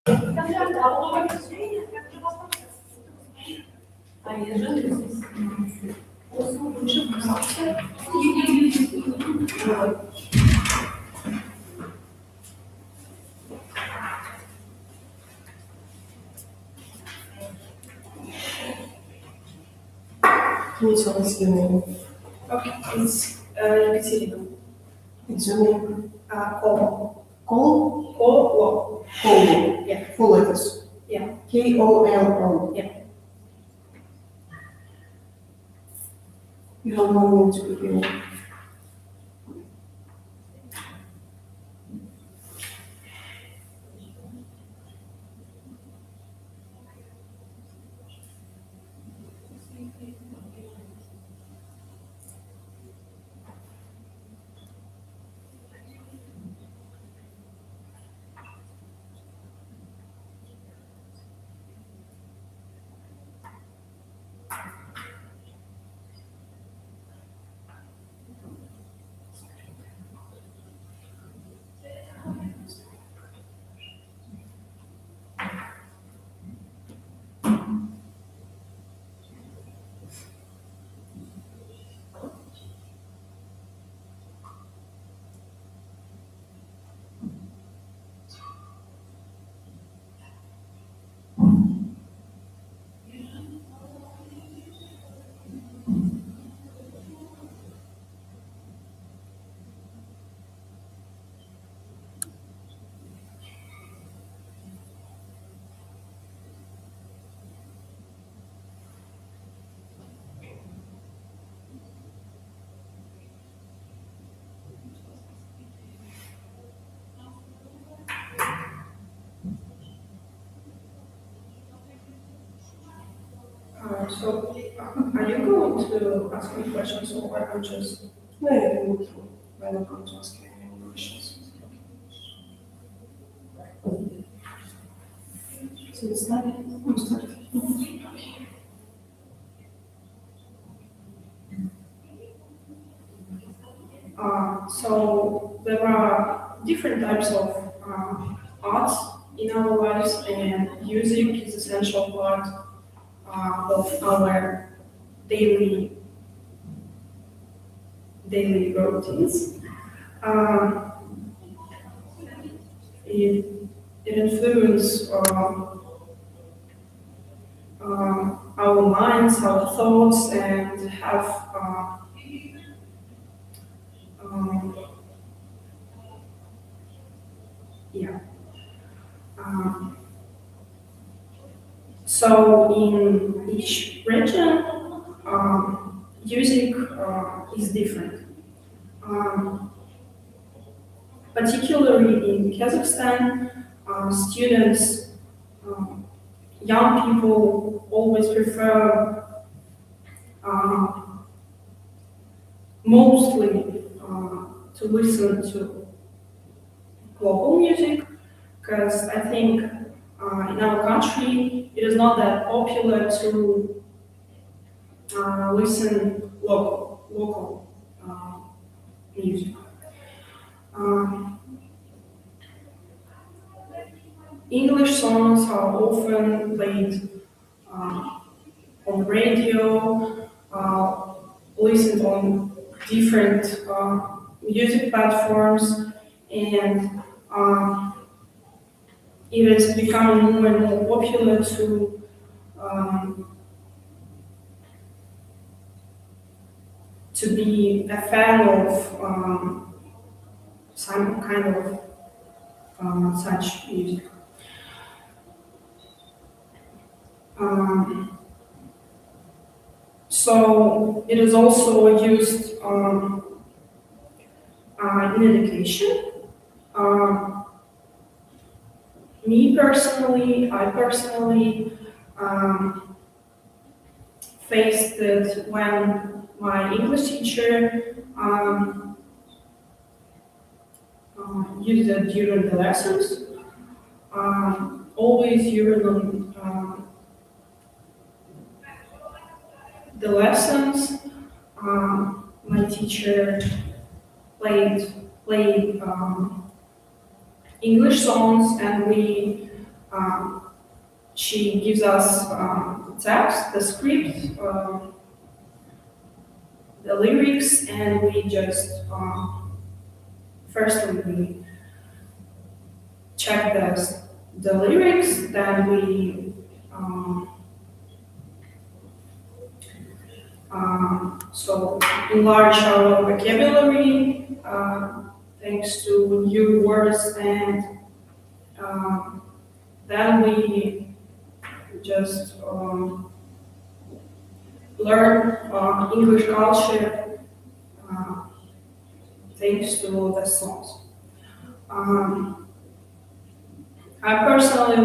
Can you tell us your name? Okay, it's Екатерина. It's your name? Кол. Kolo? Коло. Kolo. Yeah. Full letters. Yeah. K-O-L-O. Yeah. You have 1 minute to begin. So, are you going to ask me questions or I'm just... No, you can move through. I'm not going to ask you any questions. So it's not, I'm starting. So there are different types of arts in our lives, and music is essential part of our daily routines. It influences our minds, our thoughts, and have yeah. So in each region, music is different. Particularly in Kazakhstan, students, young people always prefer mostly to listen to global music, because I think in our country it is not that popular to listen local music. English songs are often played on the radio, listened on different music platforms, and it is becoming more and more popular to be a fan of some kind of such music. So it is also used in education. I personally faced it when my English teacher used it during the lessons. Always during the lessons, my teacher played English songs, and we she gives us the text, the script, the lyrics, and we just first we check the lyrics, then we so enlarge our vocabulary thanks to new words, and then we just learn English culture thanks to the songs. I personally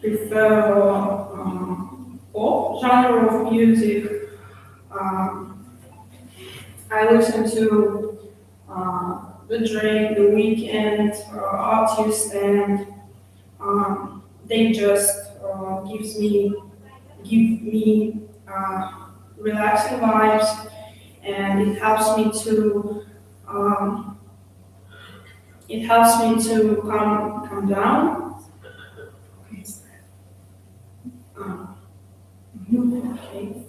prefer pop genre of music. I listen to the Drake, the Weekend artists, and they just give me relaxing vibes, and it helps me to calm down. Okay,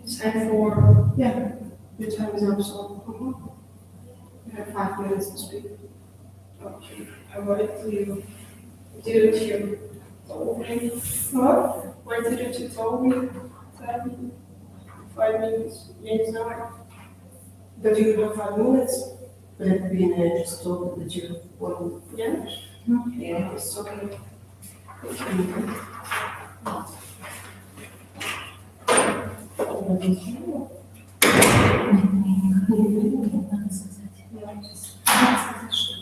it's time for Yeah, your time is up, so you have 5 minutes to speak. okay. I wanted to do it here. What? Why didn't you tell me? 5 minutes. Я не знаю. That you have 5 minutes? But at the beginning, I just told that you want. Yeah? Yeah, it's okay. Надо сказать, что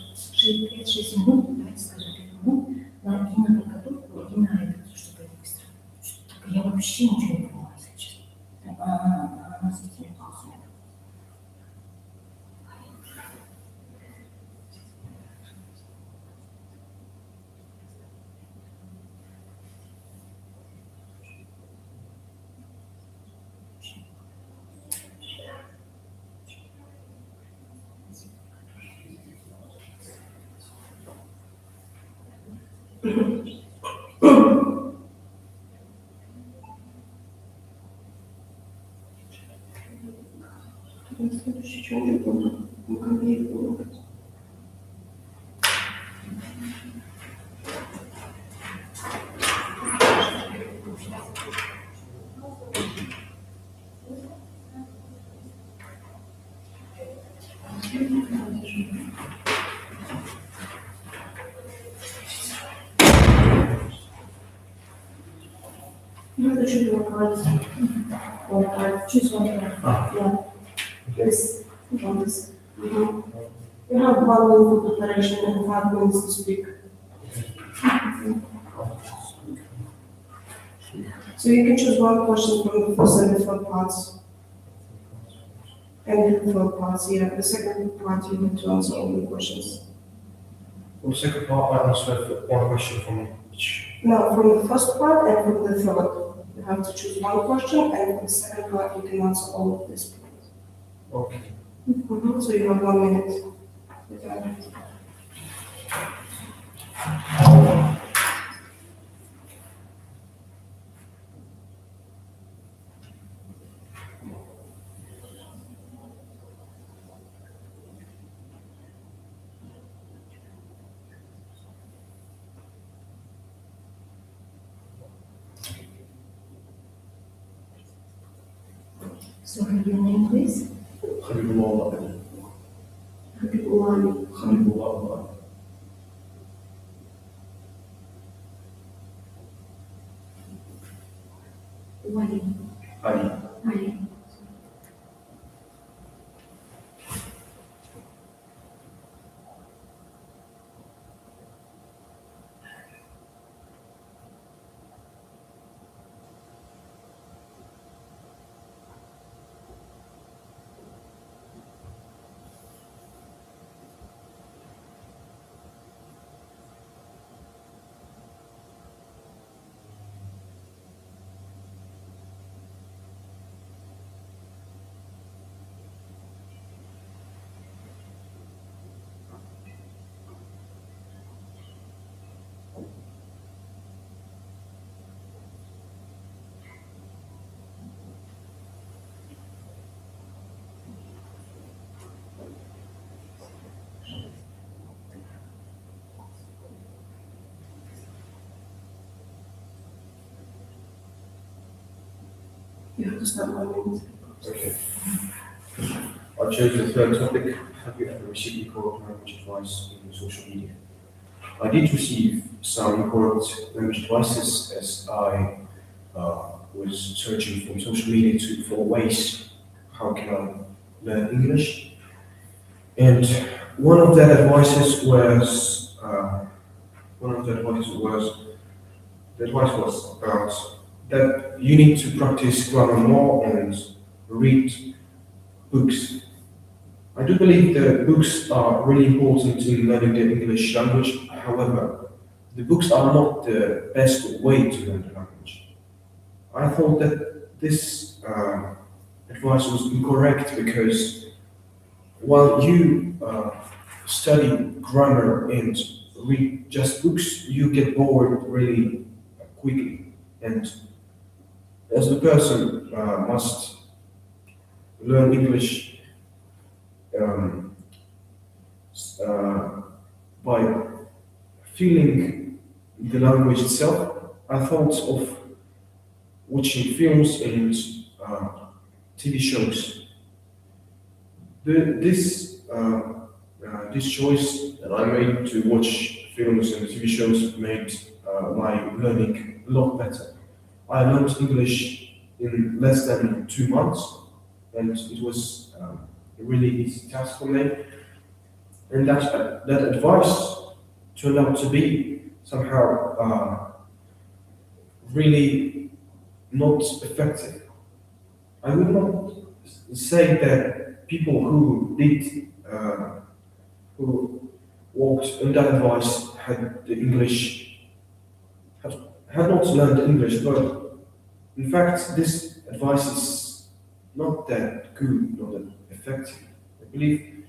5-6 минут, давайте скажем 5 минут, на именно подготовку, именно это, чтобы это быстро. Я вообще ничего не понимаю, если честно. Она с этими паузами. Следующий что-нибудь было. Ну, как я их было. Ну, это еще два пальца. One part, choose one part. Yeah. This, on this. You have 1 minute for preparation and 5 minutes to speak. So you can choose one question from the first and the third parts. And the third parts, yeah. The second part you need to answer all the questions. For the second part, I answer one question from each. No, from the first part and from the third. You have to choose one question, and for the second part you can answer all of this. Okay. So you have 1 minute. So have your name, please? Habibullah. Habibullah. Habibullah. Wali. Ali. Ali. You have to start 1 minute. Okay. I chose the third topic. Have you ever received incorrect language advice in social media? I did receive some incorrect language advices as I was searching from social media for ways how can I learn English. And one of the advice was the advice was about that you need to practice grammar more and read books. I do believe that books are really important in learning the English language. However, the books are not the best way to learn the language. I thought that this advice was incorrect because while you study grammar and read just books, you get bored really quickly. And as the person must learn English by feeling the language itself, I thought of watching films and TV shows. This choice that I made to watch films and TV shows made my learning a lot better. I learned English in less than 2 months, and it was a really easy task for me. And that advice turned out to be somehow really not effective. I would not say that people who walked on that advice had not learned English, but in fact, this advice is not that good, not that effective. I believe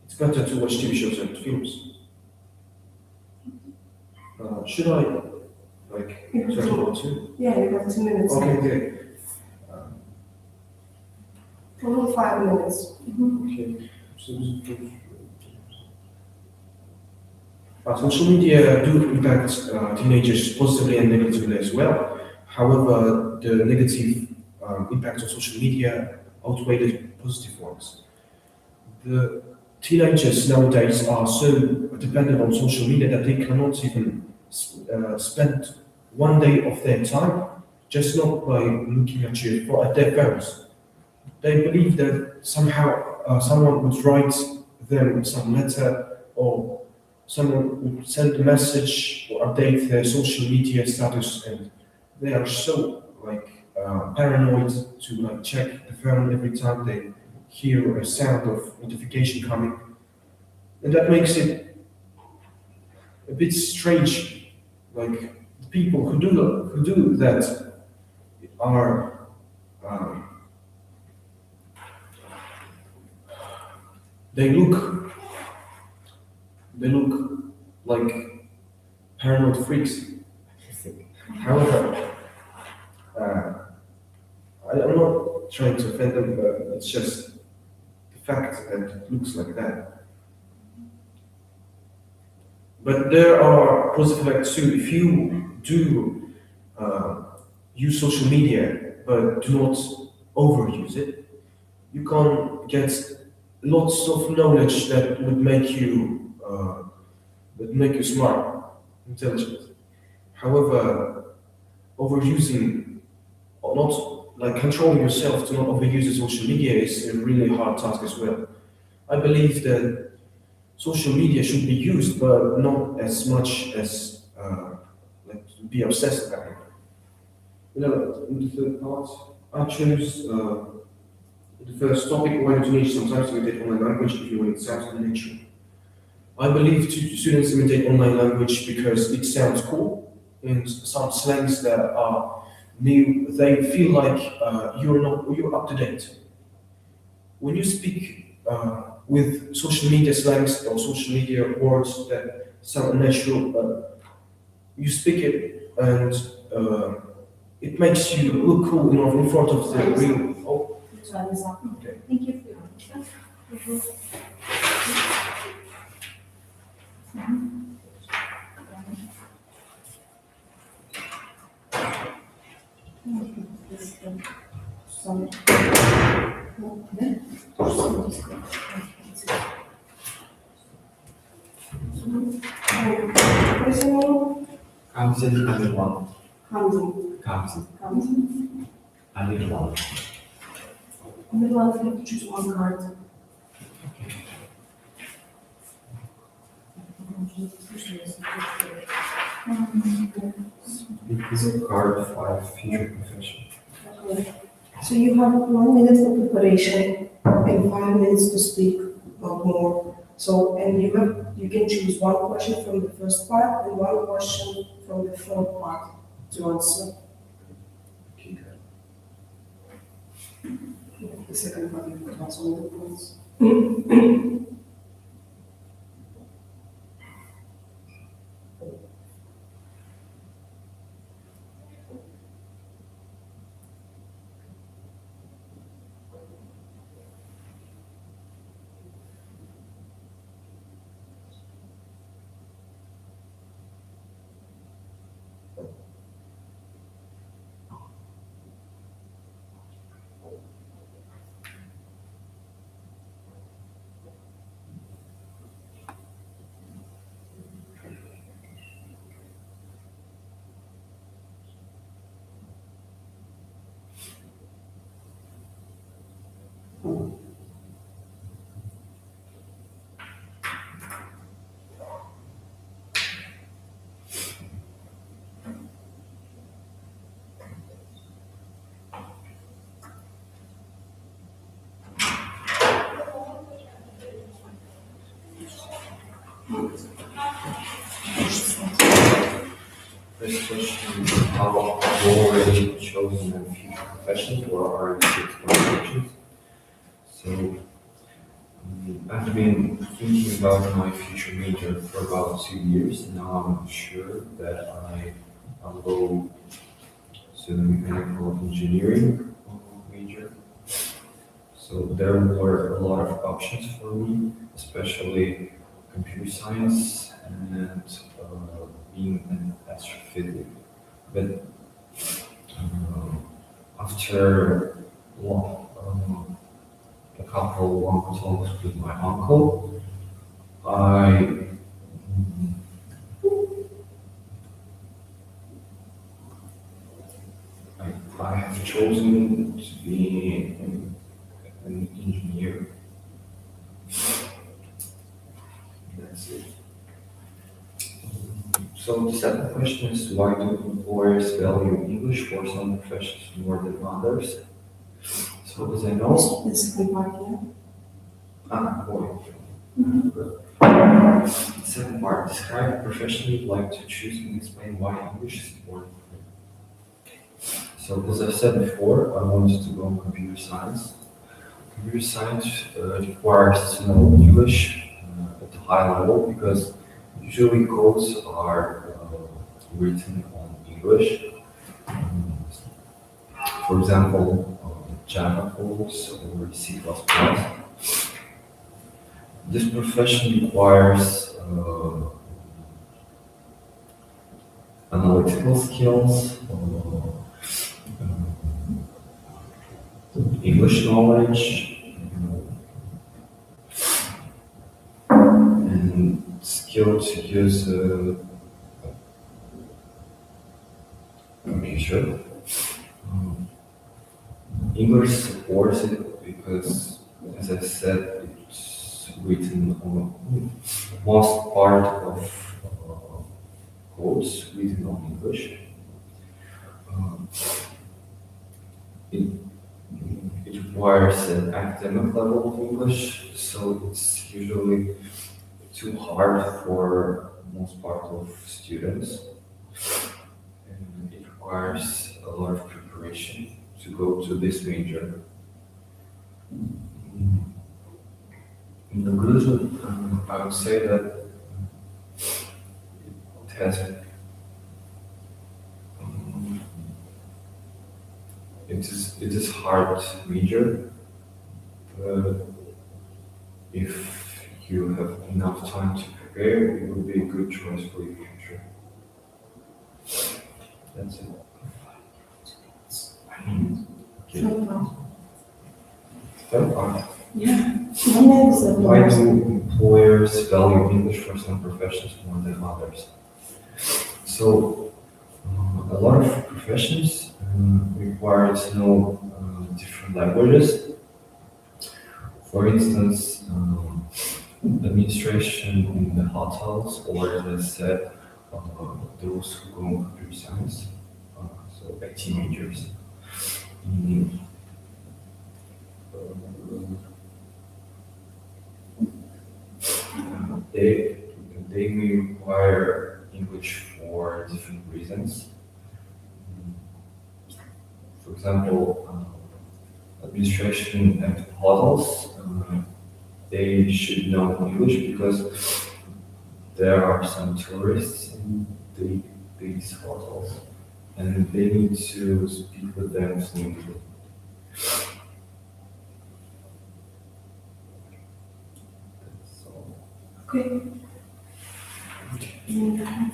it's better to watch TV shows and films. Should I, talk about two? Yeah, you have 2 minutes. Okay. Total 5 minutes. Okay. Social media do impact teenagers positively and negatively as well. However, the negative impact of social media outweigh the positive ones. The teenagers nowadays are so dependent on social media that they cannot even spend 1 day of their time just not by looking at their phones. They believe that somehow someone would write them some letter or someone would send a message or update their social media status, and they are so paranoid to check the phone every time they hear a sound of notification coming, and that makes it a bit strange. Like the people who do that are they look like paranoid freaks, I think. However, I'm not trying to offend them, but it's just the fact that it looks like that. But there are positive effects too. If you do use social media but do not overuse it, you can get lots of knowledge that would make you smart, intelligent. However, overusing or not controlling yourself to not overuse the social media is a really hard task as well. I believe that social media should be used, but not as much as to be obsessed about it. In the third part, I chose the first topic, why do teenagers sometimes imitate online language even when it sounds unnatural? I believe students imitate online language because it sounds cool, and some slangs that are new, they feel like you're up to date. When you speak with social media slangs or social media words that sound unnatural, you speak it and it makes you look cool in front of the real. Oh, okay. Thank you for your answer. Sorry. Да? То же самое здесь. Признаю. Камзин, Амирлан. Хамзин. Камзин, Хамzin. Амирлан. Amirlan, you have to choose one card. Card 5, future profession. Okay. So you have 1 minute for preparation and 5 minutes to speak, not more. So, and you can choose one question from the first part and one question from the third part to answer. The second part you could answer all the points. First question, how have you already chosen a future profession or are you exploring options? So, I've been thinking about my future major for about 2 years. Now I'm sure that I'll go to the mechanical engineering major. So there were a lot of options for me, especially computer science and being an astrophysics. But after a couple long talks with my uncle, I I have chosen to be an engineer. That's it. So the second question is, why do employers value English for some professions more than others? So as I know, The second part, yeah. boy. The second part, describe a profession you'd like to choose and explain why English is important. So as I've said before, I wanted to go on computer science. Computer science requires to know English at a high level because usually codes are written on English. For example, Java codes or C++. This profession requires analytical skills, English knowledge, and skill to use a computer. English supports it because, as I said, it's written on most part of codes written on English. It requires an academic level of English, so it's usually too hard for most part of students. And it requires a lot of preparation to go to this major. In conclusion, I would say that it has it is hard major, but if you have enough time to prepare, it will be a good choice for your future. That's it. Third part. Why Why do employers value English for some professions more than others? So, a lot of professions require to know different languages. For instance, administration in the hotels, or as I said, those who go on computer science, so IT majors. Mm, they may require English for different reasons. For example, administration at hotels, they should know English because there are some tourists in these hotels, and they need to speak with them fluently. That's all. Okay. And then,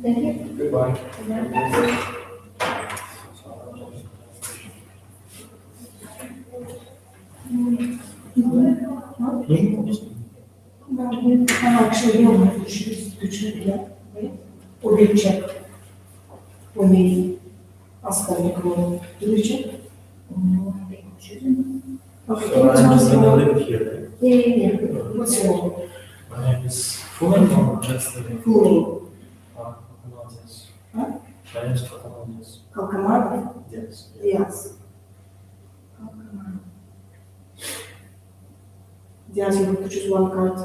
Thank you. Goodbye. actually, you don't have to choose to check yet, right? Or they check when they ask them to go. Do they check? No, they don't choose it. Okay, So can you tell I'm us just gonna about, live here. yeah. What's your name? My name is Fulham or just the name? Full Kakamazis. Huh? My name is Kakamazis. name? Kalkamar? Yes. Yes. Kalkamar. Yes, you have to choose one card.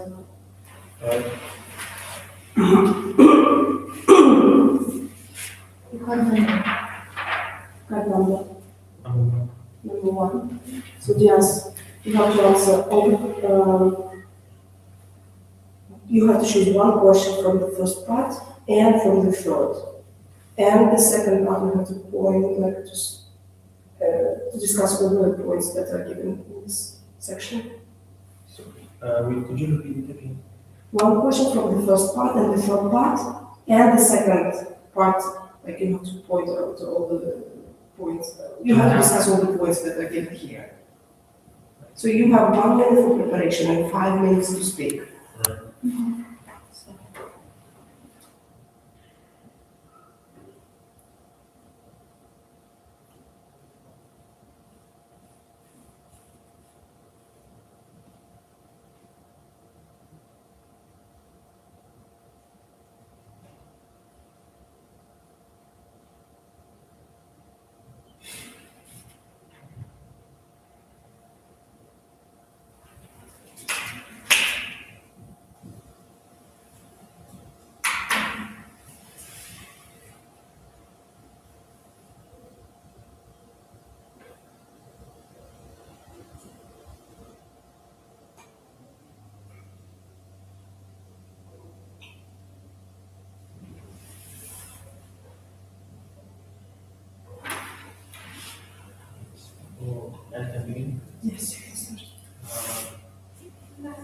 Card number. Number one. So yes, you have to answer all, you have to choose one question from the first part and from the third. And the second part, you have to point, like, just, to discuss all the points that are given in this section. Wait, could you repeat it again? One question from the first part and the third part, and the second part, like, you have to point out to all the points. You have to discuss all the points that are given here. So you have 1 minute for preparation and 5 minutes to speak. Oh, I can begin. Yes, you can start.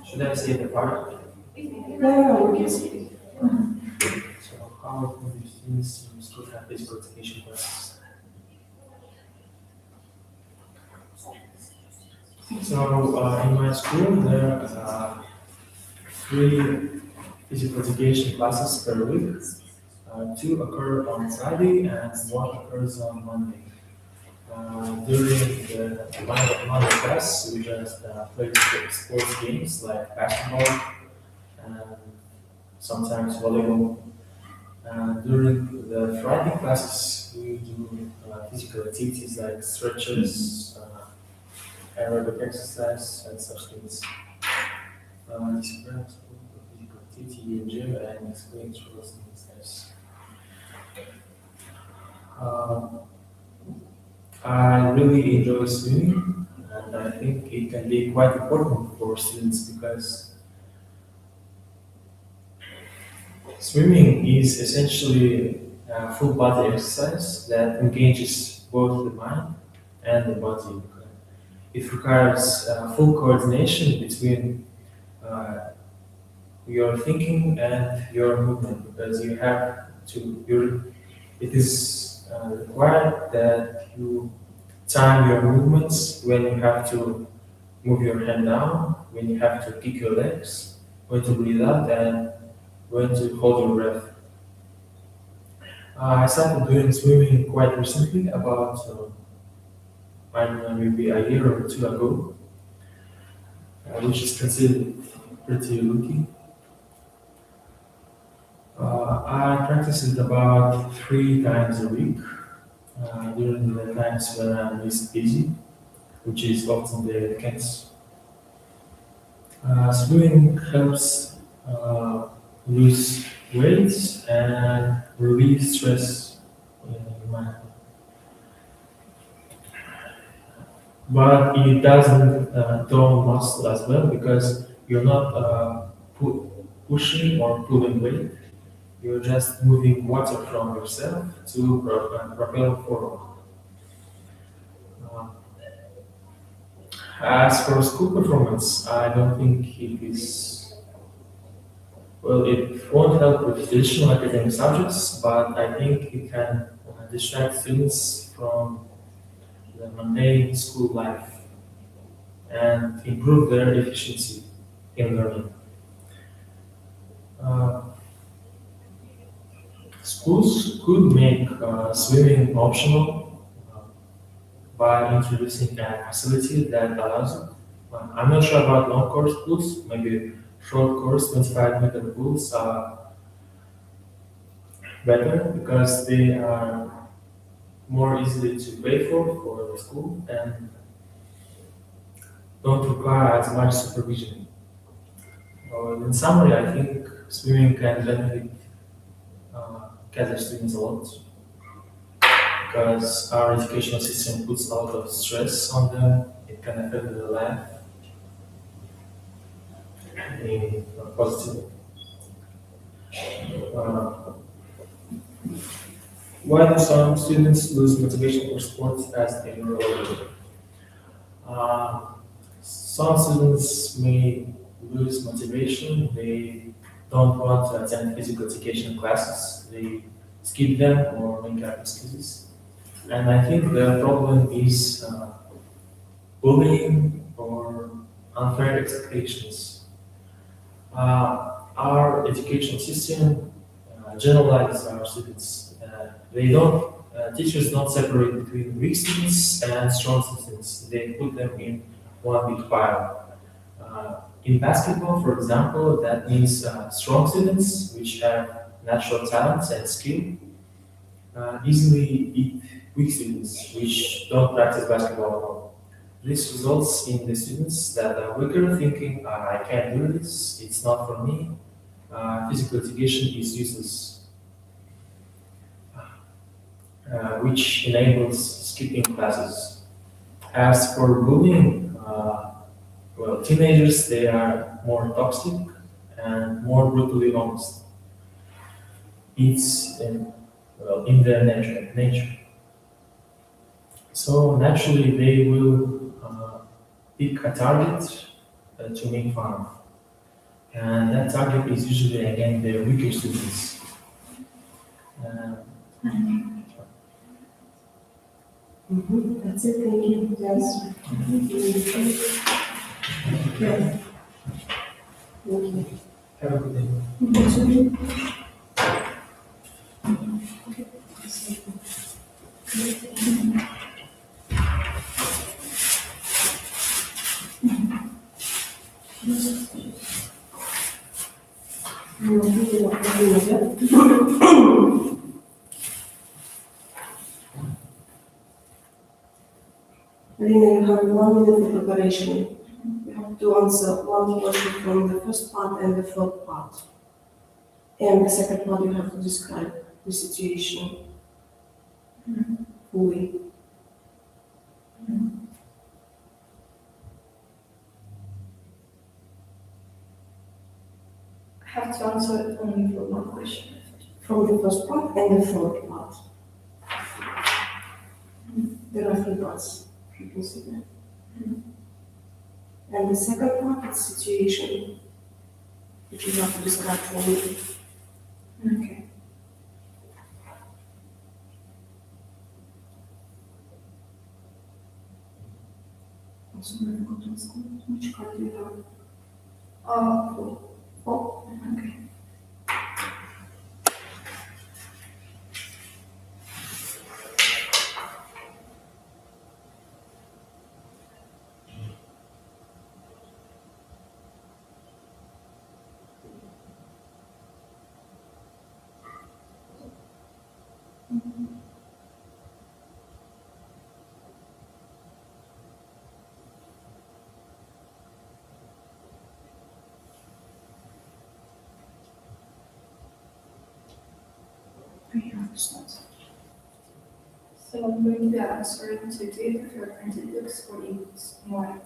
Should I say the part? No, we can speak. So how do students seems to have physical education classes? So in my school there are 3 physical education classes per week. 2 occur on Friday and 1 occurs on Monday. During the Monday class, we just play sports games like basketball and sometimes volleyball. During the Friday classes, we do physical activities like stretches, aerobic exercise, and such things. Describe physical activity you enjoy and explain through those things. I really enjoy swimming, and I think it can be quite important for students because swimming is essentially a full body exercise that engages both the mind and the body. It requires full coordination between your thinking and your movement, because you have to, it is required that you time your movements when you have to move your hand down, when you have to kick your legs, when to breathe out, and when to hold your breath. I started doing swimming quite recently, about I don't know, maybe a year or two ago, which is considered pretty lucky. I practice it about 3 times a week during the times when I'm least busy, which is often the weekends. Swimming helps lose weight and relieve stress in your mind. But it doesn't tone muscle as well, because you're not pushing or pulling weight. You're just moving water from yourself to propel forward. Uh, as for school performance, I don't think it is, well, it won't help with traditional academic subjects, but I think it can distract students from the mundane school life and improve their efficiency in learning. Uh, Schools could make swimming optional by introducing a facility that allows it. I'm not sure about long course pools, maybe short course 25-meter pools are better because they are more easily to pay for the school and don't require as much supervision. In summary, I think swimming can benefit Kazakh students a lot because our educational system puts a lot of stress on them. It can affect their life in a positive way. Why do some students lose motivation for sports as they grow older? Some students may lose motivation. They don't want to attend physical education classes. They skip them or make up excuses. And I think the problem is bullying or unfair expectations. Our education system generalizes our students. Teachers don't separate between weak students and strong students. They put them in one big pile. In basketball, for example, that means strong students, which have natural talents and skill, easily beat weak students, which don't practice basketball at all. This results in the students that are weaker thinking, I can't do this, it's not for me, physical education is useless, which enables skipping classes. As for bullying, well, teenagers, they are more toxic and more brutally honest. It's in their nature. So naturally, they will pick a target to make fun of. And that target is usually, again, the weaker students. That's it, thank you. Yes. Yeah. Okay. Have a good day. Alina, you have 1 minute for preparation. You have to answer one question from the first part and the third part. And the second part, you have to describe the situation fully. I have to answer only for one question. From the first part and the third part. There are 3 parts, you can see that. And the second part is situation. which you have to describe fully. Okay. Also, I forgot to ask you, which card do you have? Oh, okay. I understand. So I'm going to answer to do you prefer printed books or ebooks? Why?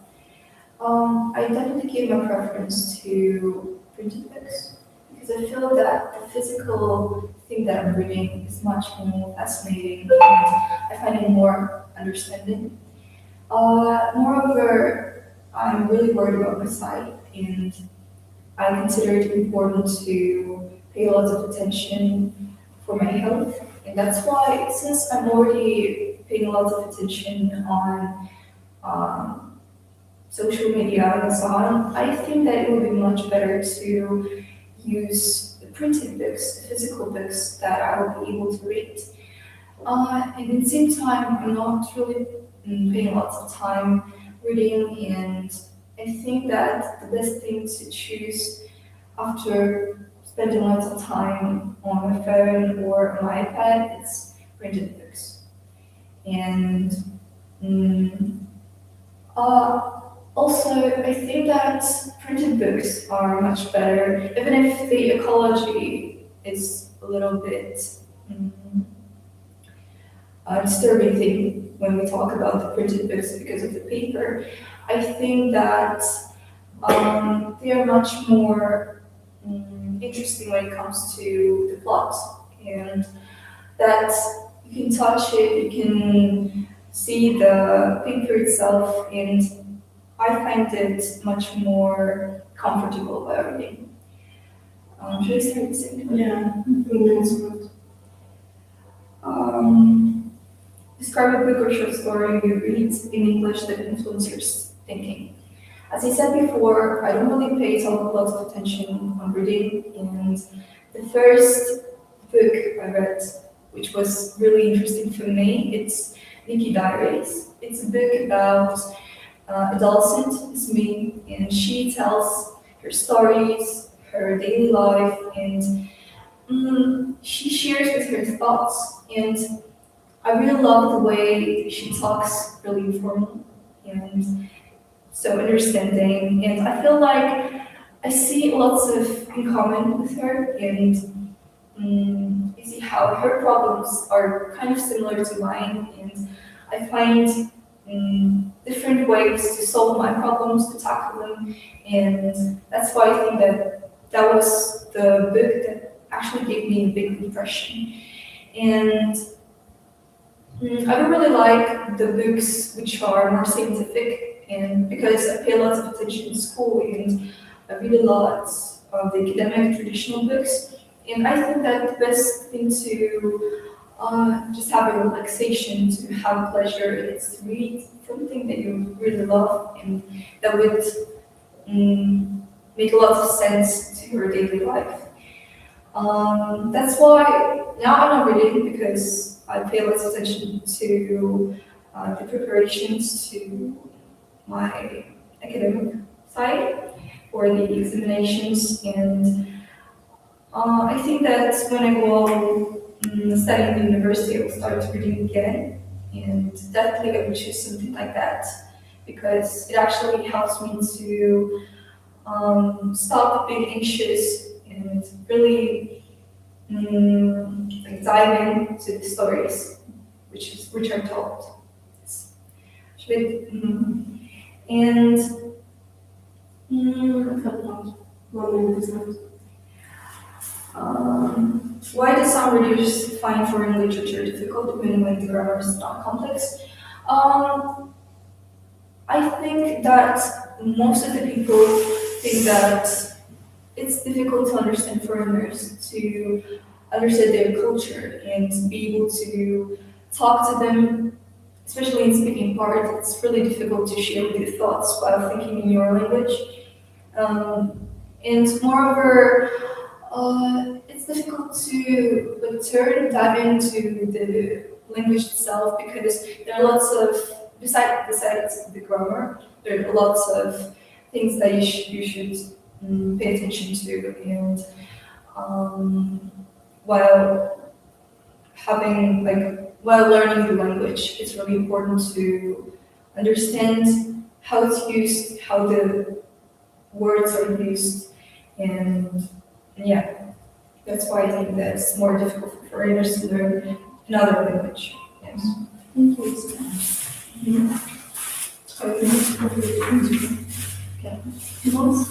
I definitely give my preference to printed books because I feel that the physical thing that I'm reading is much more fascinating and I find it more understanding. Moreover, I'm really worried about my sight and I consider it important to pay a lot of attention for my health. And that's why, since I'm already paying a lot of attention on social media and so on, I think that it would be much better to use the printed books, the physical books that I will be able to read. And at the same time, I'm not really paying lots of time reading, and I think that the best thing to choose after spending lots of time on my phone or on my iPad is printed books. And mm, also, I think that printed books are much better, even if the ecology is a little bit mm, disturbing thing when we talk about the printed books because of the paper. I think that they are much more interesting when it comes to the plot, and that you can touch it, you can see the paper itself, and I find it much more comfortable while reading. Should I start the same? Yeah. Describe a book or short story you read in English that influenced your thinking. As I said before, I don't really pay a lot of attention on reading, and the first book I read, which was really interesting for me, it's Nikki Diaries. It's a book about adolescent, it's me, and she tells her stories, her daily life, and she shares with her thoughts. And I really love the way she talks, really informal and so understanding. And I feel like I see lots of in common with her, and I see how her problems are kind of similar to mine, and I find different ways to solve my problems, to tackle them, and that's why I think that that was the book that actually gave me a big impression. And I don't really like the books which are more scientific, and because I pay lots of attention in school and I read a lot of the academic traditional books, and I think that the best thing to just have a relaxation, to have a pleasure, is to read something that you really love and that would make a lot of sense to your daily life. That's why now I'm not reading because I pay lots of attention to the preparations to my academic side or the examinations, and I think that when I go study in the university, I will start reading again, and definitely I would choose something like that because it actually helps me to stop being anxious and really like dive into the stories which are told. Should I, and About 1 minute is left. why do some readers find foreign literature difficult even when the grammar is not complex? I think that most of the people think that it's difficult to understand foreigners, to understand their culture, and to be able to talk to them, especially in speaking part. It's really difficult to share with your thoughts while thinking in your language. And moreover, it's difficult to dive into the language itself because there are lots of, besides the grammar, there are lots of things that you should pay attention to. And while having while learning the language, it's really important to understand how it's used, how the words are used, and yeah, that's why I think that it's more difficult for foreigners to learn another language. Yes. Thank you. Okay. Who else?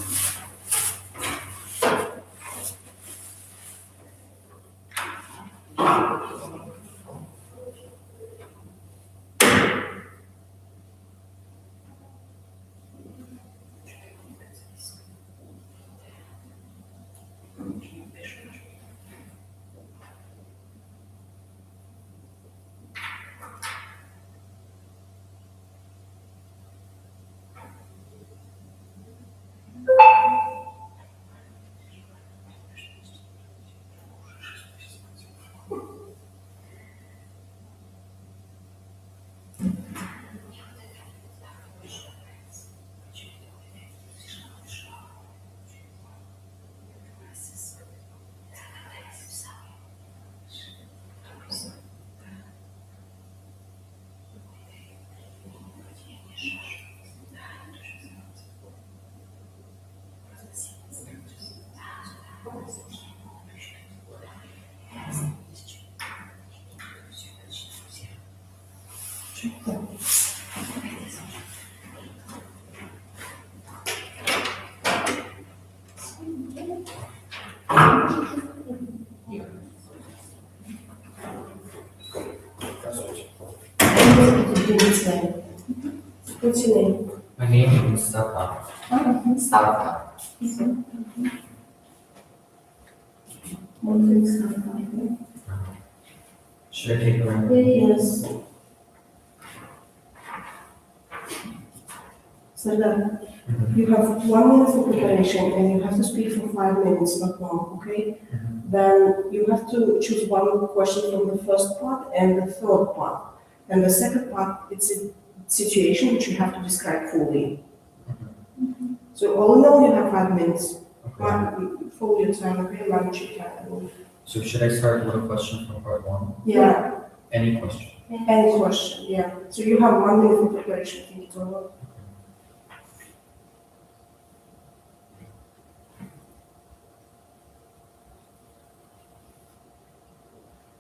What's your name? My name is Mustafa. Mustafa. Should I take a round? Yes. Sardar, you have 1 minute for preparation and you have to speak for 5 minutes, not more, okay? Then you have to choose one question from the first part and the third part. And the second part, it's a situation which you have to describe fully. So all in all, you have 5 minutes. Okay. Follow your time, okay? Manage your time. So should I start with a question from part one? Yeah, Any question? any question, yeah. So you have 1 minute for preparation, think it's over.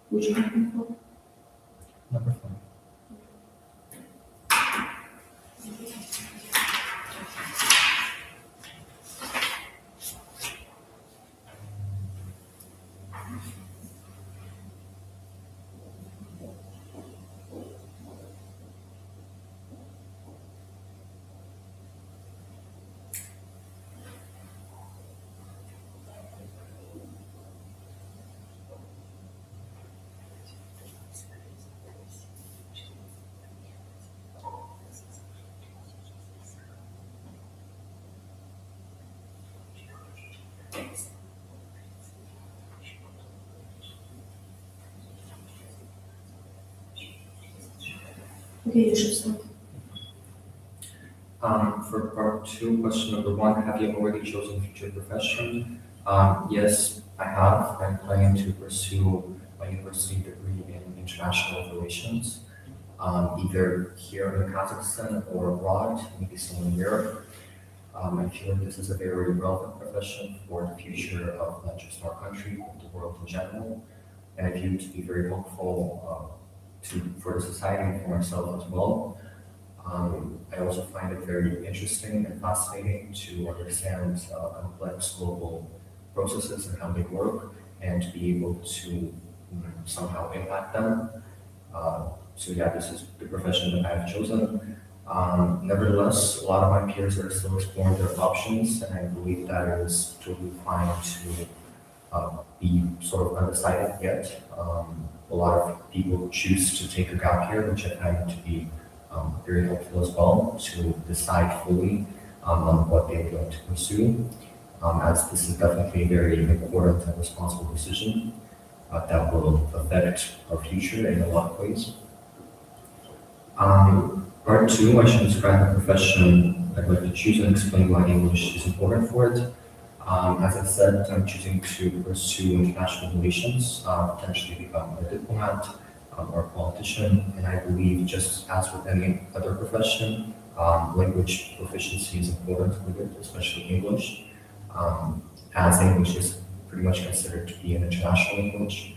Which one before? Number 5. Okay, you should start. For part 2, question number 1, have you already chosen future profession? Yes, I have. I'm planning to pursue my university degree in international relations, either here in Kazakhstan or abroad, maybe somewhere in Europe. I feel like this is a very relevant profession for the future of not just our country, but the world in general. And I view it to be very helpful for the society and for myself as well. I also find it very interesting and fascinating to understand complex global processes and how they work, and to be able to somehow impact them. So yeah, this is the profession that I have chosen. Nevertheless, a lot of my peers are still exploring their options, and I believe that it is totally fine to be sort of undecided yet. A lot of people choose to take a gap year, which I find to be very helpful as well to decide fully on what they would like to pursue, as this is definitely a very important and responsible decision that will affect our future in a lot of ways. Part two, I should describe the profession I'd like to choose and explain why English is important for it. As I said, I'm choosing to pursue international relations, potentially become a diplomat or a politician, and I believe just as with any other profession, language proficiency is important with it, especially English, as English is pretty much considered to be an international language.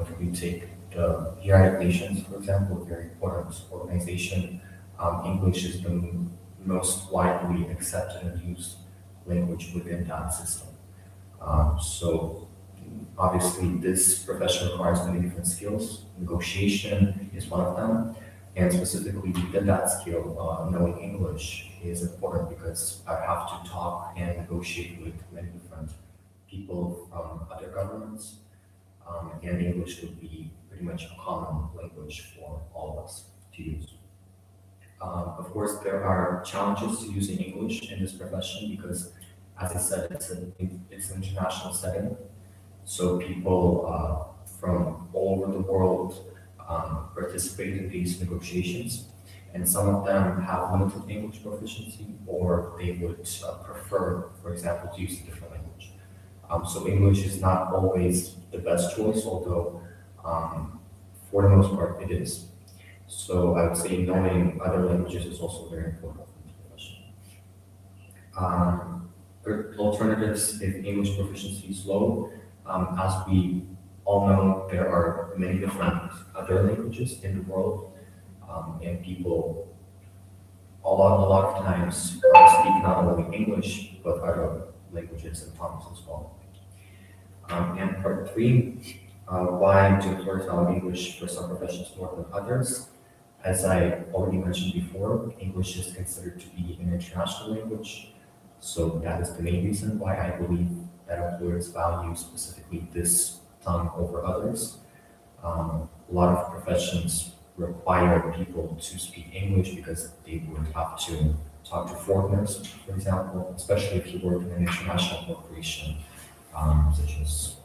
If we take the United Nations, for example, a very important organization, English is the most widely accepted and used language within that system. So obviously this profession requires many different skills. Negotiation is one of them. And specifically within that skill, knowing English is important because I have to talk and negotiate with many different people from other governments. And English would be pretty much a common language for all of us to use. Of course, there are challenges to using English in this profession because, as I said, it's an international setting. So people from all over the world participate in these negotiations, and some of them have limited English proficiency, or they would prefer, for example, to use a different language. So English is not always the best choice, although for the most part it is. So I would say knowing other languages is also very important for this profession. Alternatives if English proficiency is low, as we all know, there are many different other languages in the world, and people a lot of times speak not only English but other languages and tongues as well. And part three, why do employers value English for some professions more than others? As I already mentioned before, English is considered to be an international language, so that is the main reason why I believe that employers value specifically this tongue over others. A lot of professions require people to speak English because they would have to talk to foreigners, for example, especially if you work in an international corporation, such as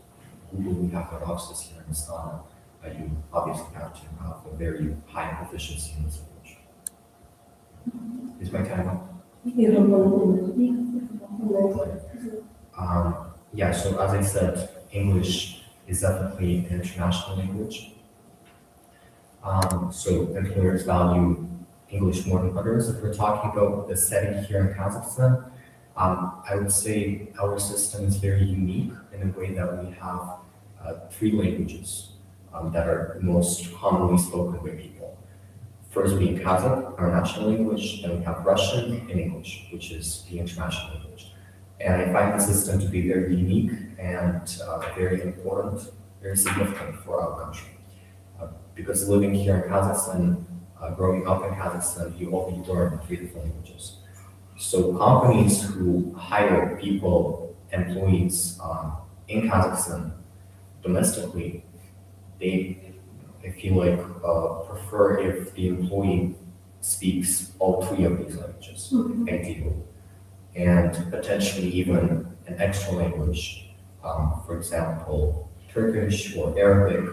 Google. We have our offices here in Astana. You obviously have to have a very high proficiency in this language. Is my time up? Yeah, so as I said, English is definitely an international language. So employers value English more than others. If we're talking about the setting here in Kazakhstan, I would say our system is very unique in the way that we have three languages that are most commonly spoken by people. First being Kazakh, our national language, then we have Russian and English, which is the international language. And I find the system to be very unique and very important, very significant for our country. Because living here in Kazakhstan, growing up in Kazakhstan, you already learn three different languages. So companies who hire people, employees in Kazakhstan domestically, I feel like prefer if the employee speaks all three of these languages, ideally, and potentially even an extra language, for example, Turkish or Arabic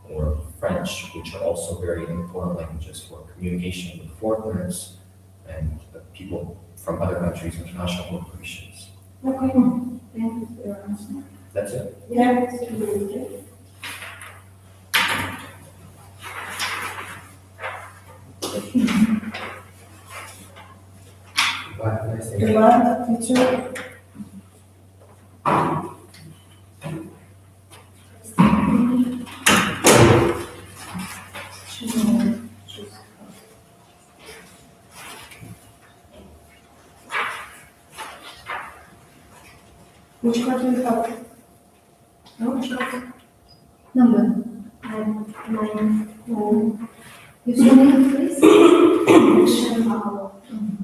or French, which are also very important languages for communication with foreigners and people from other countries, international corporations. Okay, thank you for your answer. That's it. Yeah, it's really good. Good luck, teacher. Which card do you have? No, which card? Number. 9. Your name, please?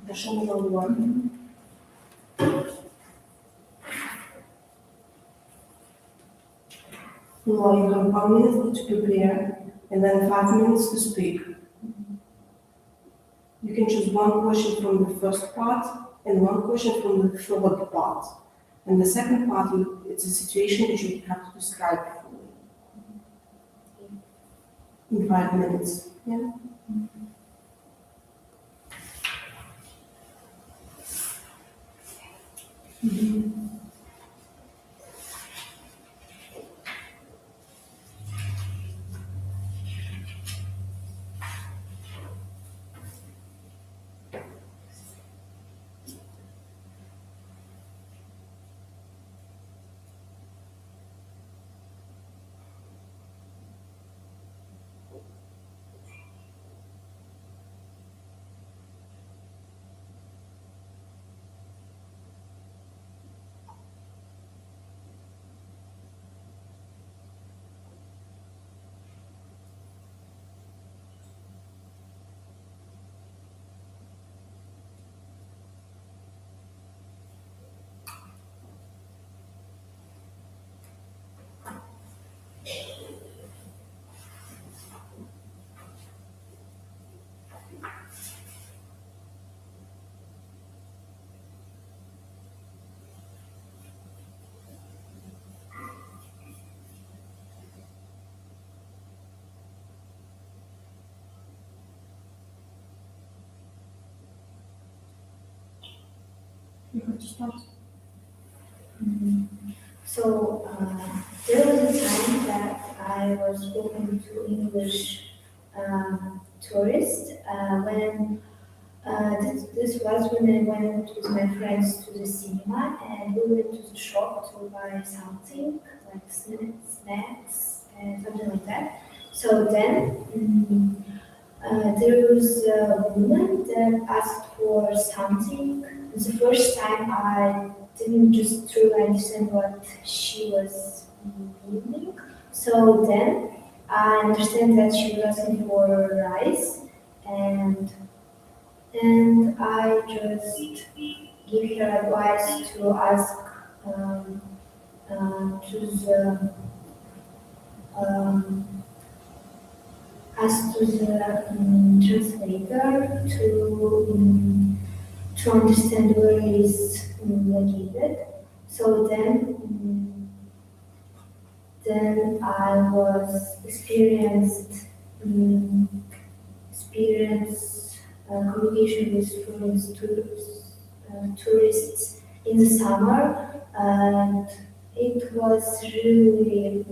Additional one. Now you have 1 minute to prepare and then 5 minutes to speak. You can choose one question from the first part and one question from the third part. And the second part, it's a situation that you have to describe in 5 minutes. Yeah. You have to start. So there was a time that I was spoken to English tourist when this was when I went with my friends to the cinema and we went to the shop to buy something like snacks and something like that. So then there was a woman that asked for something. It was the first time I didn't just truly understand what she was meaning. So then I understand that she was asking for rice, and I just give her advice to ask to the translator to understand where is located. So then I was experienced communication with tourists in the summer, and it was really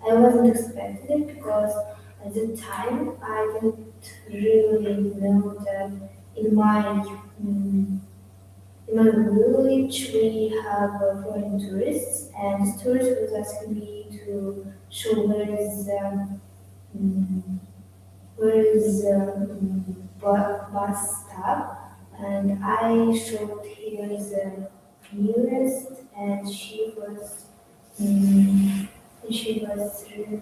I wasn't expecting it because at the time I didn't really know that in my village we have foreign tourists, and the tourist was asking me to show bus stop, and I showed here the nearest, and she was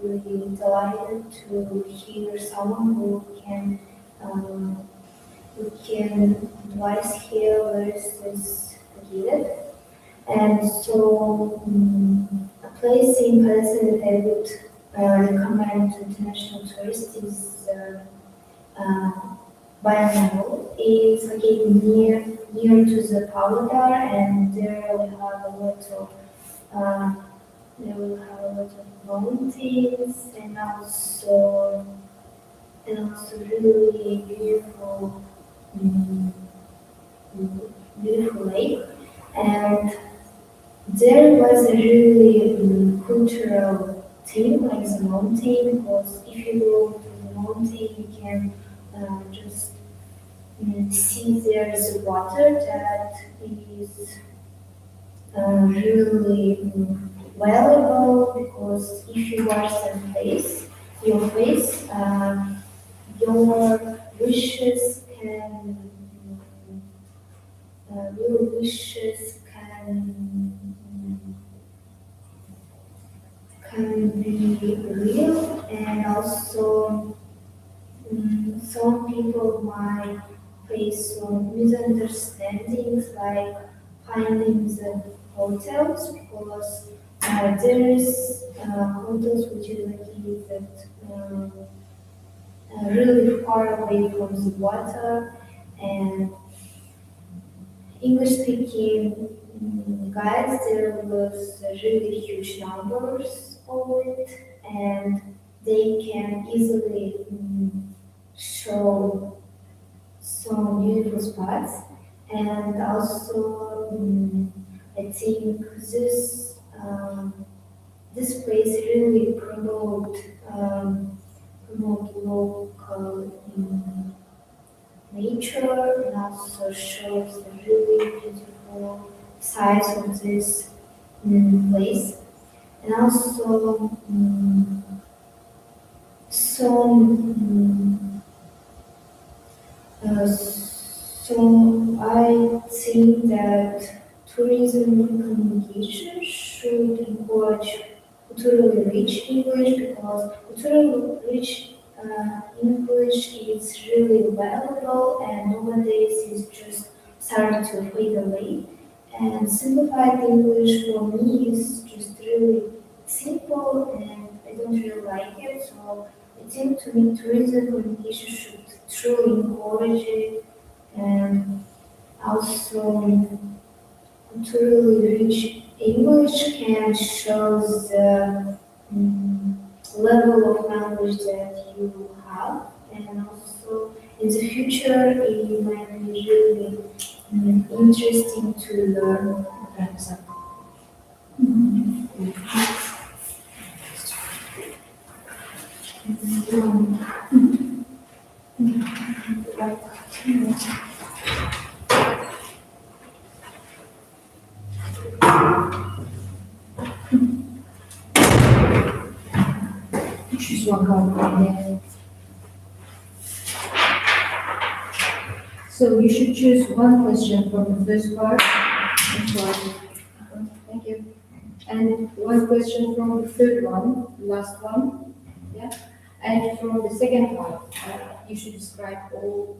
really delighted to hear someone who can advise here where is this located. And so a place in Palestine that I would recommend to international tourists is Bayanal. It's located near to the Pavlodar, and there we have a lot of mountains and also really beautiful lake. And there was a really cultural thing like the mountain, because if you go to the mountain you can just see there's water that is really valuable, because if you wash your face, your wishes can be real, and also some people might face some misunderstandings like finding the hotels because there is hotels which is located really far away from the water, and English speaking guys, there was really huge numbers of it, and they can easily show some beautiful spots. And also, I think this place really promote local nature and also shows the really beautiful sides of this place. And also so I think that tourism communication should encourage culturally rich English because culturally rich English is really valuable and nowadays is just starting to fade away. And simplified English for me is just really simple and I don't really like it. So I think to me tourism communication should truly encourage it and also culturally rich English can show the level of knowledge that you have, and also in the future it might be really interesting to learn. For example. Choose one card from there. So you should choose one question from the first part. Thank you. And one question from the third one, last one. Yeah. And from the second part, you should describe all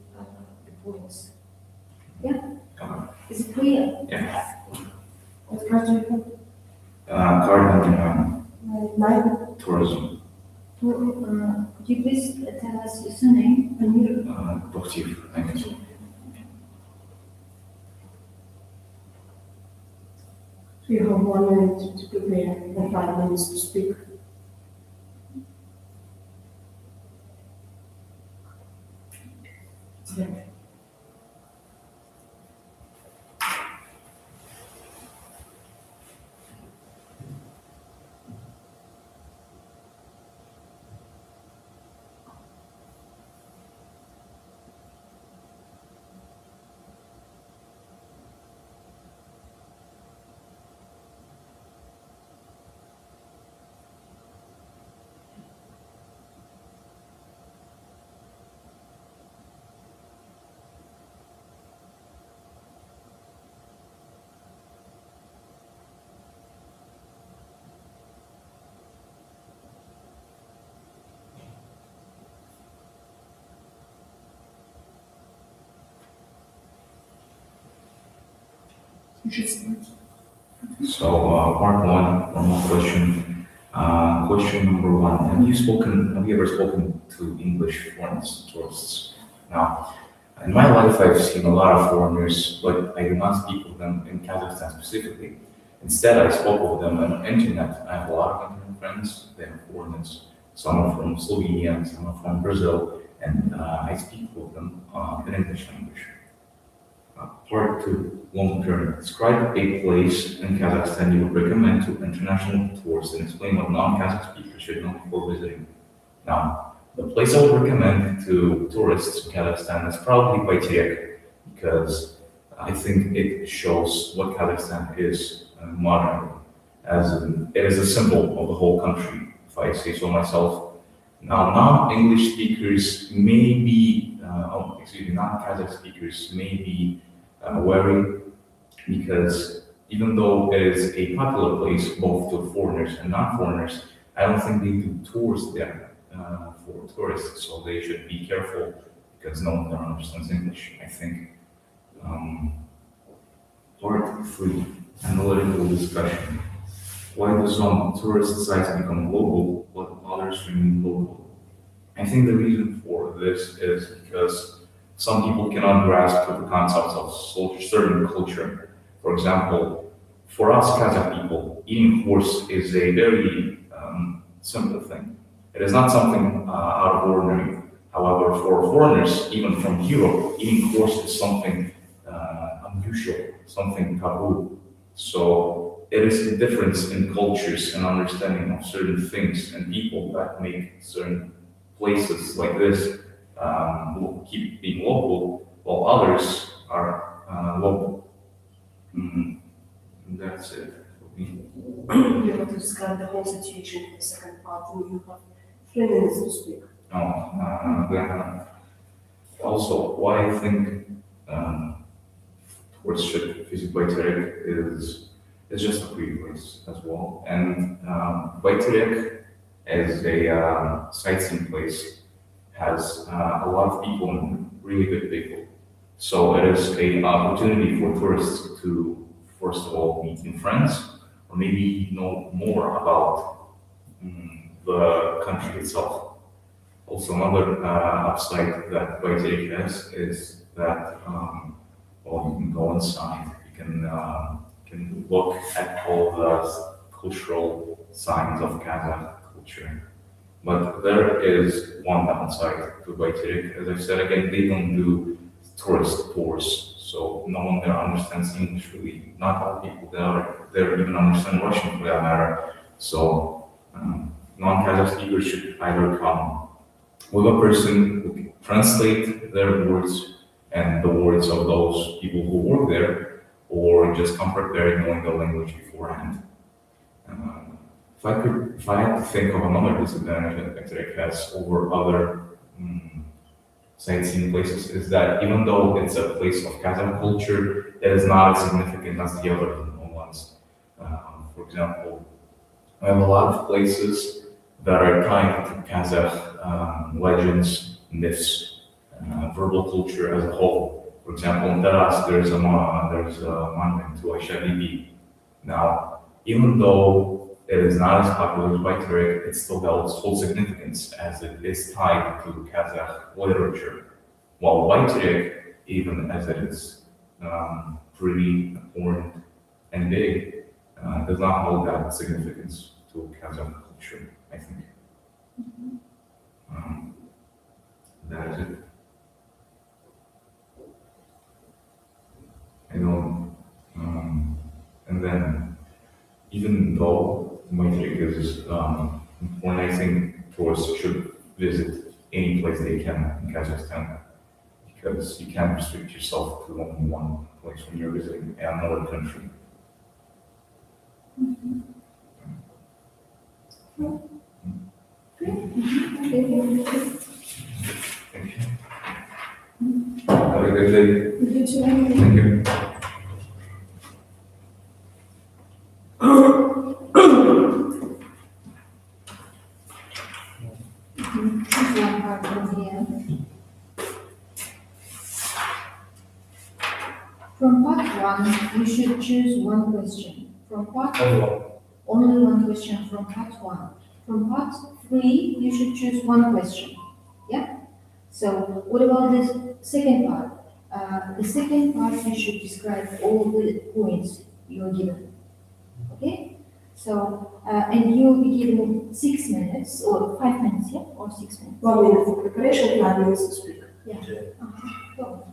the points. Yeah. Is it clear? Yeah. What card do you have? Card number Nine. tourism. Could you please tell us your surname and your Positive. Thank you. So you have 1 minute to prepare and 5 minutes to speak. So, part one, one more question. Question number one, have you ever spoken to English foreigners, tourists? Now, in my life, I've seen a lot of foreigners, but I do not speak with them in Kazakhstan specifically. Instead, I spoke with them on the internet. I have a lot of internet friends, they are foreigners. Some are from Slovenia, some are from Brazil, and I speak with them in English language. Part two, long term. Describe a place in Kazakhstan you would recommend to international tourists and explain what non-Kazakh speakers should know before visiting. Now, the place I would recommend to tourists in Kazakhstan is probably Bayterek, because I think it shows what Kazakhstan is modern, it is a symbol of the whole country, if I say so myself. Now, non-English speakers may be, non-Kazakh speakers may be wary, because even though it is a popular place both to foreigners and non-foreigners, I don't think they do tours there. for tourists, so they should be careful because no one there understands English, I think. Part 3, analytical discussion. Why do some tourist sites become global, but others remain local? I think the reason for this is because some people cannot grasp the concepts of certain culture. For example, for us Kazakh people, eating horse is a very simple thing. It is not something out of ordinary. However, for foreigners, even from Europe, eating horse is something unusual, something taboo. So it is a difference in cultures and understanding of certain things and people that make certain places like this keep being local, while others are local. That's it for me. You have to describe the whole situation in the second part, and you have 3 minutes to speak. Also, why I think tourists should visit Baytarek is just a pretty place as well. And Baytarek as a sightseeing place has a lot of people and really good people. So it is an opportunity for tourists to, first of all, meet new friends, or maybe know more about the country itself. Also, another upside that Baytarek has is that well, you can go inside, you can look at all the cultural signs of Kazakh culture. But there is one downside to Baytarek. As I said again, they don't do tourist tours, so no one there understands English really. Not all people there even understand Russian for that matter. So non-Kazakh speakers should either come with a person who can translate their words and the words of those people who work there, or just come prepared knowing the language beforehand. If I had to think of another disadvantage that Baytarek has over other sightseeing places, is that even though it's a place of Kazakh culture, it is not as significant as the other ones. For example, I have a lot of places that are tied to Kazakh legends, myths, verbal culture as a whole. For example, in Taras, there's a monument to Aisha Bibi. Now, even though it is not as popular as Baytarek, it still holds significance as it is tied to Kazakh literature. While Baytarek, even as it is pretty important and big, does not hold that significance to Kazakh culture, I think. That is it. I don't, and then, even though Baytarek is important, I think tourists should visit any place they can in Kazakhstan, because you can't restrict yourself to only one place when you're visiting another country. Thank you. Have a good day. You too. Thank you. One part from here. From part 1, you should choose one question. From part only one question from part 1. From part 3, you should choose one question. Yeah? So, what about the second part? The second part, you should describe all the points you're given. Okay? So, and you will be given 6 minutes, or 5 minutes, yeah? Or 6 minutes? 1 minute for preparation, 5 minutes to speak. Yeah. Go.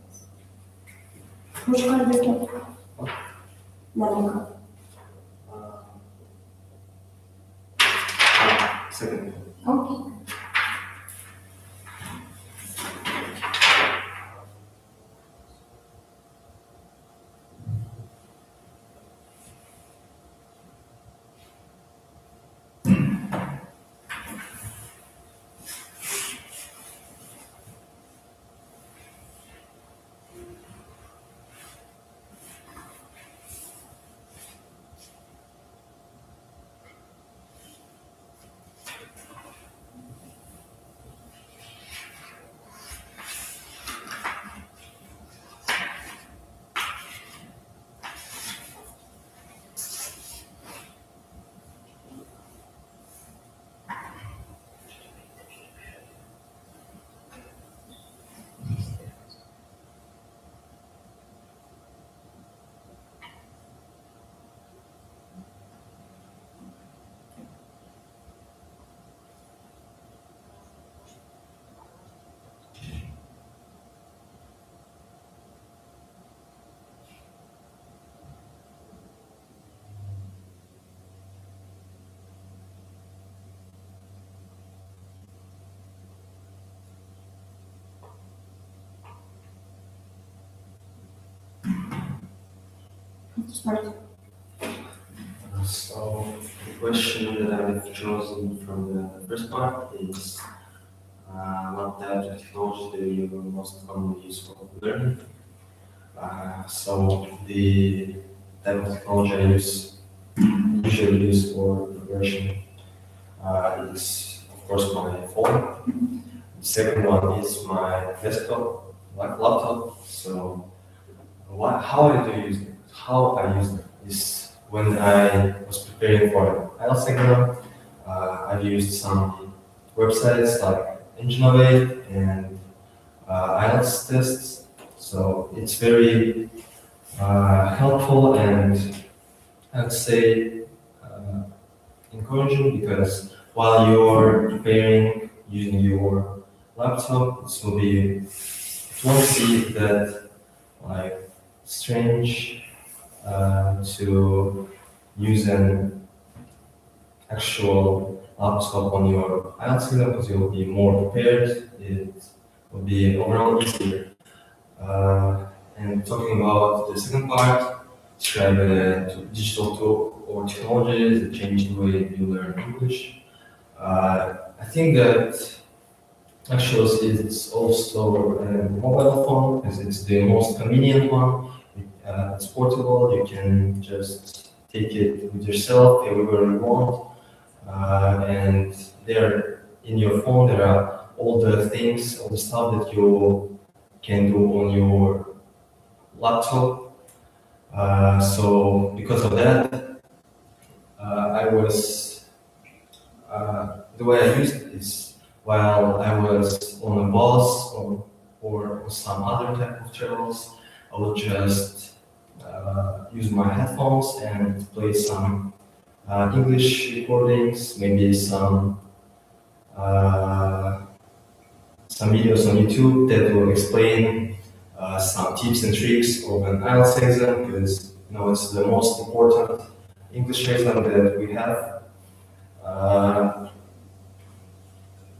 Which kind of talk? Malinka. Second. Okay. start. So the question that I've chosen from the first part is what types of technology do you most commonly use for learning? So the type of technology I usually use for preparation is of course my phone. The second one is my desktop, like laptop. So how I use it is when I was preparing for IELTS exam, I've used some websites like Ingenovate and IELTS tests. So it's very helpful and I'd say encouraging because while you're preparing using your laptop, it won't be that like strange to use an actual laptop on your IELTS exam because you'll be more prepared. It will be overall easier. And talking about the second part, describe digital tool or technologies that change the way you learn English. I think that actually it's also a mobile phone because it's the most convenient one. It's portable, you can just take it with yourself everywhere you want. And there in your phone, there are all the things, all the stuff that you can do on your laptop. So because of that, the way I used it is while I was on a bus or on some other type of travels, I would just use my headphones and play some English recordings, maybe some videos on YouTube that will explain some tips and tricks of an IELTS exam because it's the most important English exam that we have.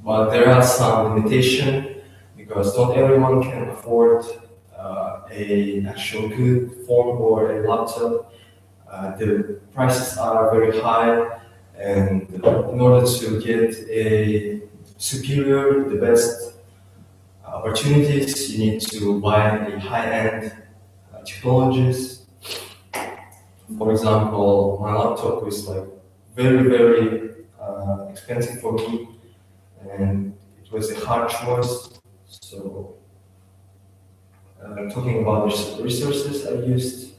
But there are some limitations because not everyone can afford an actual good phone or a laptop. The prices are very high, and in order to get a superior, the best opportunities, you need to buy a high-end technologies. For example, my laptop is like very, very expensive for me, and it was a hard choice. So, talking about the resources I used,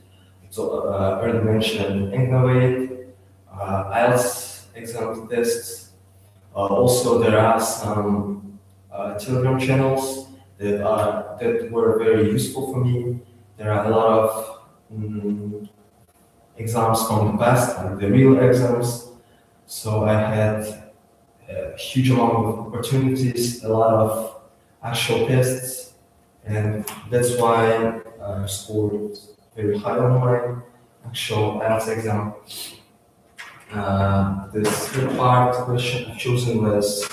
so earlier mentioned Innovate, IELTS exam tests. Also, there are some Telegram channels that were very useful for me. There are a lot of exams from the past, like the real exams. So I had a huge amount of opportunities, a lot of actual tests, and that's why I scored very high on my actual IELTS exam. The third part question I've chosen was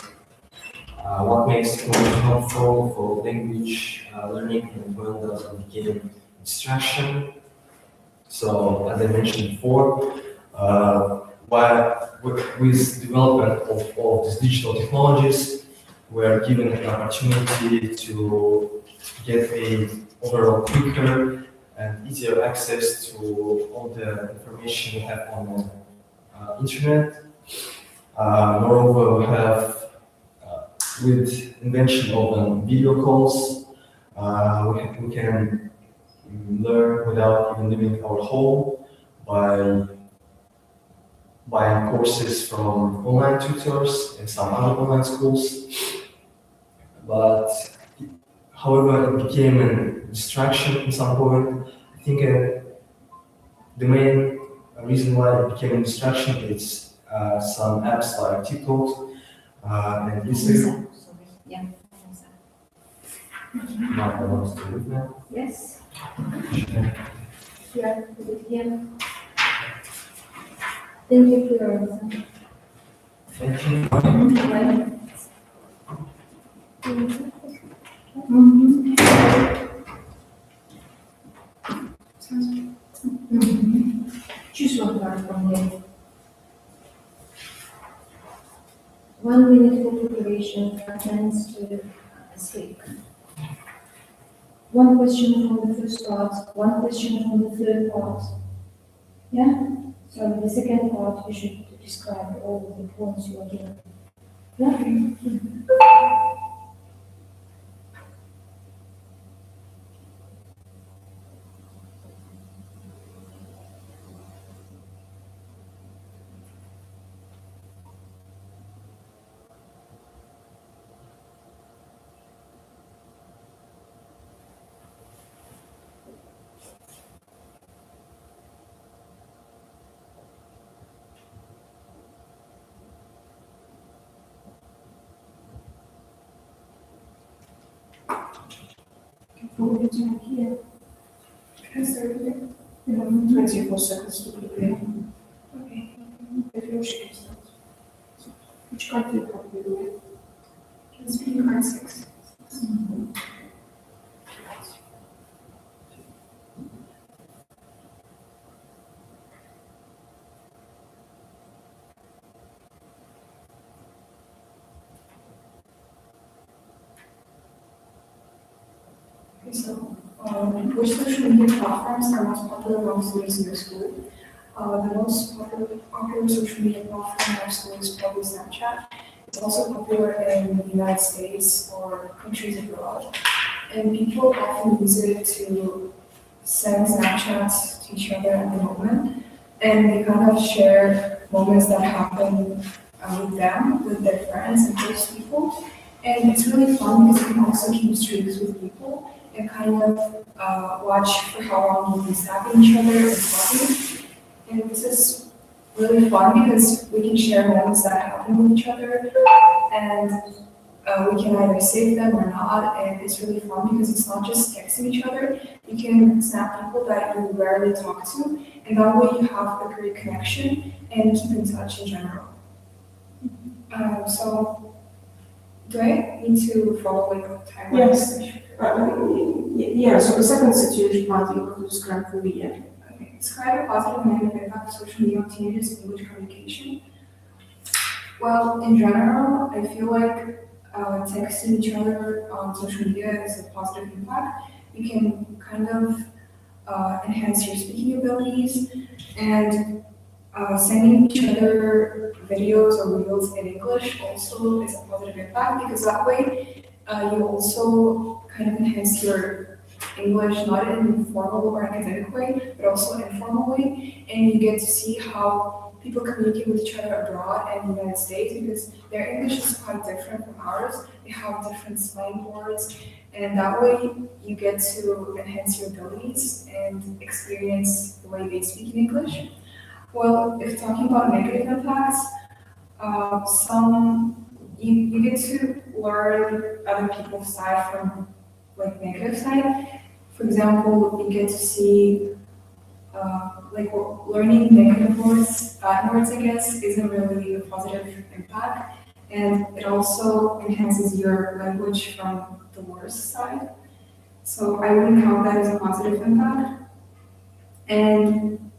what makes technology helpful for language learning and when does it become distraction? So as I mentioned before, with development of all these digital technologies, we're given an opportunity to get a overall quicker and easier access to all the information we have on the internet. Moreover, we have, with invention of video calls, we can learn without even leaving our home by buying courses from online tutors and some other online schools. But however, it became a distraction at some point. I think the main reason why it became a distraction is some apps like TikTok and Instagram. Yeah. Mark, I want to leave now. Yes. Yeah, yeah. Thank you for your answer. Thank you. Mhm. 1 minute for preparation for friends to sleep. One question from the first part, one question from the third part. Yeah? So in the second part, you should describe all the points you are given. Yeah? What are you doing here? Can I start here? You have 24 seconds to prepare. Okay. If you wish to start. Which card do you probably do? Let's be card 6. Okay, so, which social media platforms are most popular among students in your school? The most popular social media platform in our school is probably Snapchat. It's also popular in the United States or countries abroad. And people often use it to send Snapchats to each other at the moment. And they kind of share moments that happen with them, with their friends and close people. And it's really fun because you can also keep streaks with people and kind of watch for how long you've been snapping each other and talking. And this is really fun because we can share moments that happen with each other, and we can either save them or not. And it's really fun because it's not just texting each other. You can snap people that you rarely talk to, and that way you have a great connection and keep in touch in general. So, do I need to follow like a timeline? Yes. Yeah, so the second situation part you have to describe for me. Yeah. Okay. Describe a positive and negative impact of social media on teenagers' English communication. Well, in general, I feel like texting each other on social media is a positive impact. You can kind of enhance your speaking abilities, and sending each other videos or reels in English also is a positive impact because that way you also kind of enhance your English, not in an formal or academic way, but also informal way, and you get to see how people communicate with each other abroad and in the United States because their English is quite different from ours. They have different slang words, and that way you get to enhance your abilities and experience the way they speak in English. Well, if talking about negative impacts, you get to learn other people's side from like negative side. For example, you get to see like learning negative words, bad words, I guess, isn't really a positive impact, and it also enhances your language from the worst side. So I wouldn't count that as a positive impact. And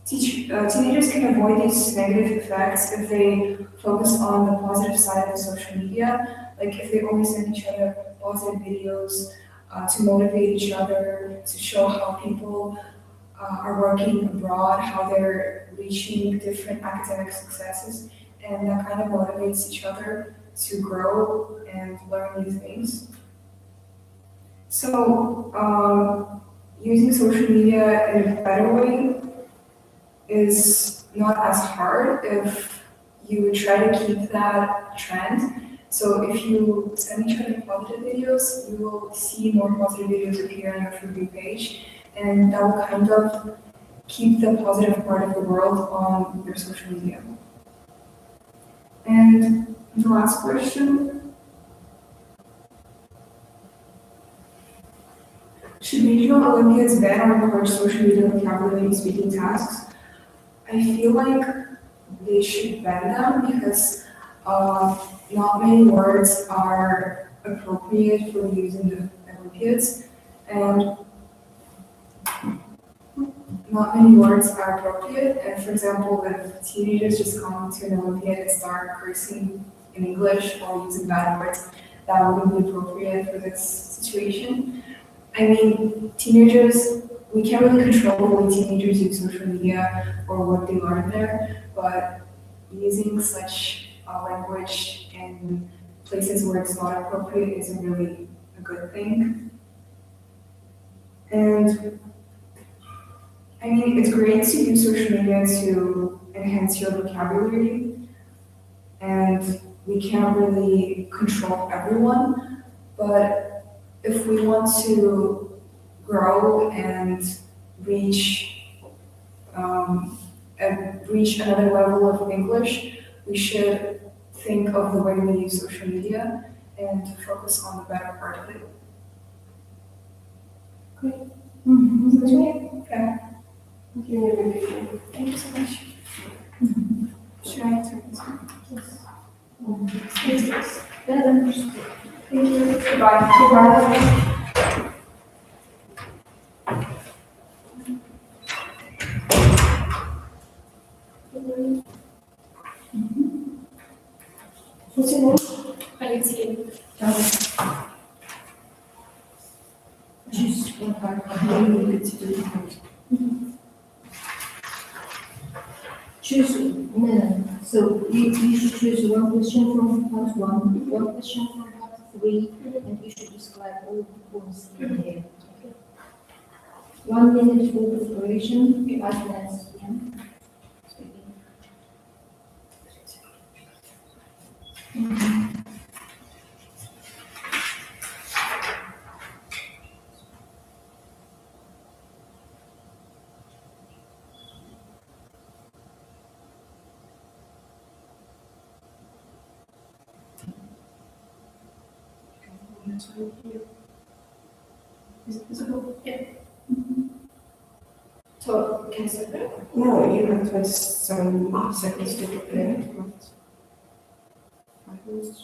teenagers can avoid these negative effects if they focus on the positive side of social media, like if they always send each other positive videos to motivate each other, to show how people are working abroad, how they're reaching different academic successes, and that kind of motivates each other to grow and learn new things. So, using social media in a better way is not as hard if you try to keep that trend. So if you send each other positive videos, you will see more positive videos appear on your For You page, and that will kind of keep the positive part of the world on your social media. And the last question, should regional Olympiads ban or encourage social media vocabulary and speaking tasks? I feel like they should ban them because not many words are appropriate for use in the Olympiads, and not many words are appropriate. And for example, if teenagers just come to an Olympiad and start cursing in English or using bad words that wouldn't be appropriate for this situation. I mean, teenagers, we can't really control the way teenagers use social media or what they learn there, but using such language in places where it's not appropriate isn't really a good thing. And I mean, it's great to use social media to enhance your vocabulary, and we can't really control everyone, but if we want to grow and reach another level of English, we should think of the way we use social media and focus on the better part of it. Okay. Thank you. Thank you so much. Should I answer this one? Yes. Thank you. Goodbye. Goodbye. What's your name? Alexei. Choose one part. Choose, no. So you should choose one question from part one, one question from part three, and you should describe all the points in here. Okay. 1 minute for preparation, 5 minutes. Yeah. Is it visible? Yeah. So, can I start there? No, you have 27 seconds to prepare. 5 minutes.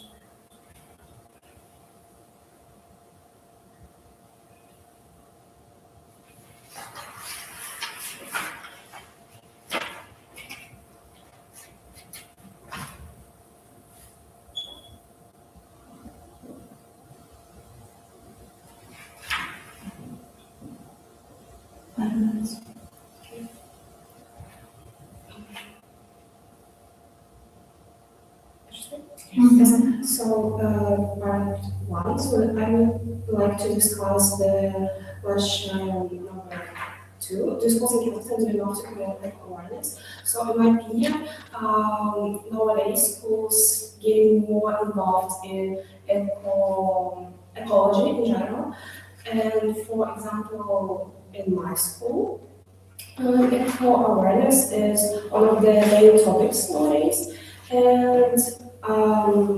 So, part one, so I would like to discuss the question number 2, discussing importance enough to create awareness. So, in my opinion, nowadays schools getting more involved in ecology in general. And for example, in my school, eco awareness is one of the main topics nowadays. And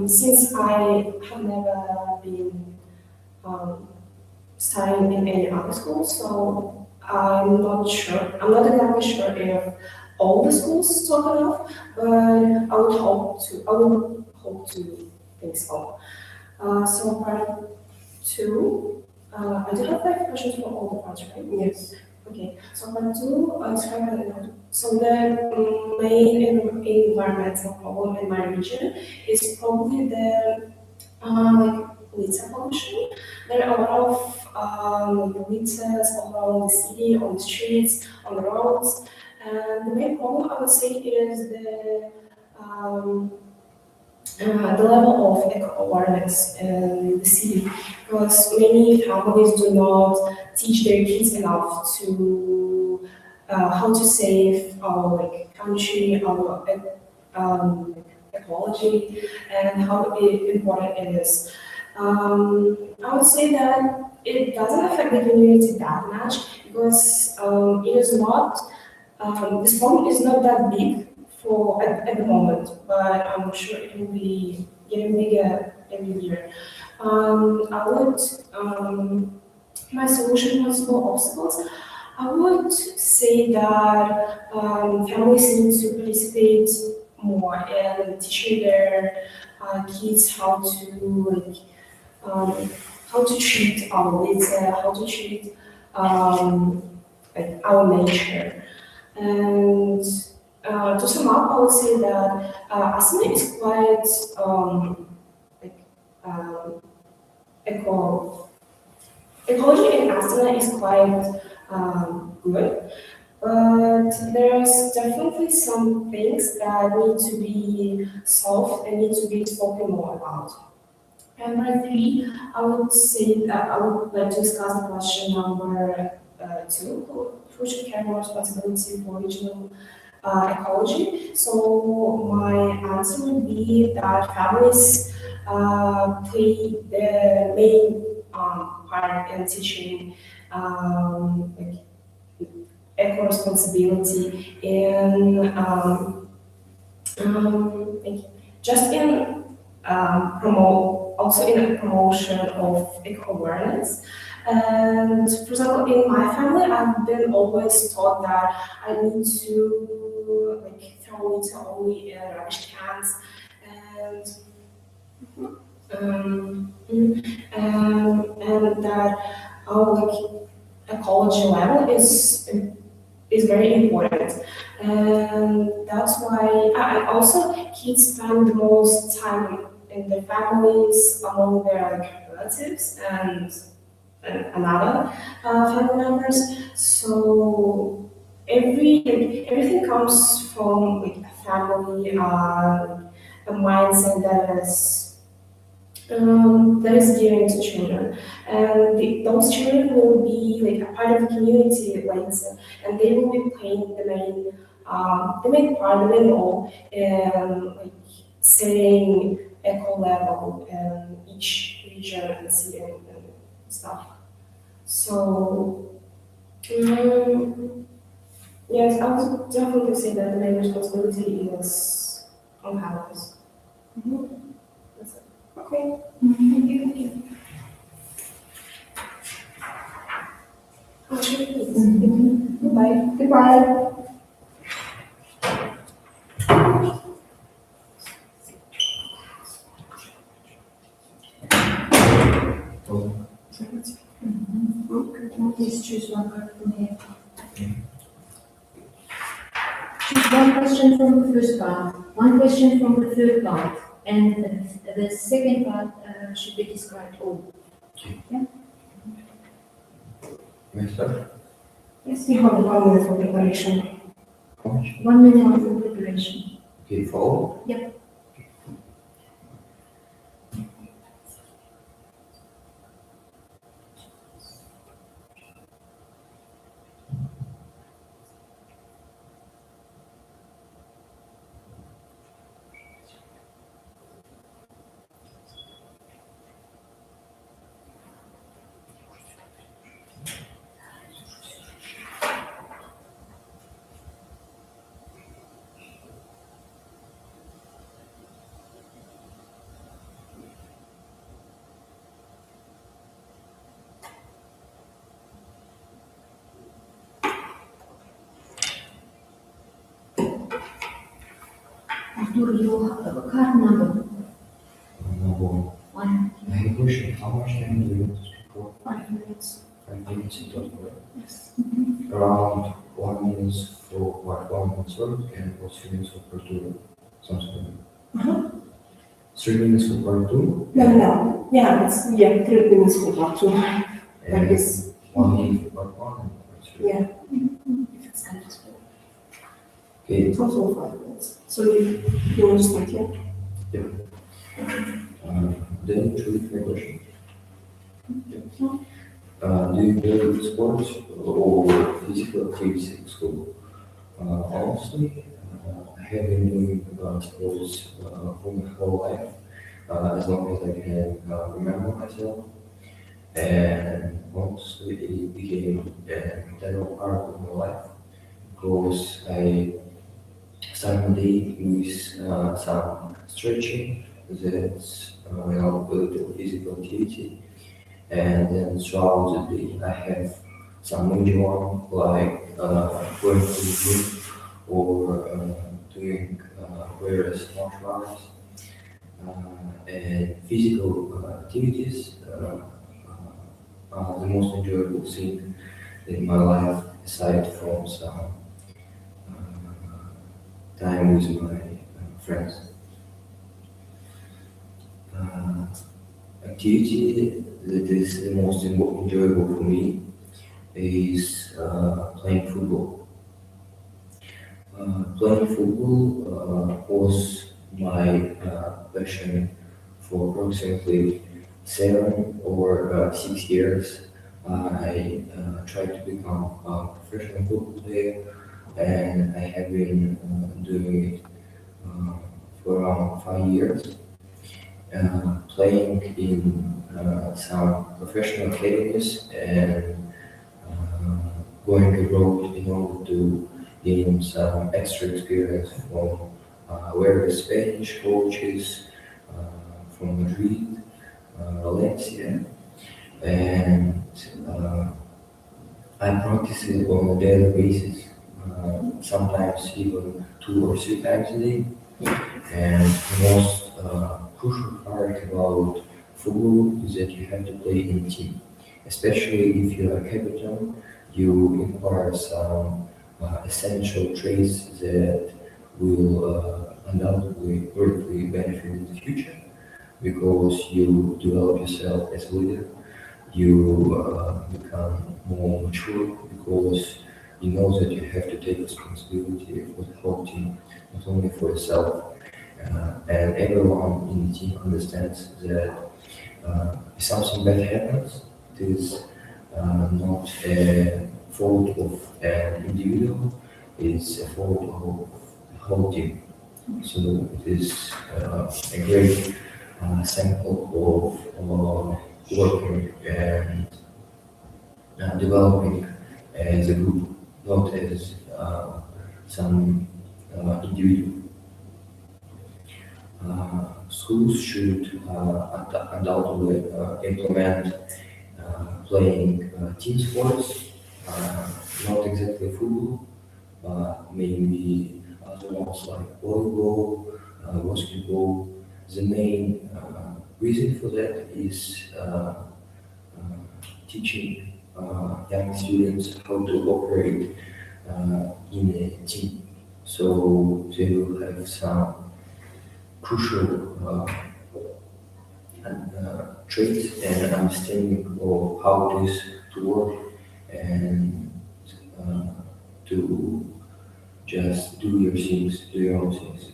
since I have never been studying in any other school, so I'm not exactly sure if all the schools talk enough, but I would hope to think so. So part 2, I do have 5 questions for all the parts, right? Yes. Okay, so part 2, describe so the main environmental problem in my region is probably the litter pollution. There are a lot of litters all around the city, on the streets, on the roads, and the main problem I would say is the level of eco-awareness in the city, because many families do not teach their kids enough to how to save our country, our ecology, and how important it is. I would say that it doesn't affect the community that much because it is not. This problem is not that big at the moment, but I'm sure it will be getting bigger every year. My solution to possible obstacles, I would say that families need to participate more in teaching their kids how to treat our litter, how to treat our nature, and to sum up, I would say that asana is quite like ecology in asana is quite good, but there's definitely some things that need to be solved and need to be spoken more about. And number three, I would say that I would like to discuss the question number two, who should carry more responsibility for regional ecology. So my answer would be that families play the main part in teaching like eco-responsibility in like just in also in a promotion of eco-awareness. And for example, in my family, I've been always taught that I need to like throw litter only in rubbish cans, and and that our like ecology level is very important, and that's why I also kids spend the most time in their families among their like relatives and other family members. So everything comes from like a family, a mindset that is given to children, and those children will be like a part of the community later, and they will be playing the main part, the main role in like setting eco level in each region and city and stuff. So yes, I would definitely say that the main responsibility is on families. That's it. Okay. Thank you. Goodbye. Goodbye. Please choose one card from here. Choose one question from the first part, one question from the third part, and the second part should be described all. May I start? Yes, you have 1 minute for preparation. How much? 1 minute for preparation. Okay, follow? Yep. Arthur, your card number. Number one. I have a question. How much time do you want to speak for? 5 minutes. 5 minutes in total, right? Yes. Around 1 minute for what 1 minute work and 3 minutes for part two. Sounds good. 3 minutes for part two. No. Yeah, it's 3 minutes for part two. And is 1 minute for part one and part two. Yeah. If it's comfortable. Okay. Total 5 minutes. So you want to start here? Then choose my question. Do you play sports or physical activities in school? Honestly, I have been doing sports for my whole life, as long as I can remember myself. And honestly, it became an integral part of my life because I started my day with some stretching that help with physical activity. And then throughout the day, I have some major one like going to the gym or doing various martial arts and physical activities are the most enjoyable thing in my life aside from some time with my friends. Activity that is the most enjoyable for me is playing football. Playing football was my passion for approximately 7 or 6 years. I tried to become a professional football player, and I have been doing it for around 5 years. Playing in some professional academies and going abroad in order to gain some extra experience from various Spanish coaches from Madrid, Valencia, and I practice it on a daily basis, sometimes even 2 or 3 times a day. And the most crucial part about football is that you have to play in a team, especially if you are a captain. You acquire some essential traits that will undoubtedly greatly benefit in the future, because you develop yourself as a leader. You become more mature because you know that you have to take responsibility for the whole team, not only for yourself. And everyone in the team understands that if something bad happens, it is not a fault of an individual, it's a fault of the whole team. So it is a great sample of working and developing as a group, not as some individual. Schools should undoubtedly implement playing team sports, not exactly football, but maybe other ones like volleyball, basketball. The main reason for that is teaching young students how to operate in a team. So they will have some crucial traits and understanding of how it is to work and to just do your things, do your own things.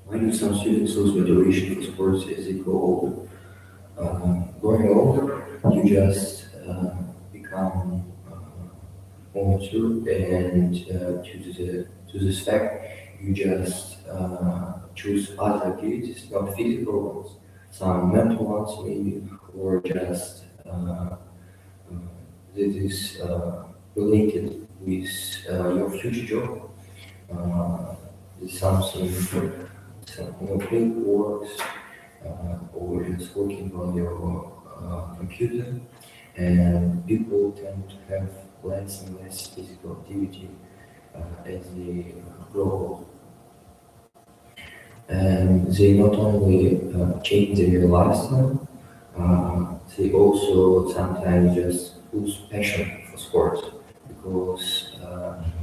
Why do some students lose motivation for sports as they grow older? Growing older, you just become more mature, and to this fact, you just choose other activities, not physical ones, some mental ones maybe, or just that is related with your future job. Something some field works, or just working on your computer, and people tend to have less and less physical activity as they grow old. And they not only change their lifestyle, they also sometimes just lose passion for sports, because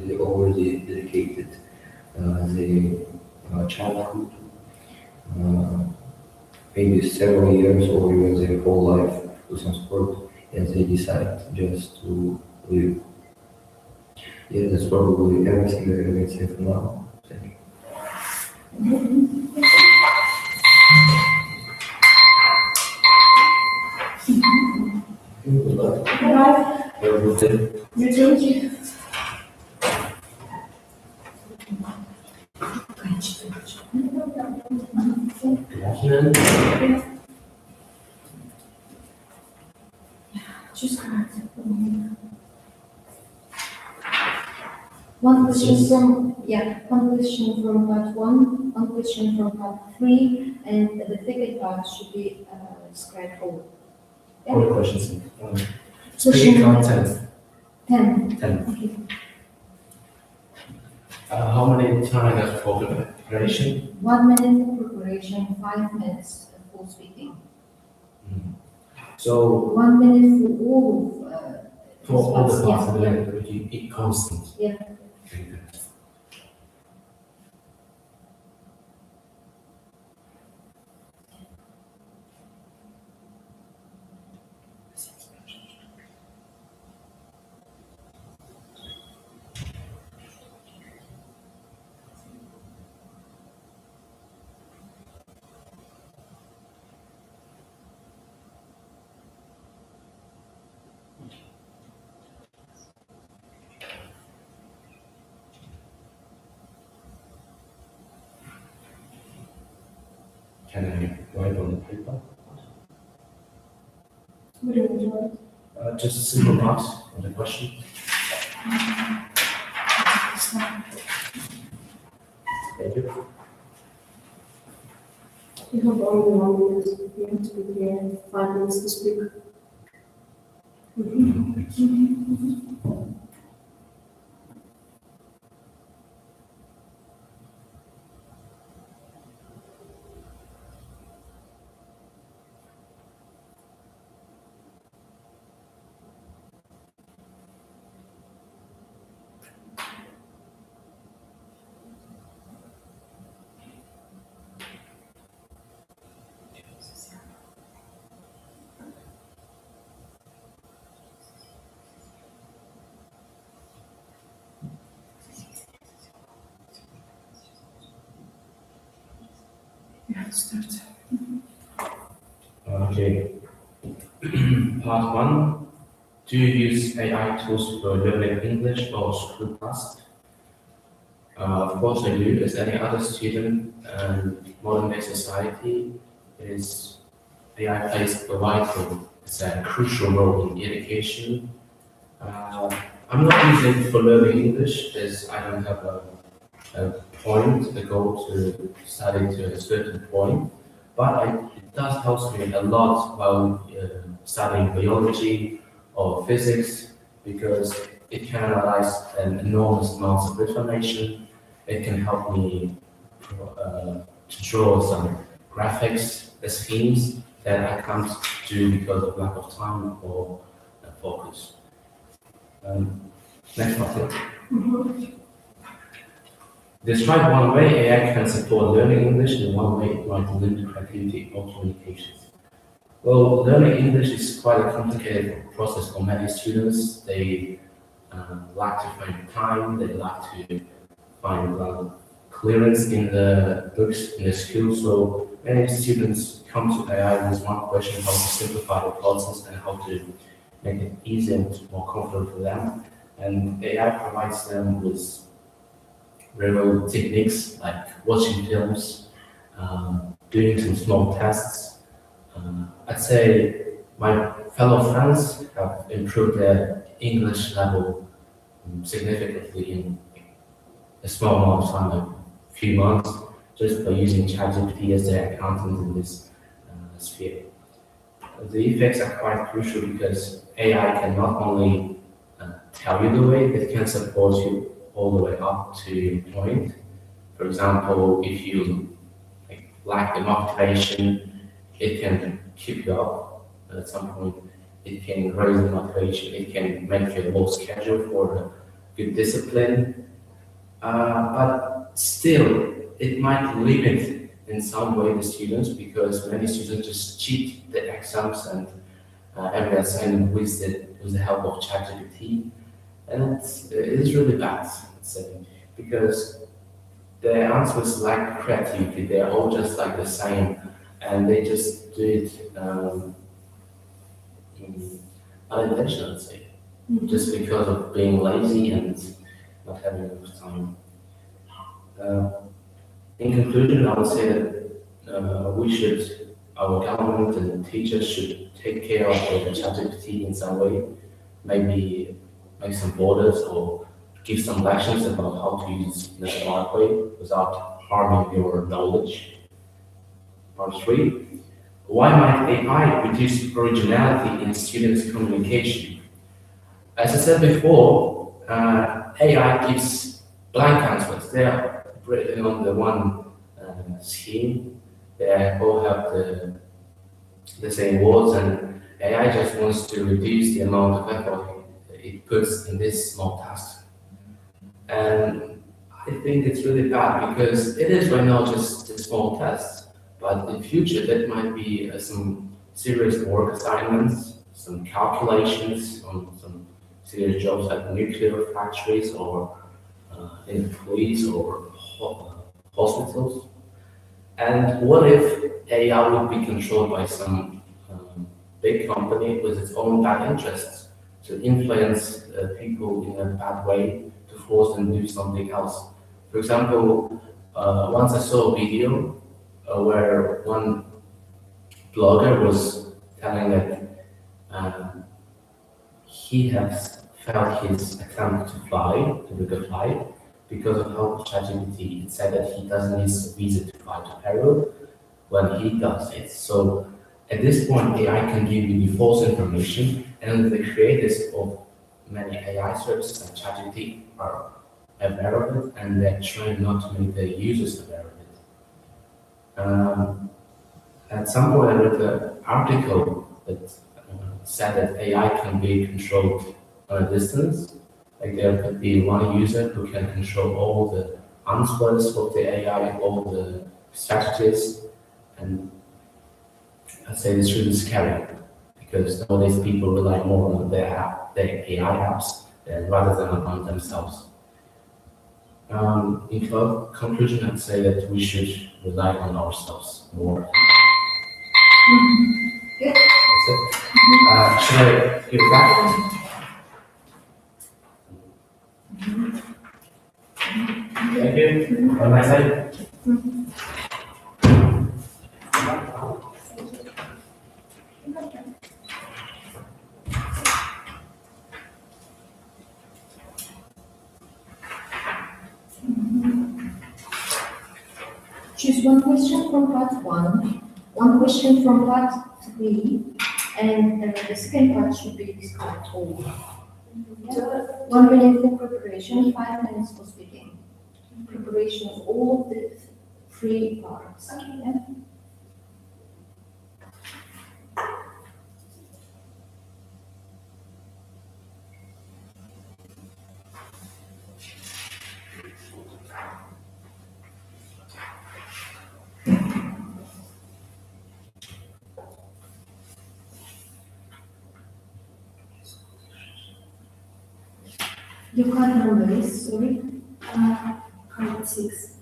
they already dedicated their childhood, maybe several years or even their whole life to some sport, and they decide just to leave. Yeah, that's probably everything that I can say for now. Thank you. Good luck. Bye. Have a good day. You too. Good afternoon. Choose cards. One question from part 1, one question from part 3, and the second part should be described all. All the questions. Question Content. 10. 10. Okay. How many times for preparation? 1 minute for preparation, 5 minutes for speaking. So 1 minute for all of for all the spots, parts, yeah, it constant. yeah. Okay, good. Can I write on the paper? What do you want? Just a simple box on the question. Thank you. You have only 1 minute. You have to be here 5 minutes to speak. Yeah, start. Okay. Part 1. Do you use AI tools for learning English or school tasks? Of course I do, as any other student, and modern day society is AI plays a vital, it's a crucial role in education. I'm not using it for learning English, as I don't have a point, a goal to study to a certain point, but it does help me a lot while studying biology or physics, because it can analyze an enormous amounts of information. It can help me to draw some graphics, schemes that I can't do because of lack of time or focus. Next topic. Describe one way AI can support learning English and one way it might limit creativity or communications. Well, learning English is quite a complicated process for many students. They lack to find time, they lack to find clearance in the books in the school. So many students come to AI with one question: how to simplify the process and how to make it easier and more comfortable for them. And AI provides them with real techniques like watching films, doing some small tests. I'd say my fellow friends have improved their English level significantly in a small amount of time, like a few months, just by using ChatGPT as their accountant in this sphere. The effects are quite crucial because AI can not only tell you the way, it can support you all the way up to a point. For example, if you lack the motivation, it can keep you up. At some point, it can raise the motivation. It can make you more schedule for a good discipline. But still, it might limit in some way the students, because many students just cheat the exams and every assignment with the help of ChatGPT, and it is really bad, because the answers lack creativity. They're all just like the same, and they just do it unintentionally, I'd say, just because of being lazy and not having enough time. In conclusion, I would say that our government and teachers should take care of the ChatGPT in some way, maybe make some borders or give some lectures about how to use it in a smart way without harming your knowledge. Part 3, why might AI reduce originality in students' communication? As I said before, AI gives blank answers. They are written on the one scheme. They all have the same words, and AI just wants to reduce the amount of effort it puts in this small task. And I think it's really bad, because it is right now just a small test, but in future that might be some serious work assignments, some calculations on some serious jobs like nuclear factories or in police or hospitals. And what if AI would be controlled by some big company with its own bad interests to influence people in a bad way, to force them to do something else? For example, once I saw a video where one blogger was telling that he has failed his attempt to book a flight, because of how ChatGPT said that he doesn't need a visa to fly to Peru when he does it. So at this point, AI can give you the false information, and the creators of many AI services like ChatGPT are aware of it, and they're trying not to make their users aware of it. At some point, I read an article that said that AI can be controlled on a distance. Like there could be one user who can control all the answers of the AI, all the strategies, and I'd say it's really scary because nowadays people rely more on their AI apps rather than on themselves. In conclusion, I'd say that we should rely on ourselves more. Good. That's it. Should I give it back? Thank you. Have a nice day. Choose one question from part 1, one question from part 3, and the second part should be described all. Yeah. 1 minute for preparation, 5 minutes for speaking. Preparation of all the 3 parts. Okay. Yeah. Your card number is, sorry? Card 6.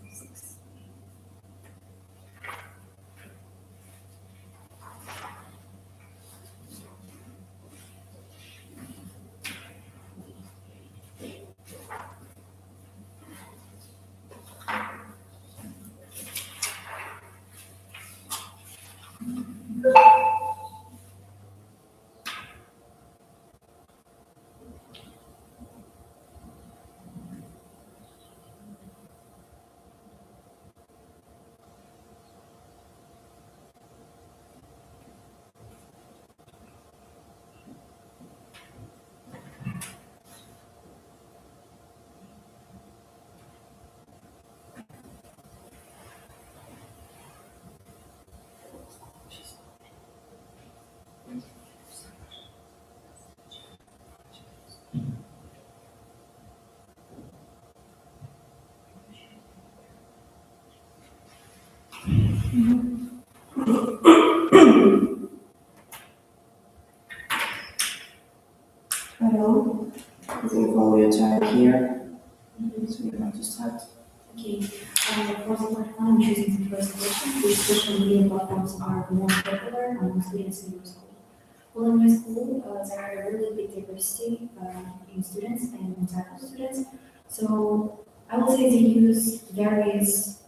Hello, you can follow your time here. So you have to start. Okay, for the part 1, I'm choosing the first question. Which social media platforms are more popular among students in your school? Well, in my school, there are a really big diversity in students and type of students. So I would say they use various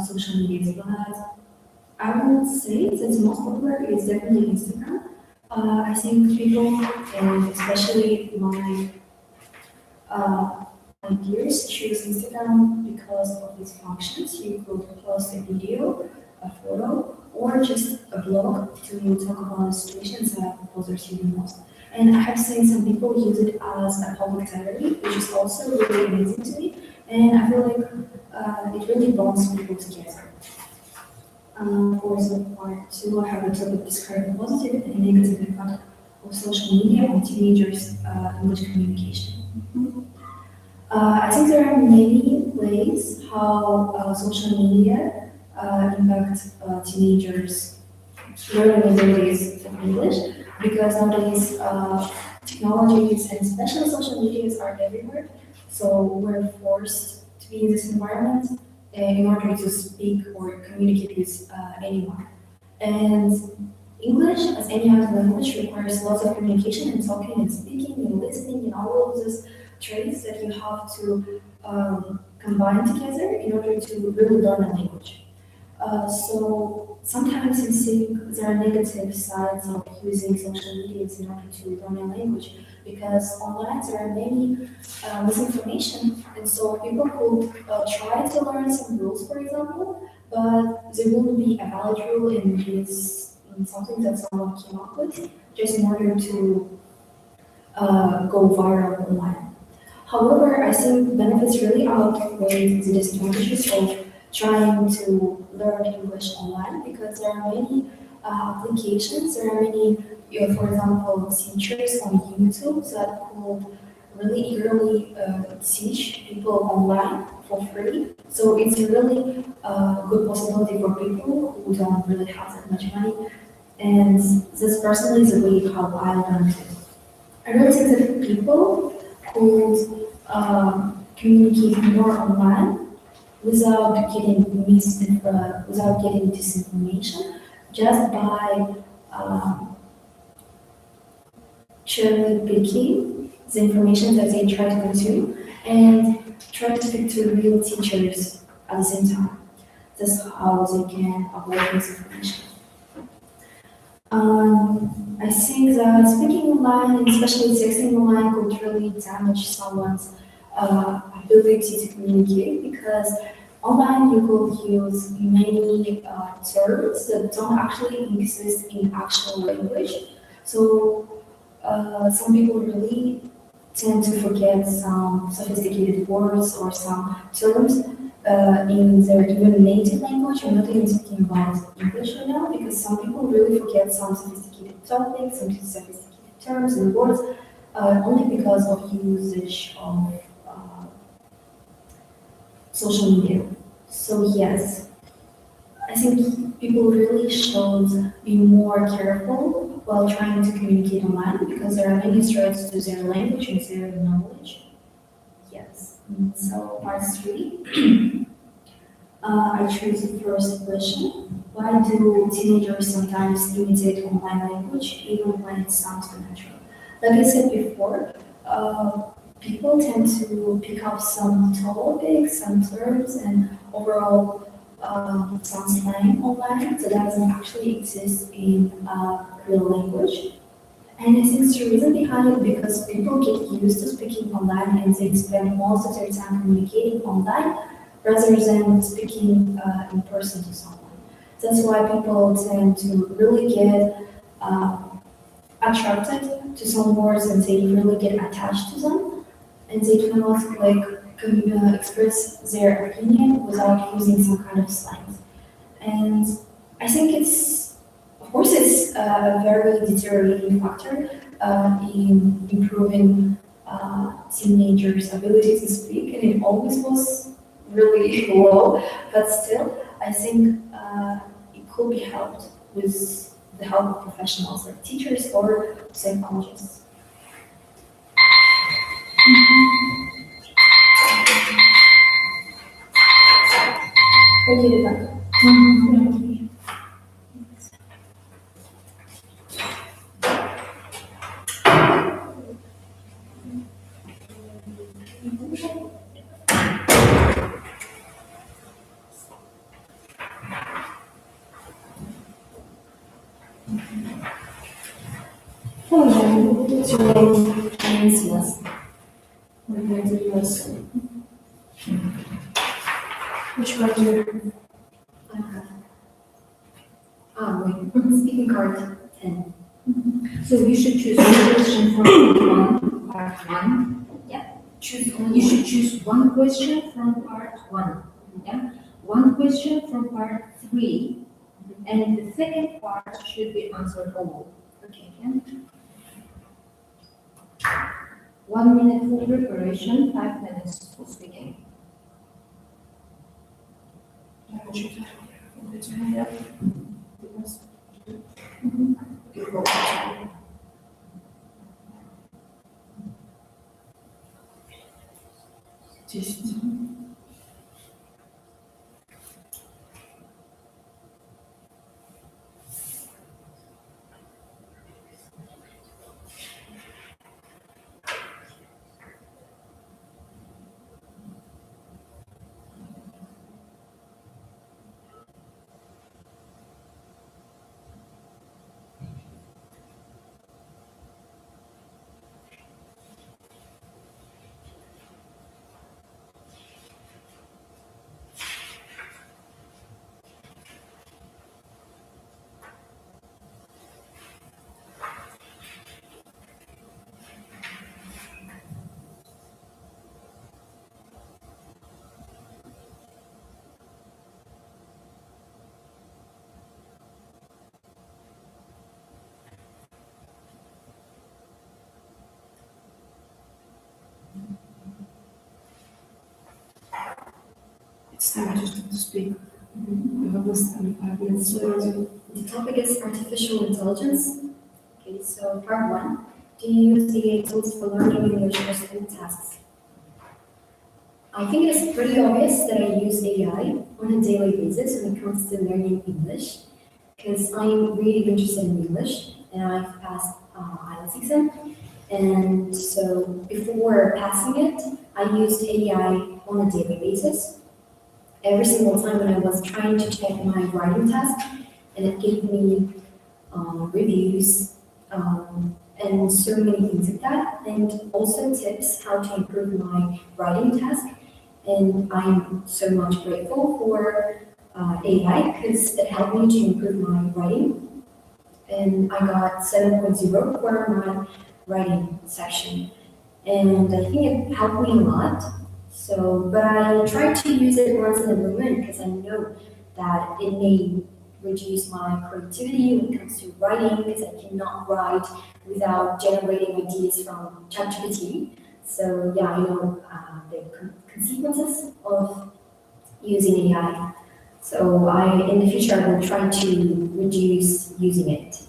social medias, but I would say that the most popular is definitely Instagram. I think people, and especially my peers, choose Instagram because of its functions. You could post a video, a photo, or just a blog to talk about situations that bothers you the most. And I have seen some people use it as a public diary, which is also really amazing to me. And I feel like it really bonds people together. For the part 2, I have a topic describing positive and negative impact of social media on teenagers' English communication. I think there are many ways how social media impact teenagers' learning abilities of English, because nowadays technologies and especially social medias are everywhere. So we're forced to be in this environment in order to speak or communicate with anyone. And English, as any other language, requires lots of communication and talking and speaking and listening and all of those traits that you have to combine together in order to really learn a language. So sometimes I think there are negative sides of using social media in order to learn a language, because online there are many misinformation, and so people could try to learn some rules, for example, but there won't be a valid rule in this, in something that someone came up with, just in order to go viral online. However, I think benefits really outweigh the disadvantages of trying to learn English online, because there are many applications, there are many, for example, teachers on YouTube that could really eagerly teach people online for free. So it's a really good possibility for people who don't really have that much money. And this personally is the way how I learned it. I really think that people could communicate more online without getting without getting disinformation, just by cherry picking the information that they try to consume and try to speak to real teachers at the same time. That's how they can avoid misinformation. I think that speaking online, and especially texting online, could really damage someone's ability to communicate, because online you could use many terms that don't actually exist in actual language. So some people really tend to forget some sophisticated words or some terms in their even native language. I'm not even speaking about English right now, because some people really forget some sophisticated topics, some sophisticated terms and words, only because of usage of social media. So yes, I think people really should be more careful while trying to communicate online, because there are many threats to their language and their knowledge. Yes. So part 3. I choose the first question. Why do teenagers sometimes imitate online language even when it sounds natural? Like I said before, people tend to pick up some topics, some terms, and overall some slang online that doesn't actually exist in real language. And I think the reason behind it, because people get used to speaking online and they spend most of their time communicating online rather than speaking in person to someone. That's why people tend to really get attracted to some words, and they really get attached to them, and they cannot express their opinion without using some kind of slang. And I think of course, it's a very deteriorating factor in improving teenagers' ability to speak, and it always was really low, but still, I think it could be helped with the help of professionals like teachers or psychologists. Okay, Rebecca. What's your Chinese lesson? We're going to do lesson. Which one do wait, speaking card 10. So you should choose one question from part 1. Yeah. Choose only You should choose one question from part 1. Yeah. One question from part 3. And the second part should be answered all. Okay. Yeah. 1 minute for preparation, 5 minutes for speaking. It's time to speak. We have this 5 minutes. So the topic is artificial intelligence. Okay, so part one, do you use AI tools for learning English or school tasks? I think it is pretty obvious that I use AI on a daily basis when it comes to learning English, because I'm really interested in English and I've passed IELTS exam. And so before passing it, I used AI on a daily basis. Every single time when I was trying to check my writing task, and it gave me reviews and so many things like that, and also tips how to improve my writing task. And I'm so much grateful for AI because it helped me to improve my writing. And I got 7.0 for my writing section. And I think it helped me a lot. So, but I try to use it once in a blue moon because I know that it may reduce my creativity when it comes to writing because I cannot write without generating ideas from ChatGPT. So yeah, I know the consequences of using AI. So in the future, I will try to reduce using it.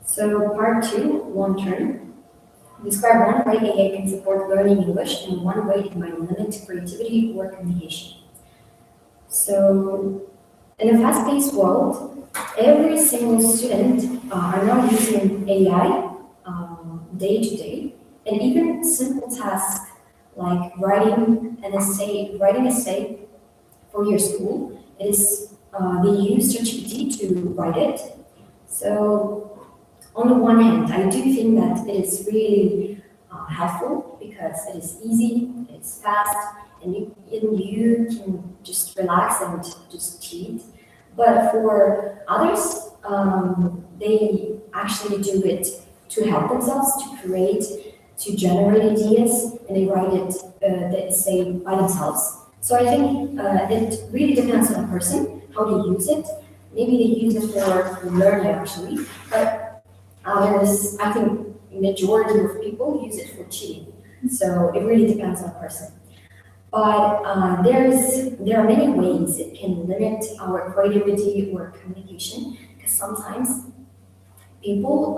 So part two, long term. Describe one way AI can support learning English and one way it might limit creativity or communication. So in a fast-paced world, every single student are now using AI day to day, and even simple tasks like writing an essay for your school, they use ChatGPT to write it. So on the one hand, I do think that it is really helpful because it is easy, it is fast, and you can just relax and just cheat. But for others, they actually do it to help themselves, to create, to generate ideas, and they write it, the essay by themselves. So I think it really depends on the person, how they use it. Maybe they use it for learning actually, but others, I think majority of people use it for cheating. So it really depends on the person. But there are many ways it can limit our creativity or communication, because sometimes people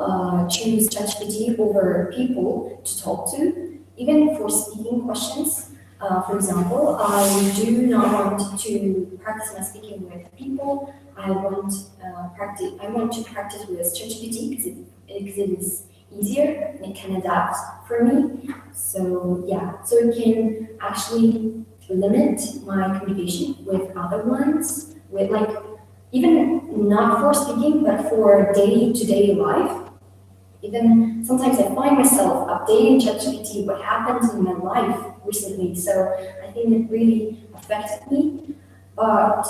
choose ChatGPT over people to talk to, even for speaking questions. For example, I do not want to practice my speaking with people. I want to practice with ChatGPT because it is easier and it can adapt for me. So yeah, so it can actually limit my communication with other ones, with like even not for speaking, but for day-to-day life. Even sometimes I find myself updating ChatGPT what happened in my life recently. So I think it really affected me, but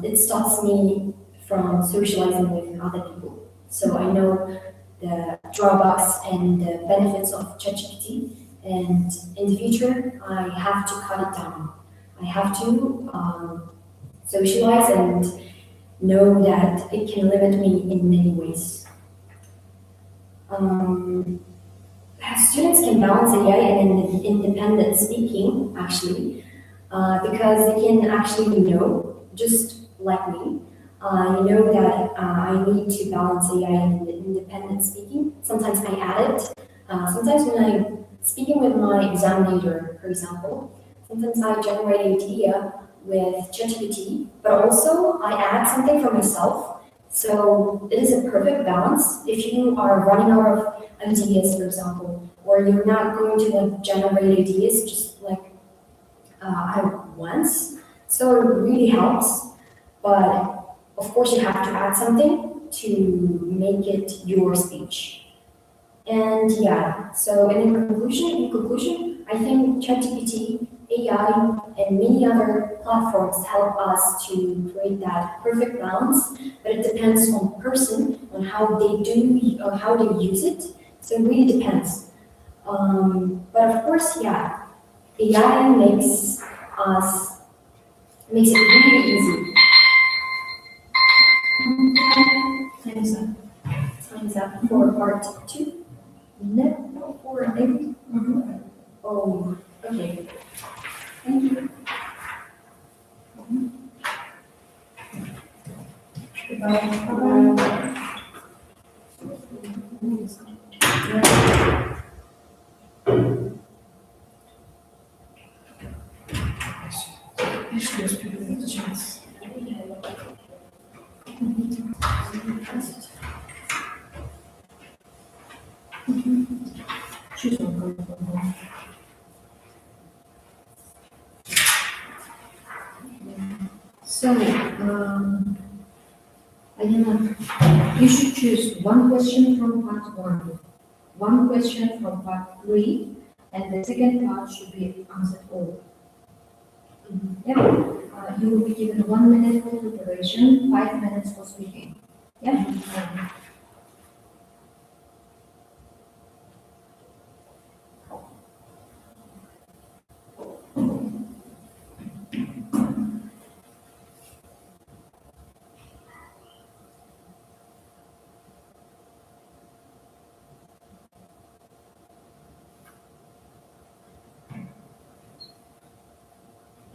it stops me from socializing with other people. So I know the drawbacks and the benefits of ChatGPT, and in the future, I have to cut it down. I have to socialize and know that it can limit me in many ways. Students can balance AI and independent speaking, actually, because they can actually know, just like me, that I need to balance AI and independent speaking. Sometimes I add it. Sometimes when I'm speaking with my examiner, for example, sometimes I generate an idea with ChatGPT, but also I add something for myself. So it is a perfect balance. If you are running out of ideas, for example, or you're not going to generate ideas just at once, so it really helps. But of course, you have to add something to make it your speech. And yeah, so in conclusion, I think ChatGPT, AI, and many other platforms help us to create that perfect balance, but it depends on the person, on how they use it. So it really depends. But of course, yeah, AI makes it really easy. Time's up. Time's up for part two. No, for maybe. Oh, okay. Thank you. Choose one color. So, Alina, you should choose one question from part 1, one question from part 3, and the second part should be answered all. Yeah. You will be given 1 minute for preparation, 5 minutes for speaking. Yeah.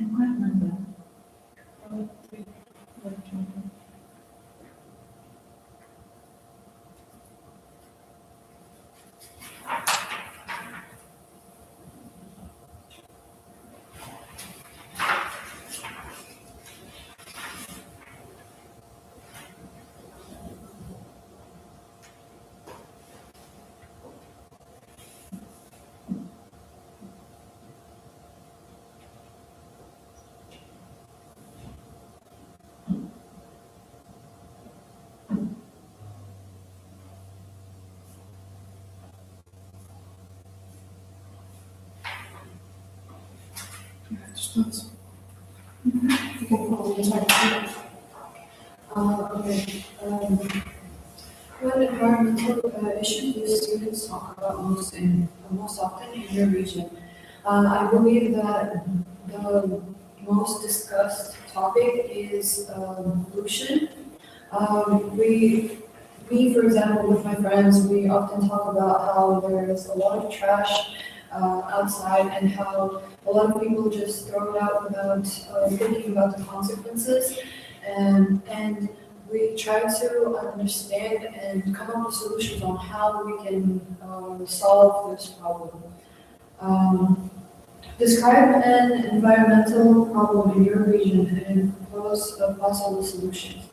And what number? You can follow the time. Okay. What environmental issues do students talk about most often in your region? I believe that the most discussed topic is pollution. For example, with my friends, we often talk about how there's a lot of trash outside and how a lot of people just throw it out without thinking about the consequences. And we try to understand and come up with solutions on how we can solve this problem. Describe an environmental problem in your region and propose possible solutions.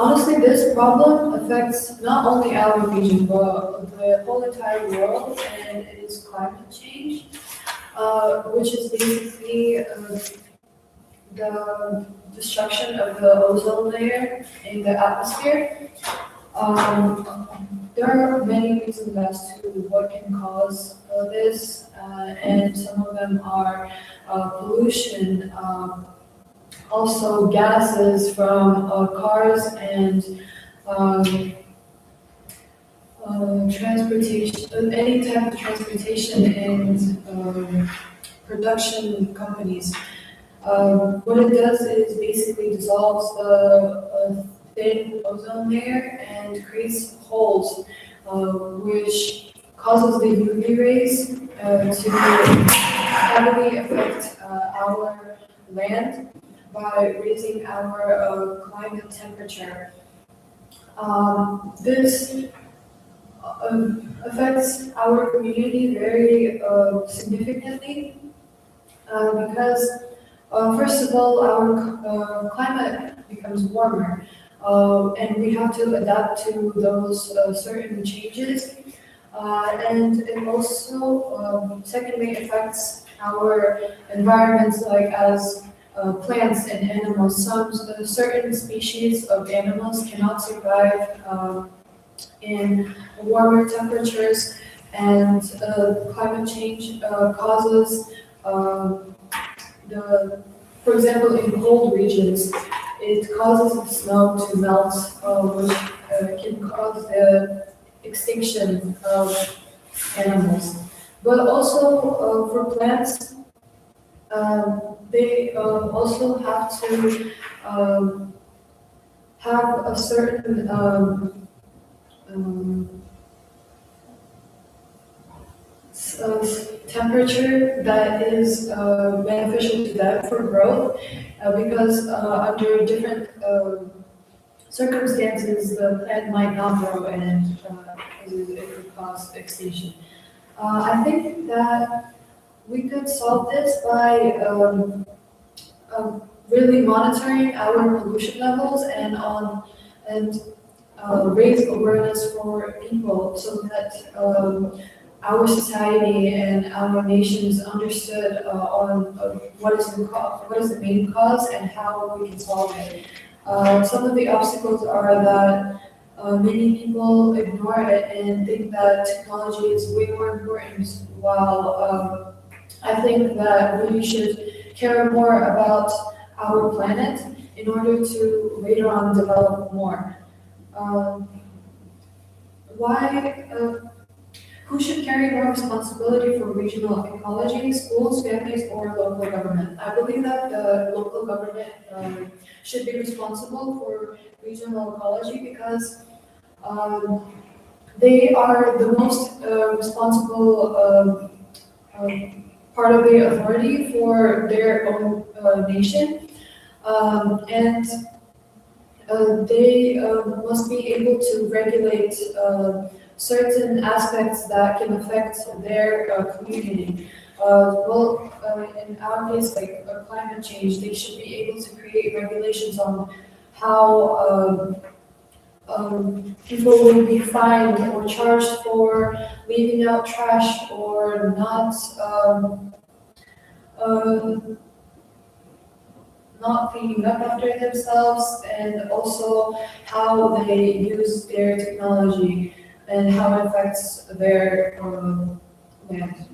Honestly, this problem affects not only our region, but the whole entire world, and it is climate change, which is basically the destruction of the ozone layer in the atmosphere. There are many reasons as to what can cause this, and some of them are pollution, also gases from cars and transportation, any type of transportation and production companies. What it does is basically dissolves the thin ozone layer and creates holes, which causes the UV rays to heavily affect our land by raising our climate temperature. This affects our community very significantly because first of all, our climate becomes warmer, and we have to adapt to those certain changes. And it also, secondly, affects our environments, like as plants and animals. Some certain species of animals cannot survive in warmer temperatures, and climate change causes for example, in cold regions, it causes the snow to melt, which can cause the extinction of animals. But also for plants, they also have to have a certain temperature that is beneficial to them for growth, because under different circumstances, the plant might not grow and it could cause extinction. I think that we could solve this by really monitoring our pollution levels and raise awareness for people so that our society and our nations understood on what is the main cause and how we can solve it. Some of the obstacles are that many people ignore it and think that technology is way more important, while I think that we should care more about our planet in order to later on develop more. Who should carry more responsibility for regional ecology, schools, families, or local government? I believe that the local government should be responsible for regional ecology because they are the most responsible part of the authority for their own nation. And they must be able to regulate certain aspects that can affect their community. In our case, like climate change, they should be able to create regulations on how people will be fined or charged for leaving out trash or not cleaning up after themselves, and also how they use their technology and how it affects their land.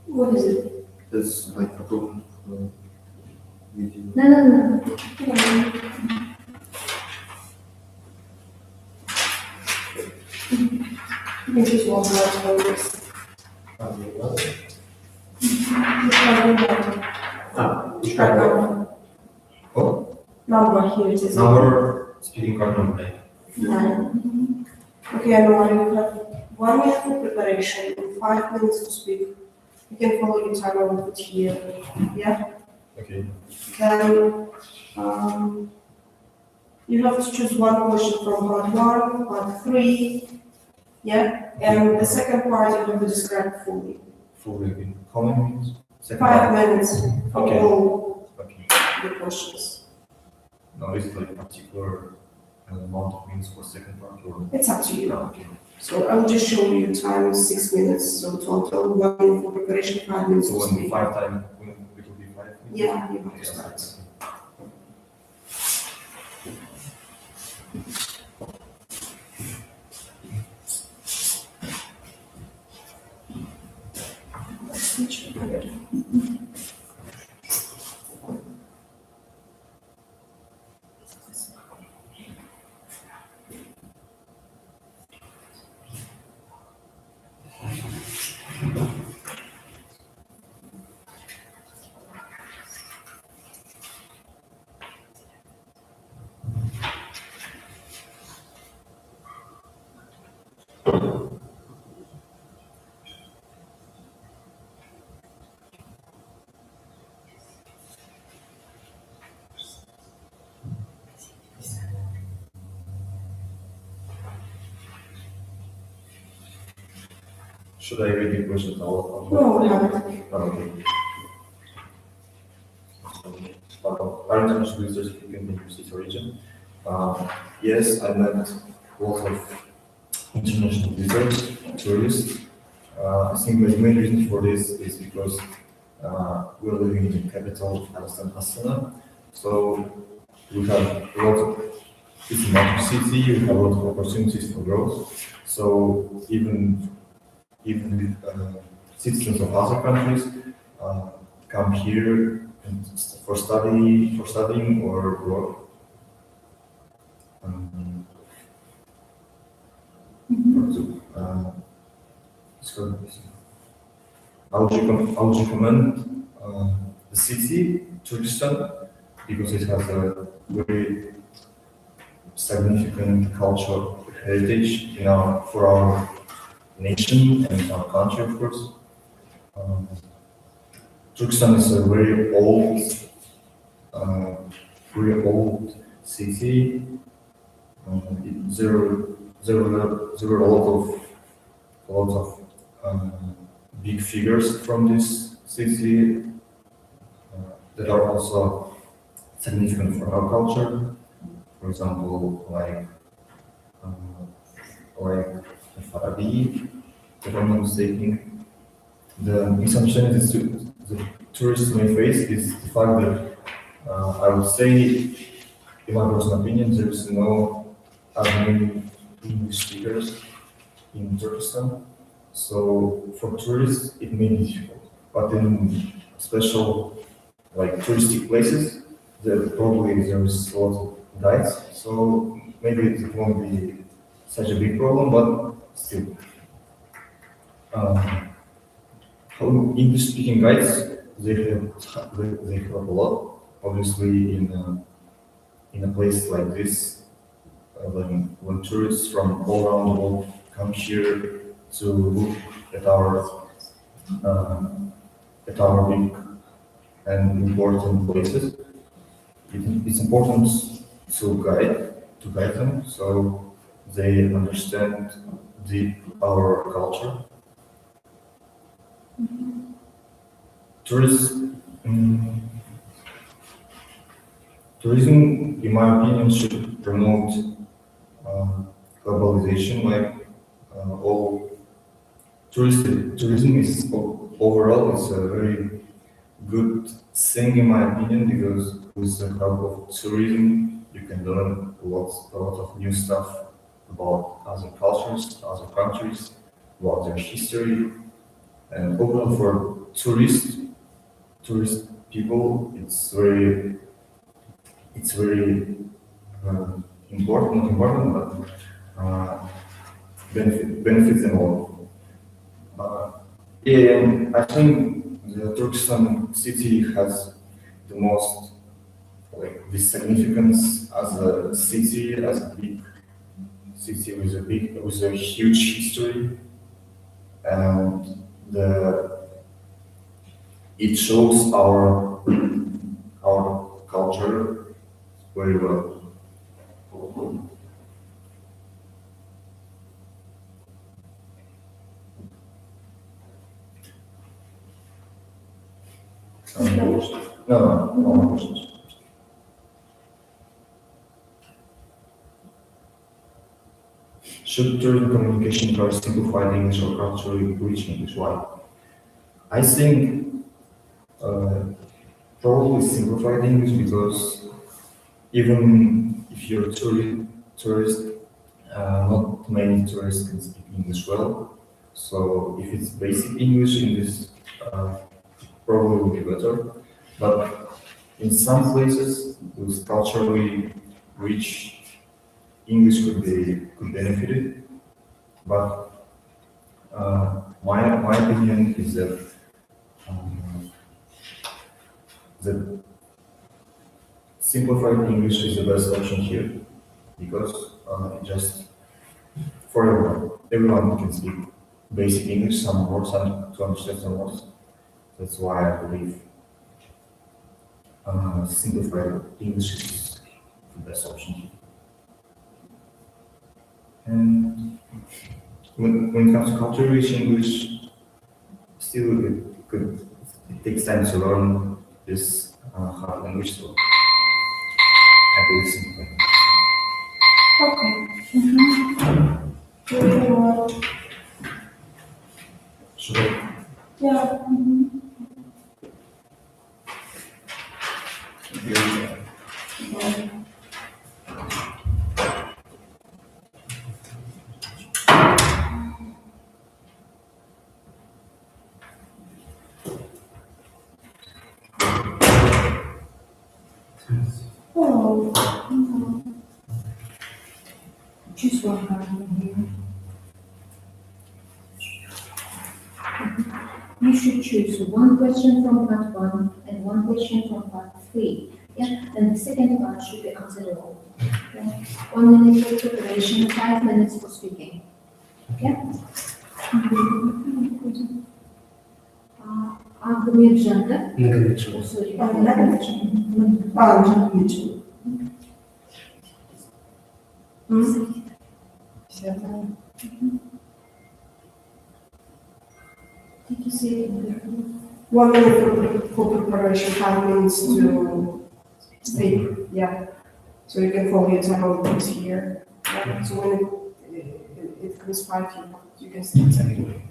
What is it? It's like a problem video. No. You can choose one more for this. Right now. Oh, Number here it is. number speaking card number 9. Okay, and now you have 1 minute for preparation and 5 minutes to speak. You can follow your timer and put here. Yeah? Okay. Then you have to choose one question from part 1, part 3. Yeah? And the second part you have to describe fully. Fully in how many minutes? 5 minutes for Okay. all Okay. the questions. Now is it like particular amount of minutes for second part or? It's up to you. Okay. So I will just show you time 6 minutes, so total 1 minute for preparation, 5 minutes So to when speak. 5 time, when it will be 5 minutes? Yeah, you have Okay, to start. Should I read the questions out? No, we haven't. Okay. Our international research can use its origin. Yes, I met lots of international visitors, tourists. I think the main reason for this is because we're living in the capital, Ағылшын, Astana. So we have a lot of, it's a major city, we have a lot of opportunities for growth. So even citizens of other countries come here and for studying or work. So I would recommend the city, Turkestan, because it has a very significant cultural heritage for our nation and our country, of course. Turkestan is a very old city. There were a lot of big figures from this city that are also significant for our culture. For example, like Farabi, if I'm not mistaken. The misunderstanding that the tourists may face is the fact that I would say, in my personal opinion, there is no as many English speakers in Turkestan. So for tourists, it may be difficult. But in special, like touristic places, there is a lot of guides. So maybe it won't be such a big problem, but still. English-speaking guides, they help a lot. Obviously, in a place like this, when tourists from all around the world come here to look at our big and important places, it's important to guide them so they understand our culture. Tourism, in my opinion, should promote globalization. All tourism is overall it's a very good thing in my opinion, because with the help of tourism you can learn a lot of new stuff about other cultures, other countries, about their history, and overall for tourist people it's very important, not important, but benefits them all. Yeah, I think the Turkestan city has the most this significance as a city, as a big city with a huge history, and it shows our culture very well. No more questions. Should tourism communication cards simplify the English or culturally rich English? Why? I think probably simplify the English, because even if you're a tourist, not many tourists can speak English well. So if it's basic English in this, probably will be better. But in some places with culturally rich English could benefit it. But my opinion is that the simplified English is the best option here, because just for everyone can speak basic English, some words, and to understand some words. That's why I believe simplified English is the best option here. And when it comes to culture rich English, still it takes time to learn this hard language, so I believe simplified. Okay. Should I? Yeah. Oh. one card from here. You should choose one question from part 1 and one question from part 3. Yeah, and the second part should be answerable. Okay? 1 minute for preparation, 5 minutes for speaking. Yeah? Argument gender. Negative. Sorry. Did you say it? 1 minute for preparation, 5 minutes to speak. Yeah. So you can follow your time on things here. Yeah. So when it comes 5, you can start saying.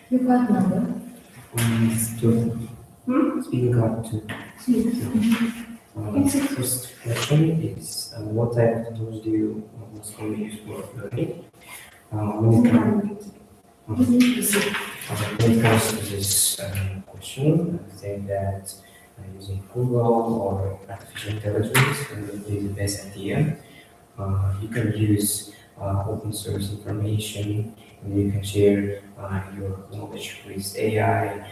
Your card number. Two. Speaking card 2. First question is, what type of tools do you most commonly use for learning? When it comes to this question, I think that using Google or artificial intelligence would be the best idea. You can use open source information, and you can share your knowledge with AI,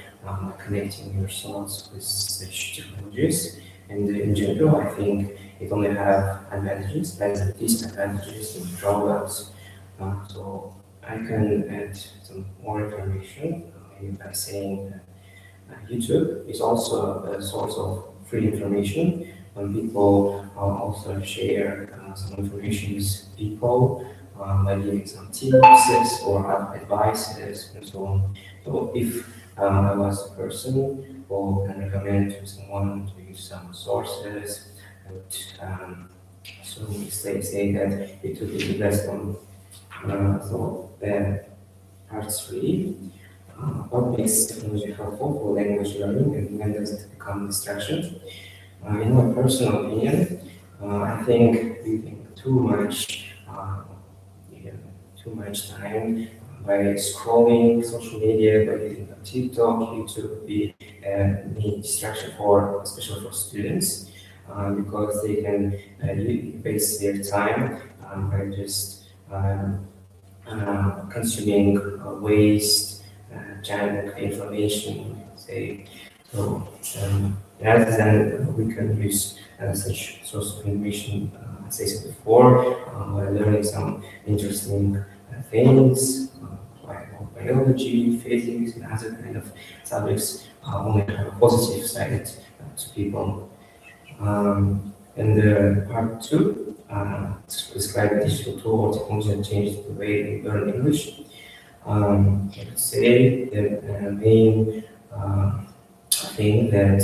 connecting your thoughts with such technologies. And in general, I think it only have advantages than disadvantages and drawbacks. So I can add some more information maybe by saying that YouTube is also a source of free information. When people also share some information with people, by giving some tips or advices and so on. So if I was a person who can recommend to someone to use some sources, and so we say that it would be the best one. So then part 3, what makes technology helpful for language learning and when does it become distraction? In my personal opinion, I think using too much time by scrolling social media, by using TikTok, YouTube would be a main distraction especially for students, because they can waste their time by just consuming waste, junk information, say. So rather than we can use such source of information, as I said before, by learning some interesting things, like biology, physics, and other kind of subjects, only have a positive side to people. And part 2, describe a digital tool or technology that changed the way we learn English. I would say the main thing that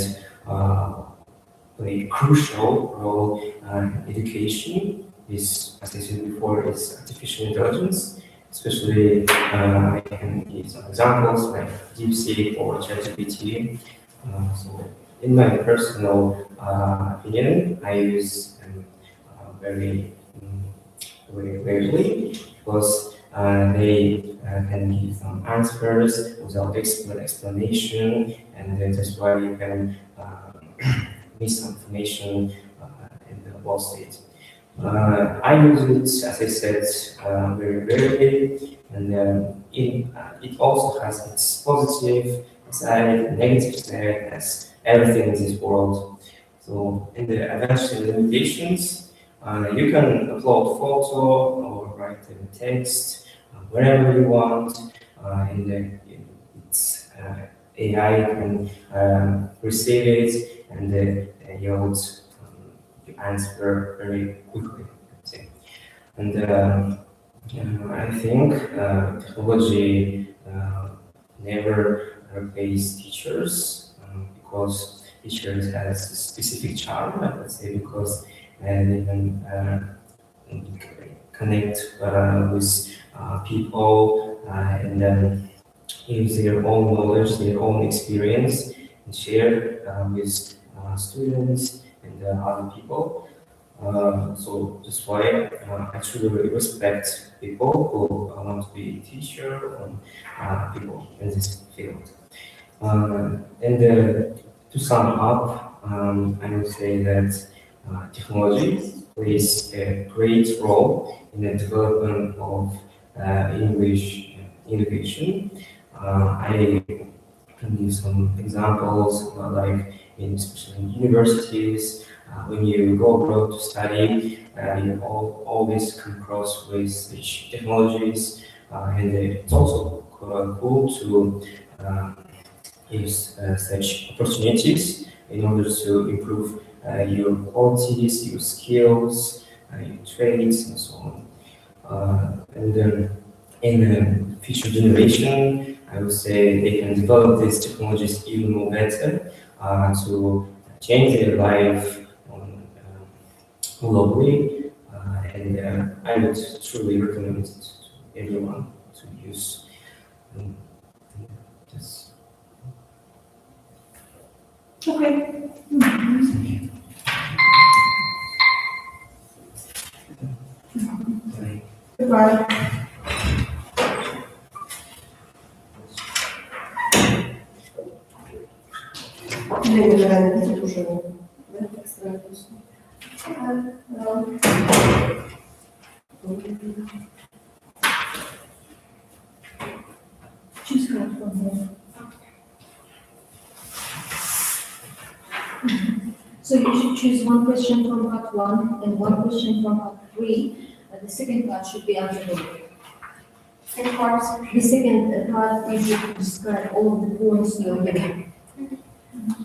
play a crucial role in education is, as I said before, is artificial intelligence. Especially, I can give some examples like DeepSeek or ChatGPT. So, in my personal opinion, I use them very rarely because they can give some answers without explanation, and that's why you can miss some information in the whole state. I use it, as I said, very rarely, and it also has its positive side, negative side, as everything in this world. So in the advanced limitations, you can upload photo or write text wherever you want, and it's AI can receive it and yield the answer very quickly. And I think technology never replace teachers because teachers has a specific charm, I would say, because they can connect with people and then use their own knowledge, their own experience, and share with students and other people. So that's why I truly respect people who want to be a teacher and people in this field. To sum up, I would say that technology plays a great role in the development of English innovation. I can give some examples, like especially in universities. When you go abroad to study, you always come across with such technologies, and it's also cool to use such opportunities in order to improve your qualities, your skills, your traits, and so on. And then in the future generation, I would say they can develop these technologies even more better to change their life globally, and I would truly recommend it to everyone to use this. Okay. Goodbye. Nie wiem, że dużo. Ekstra plus. Choose card from here. So you should choose one question from part 1 and one question from part 3. The second part should be answerable. Second part. The second part is you describe all of the points you're getting.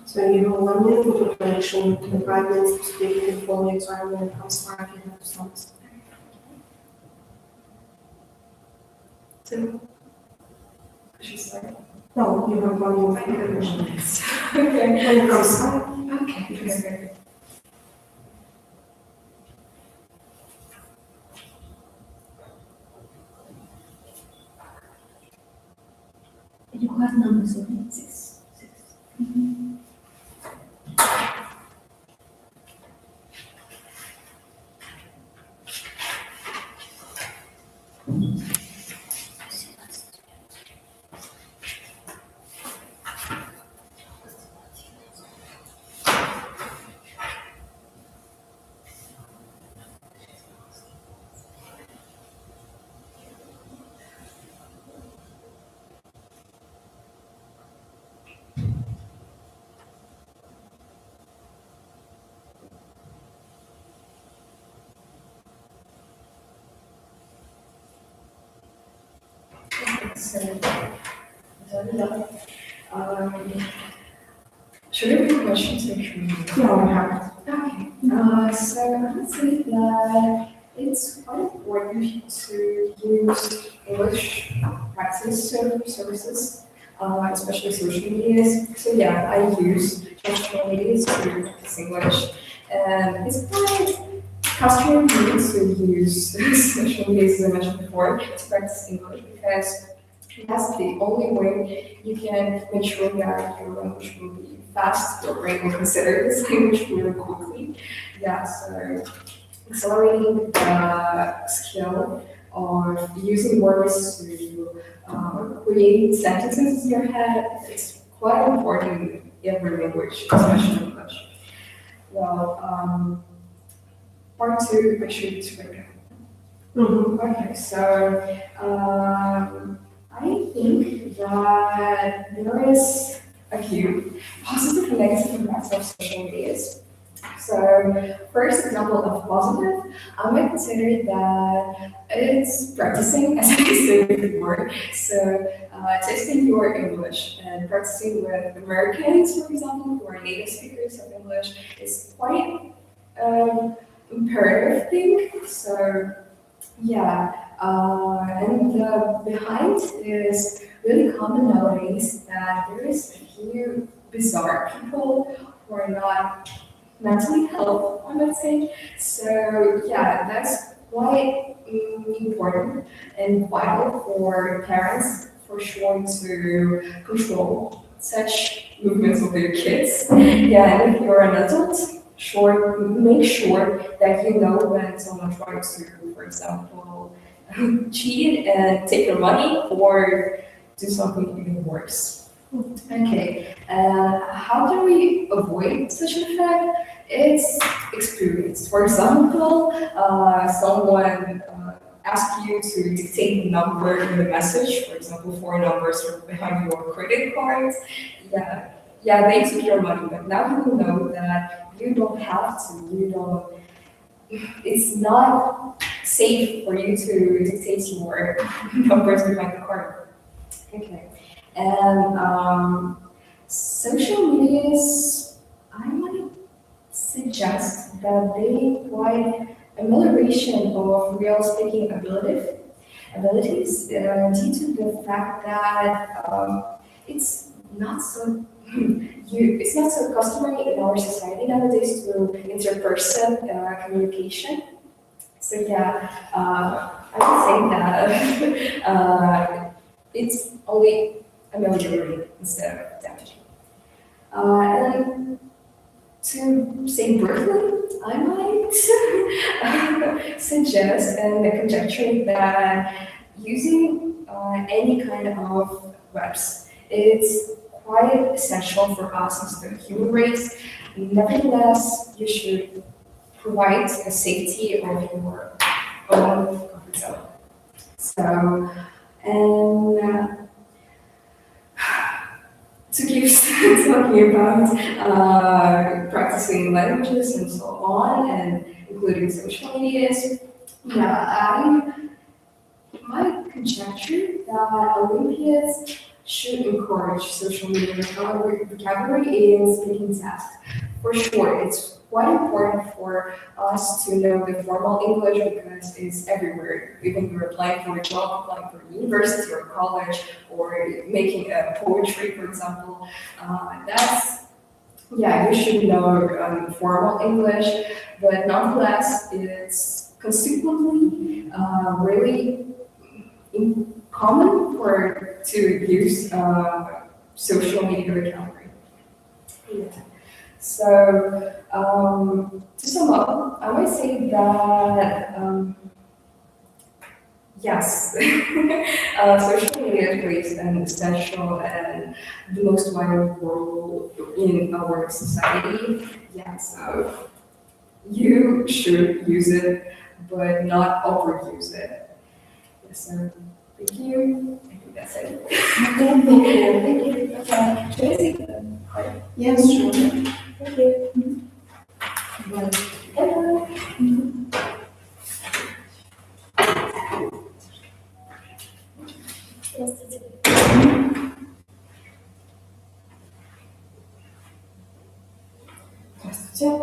So you have 1 minute for preparation, 5 minutes to speak, and 4 minutes time when it comes time you have to stop. So, should we start? No, you have 1 minute for preparation. Okay. When it comes time. Okay. You have numbers of it. 6. So, should there be questions or should we? No, I haven't. Okay. So I would say that it's quite important to use English practice services, especially social media. So yeah, I use social media to practice English, and it's quite customary to use social media, as I mentioned before, to practice English because that's the only way you can make sure that your language will be fast, your brain will consider this language really quickly. Yeah, so accelerating the skill of using words to create sentences in your head is quite important in every language, especially English. Well, part 2, make sure it's written. Okay, so I think that there is a few positive and negative impacts of social media. So, first example of positive, I might consider that it's practicing, as I said before. So, testing your English and practicing with Americans, for example, who are native speakers of English is quite imperative thing. So, Yeah, and the behind is really common nowadays that there is a few bizarre people who are not mentally health, I would say. So yeah, that's quite important and vital for parents for sure to control such movements of their kids. Yeah, and if you're an adult, sure, make sure that you know when someone tries to, for example, cheat and take your money or do something even worse. Okay, how do we avoid such an effect? It's experience. For example, someone asks you to dictate the number in the message, for example, four numbers are behind your credit card. Yeah, they took your money, but now you know that you don't have to, it's not safe for you to dictate your numbers behind the card. Okay. And social medias, I might suggest that they provide amelioration of real speaking abilities due to the fact that it's not so it's not so customary in our society nowadays to interperson communication. So yeah, I would say that it's only ameliorating instead of damaging. And to say briefly, I might suggest and conjecture that using any kind of webs, it's quite essential for us as the human race. Nevertheless, you should provide the safety of your own comfort zone. So, and to keep talking about practicing languages and so on, and including social medias, yeah, I might conjecture that Olympiads should encourage social media vocabulary in speaking tasks. For sure, it's quite important for us to know the formal English because it's everywhere. Even you're applying for a job, applying for a university or college, or making a poetry, for example. Yeah, you should know formal English, but nonetheless, it's consequently really common to use social media vocabulary. Yeah. So to sum up, I might say that yes, social media plays an essential and the most vital role in our society. Yeah, so you should use it, but not overuse it. Yes, so thank you. I think that's it. Thank you. Thank you. Okay. Tracy? Yes, sure. Thank you. Bye. Здравствуйте. Так.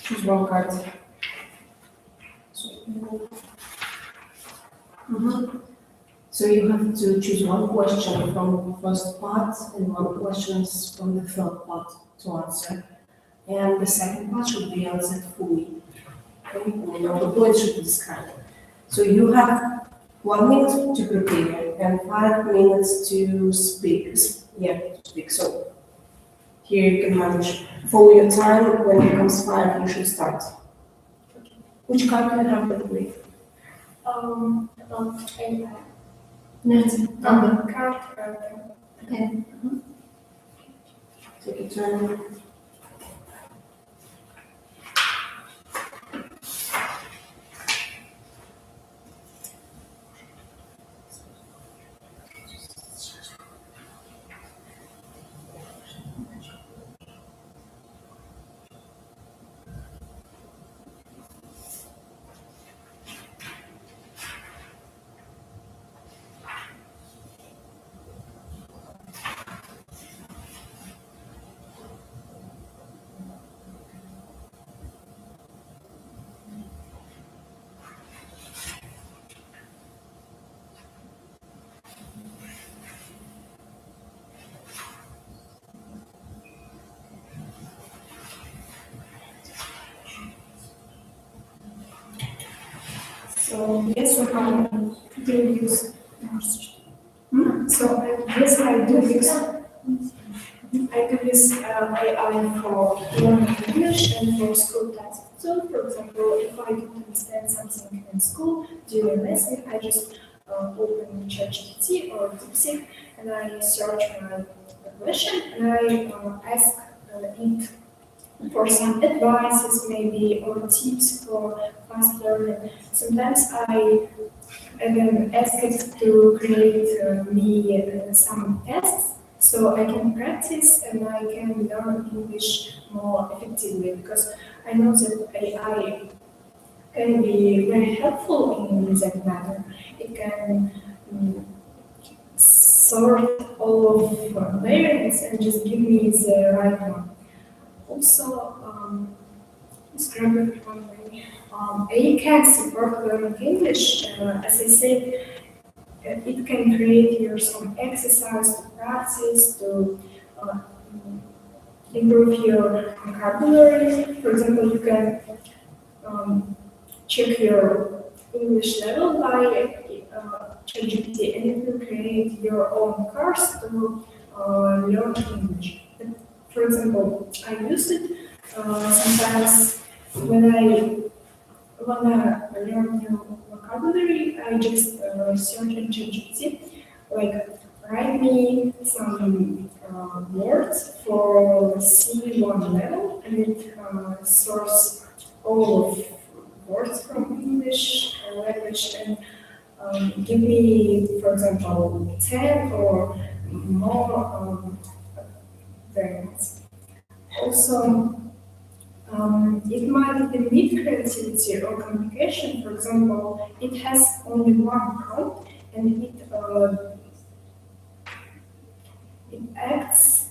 Choose one card. So you have to choose one question from the first part and one question from the third part to answer. And the second part should be answered fully. Okay? And the points should be described. So you have 1 minute to prepare and 5 minutes to speak. So here you can manage. Follow your time. When it comes 5, you should start. Which card can I have that with? Card. Okay. Take your turn. So yes, I do use. So yes, I do use. I do use AI for learning English and for school tasks. So, for example, if I don't understand something in school during lesson, I just open ChatGPT or DeepSeek and I search my question and I ask it for some advices maybe or tips for fast learning. Sometimes I even ask it to create me some tests so I can practice and I can learn English more effectively because I know that AI can be very helpful in that matter. It can sort all of variants and just give me the right one. Also, describe it one way. AI can support learning English. As I said, it can create your some exercise to practice, to improve your vocabulary. For example, you can check your English level by ChatGPT and it will create your own course to learn English. For example, I use it sometimes when I wanna learn new vocabulary. I just search in ChatGPT, like write me some words for C1 level, and it sorts all of words from English language and give me, for example, 10 or more variants. Also, it might need creativity or communication. For example, it has only one prompt and it acts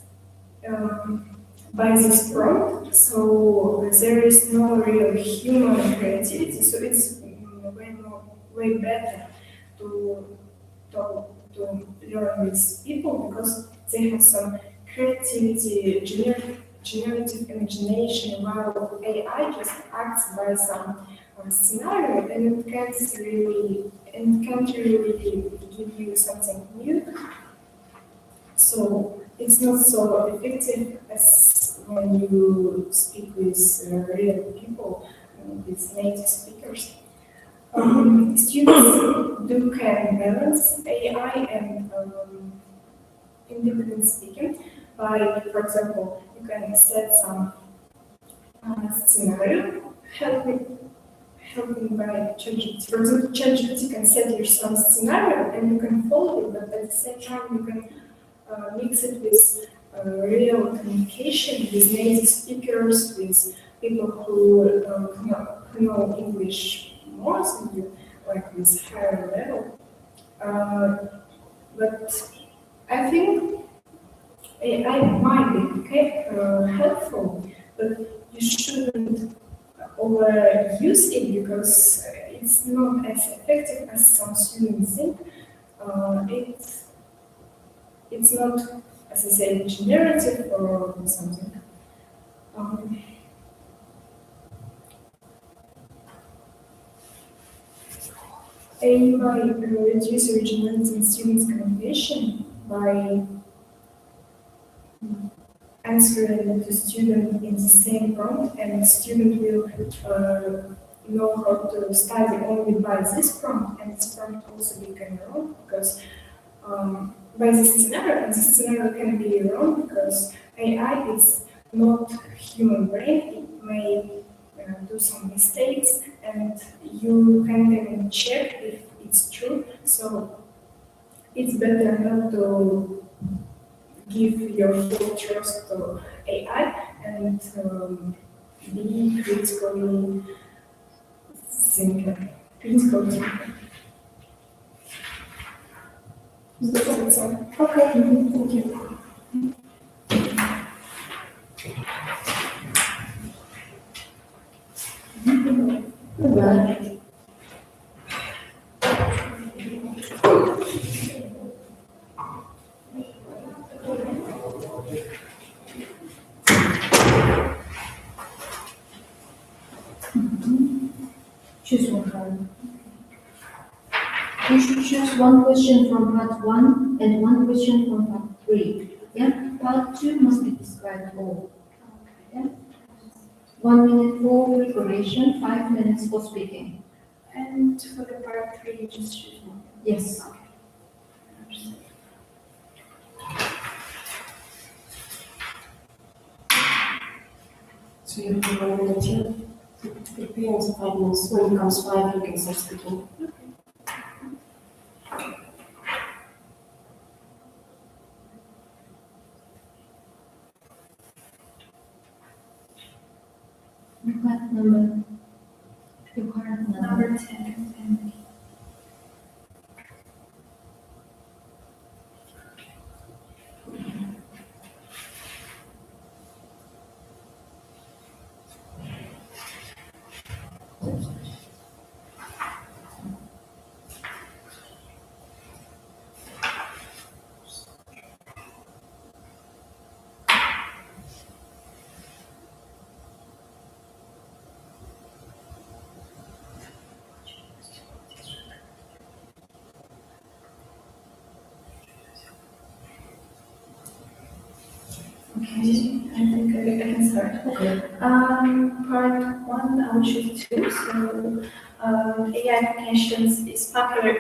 by this prompt, so there is no real human creativity. So it's way better to learn with people because they have some creativity, generative imagination, while AI just acts by some scenario and it can't really give you something new. So it's not so effective as when you speak with real people, with native speakers. Students can balance AI and independent speaking by, for example, you can set some scenario helping by ChatGPT. For example, ChatGPT can set you some scenario and you can follow it, but at the same time you can mix it with real communication with native speakers, with people who know English more than you, like with higher level. But I think AI might be helpful, but you shouldn't overuse it because it's not as effective as some students think. It's not, as I say, generative or something. AI might reduce originality in students' communication by answering the student in the same prompt, and the student will know how to study only by this prompt, and this prompt also become wrong because by this scenario can be wrong because AI is not human brain. It may do some mistakes, and you can't even check if it's true. So it's better not to give your full trust to AI and be critical thinker. That's all. Okay, thank you. Goodbye. Choose one card. perhaps one question from part 1 and one question from part 3. Yeah, part 2 must be described all. Yeah. 1 minute for preparation, 5 minutes for speaking. And for the part 3, you just choose one. Yes. So you have 1 minute here to prepare, and 5 minutes. When it comes 5, you can start speaking. Part number. Part Number 10. Okay, I think I can start. Okay. Part 1, I will choose 2. So, AI applications is popular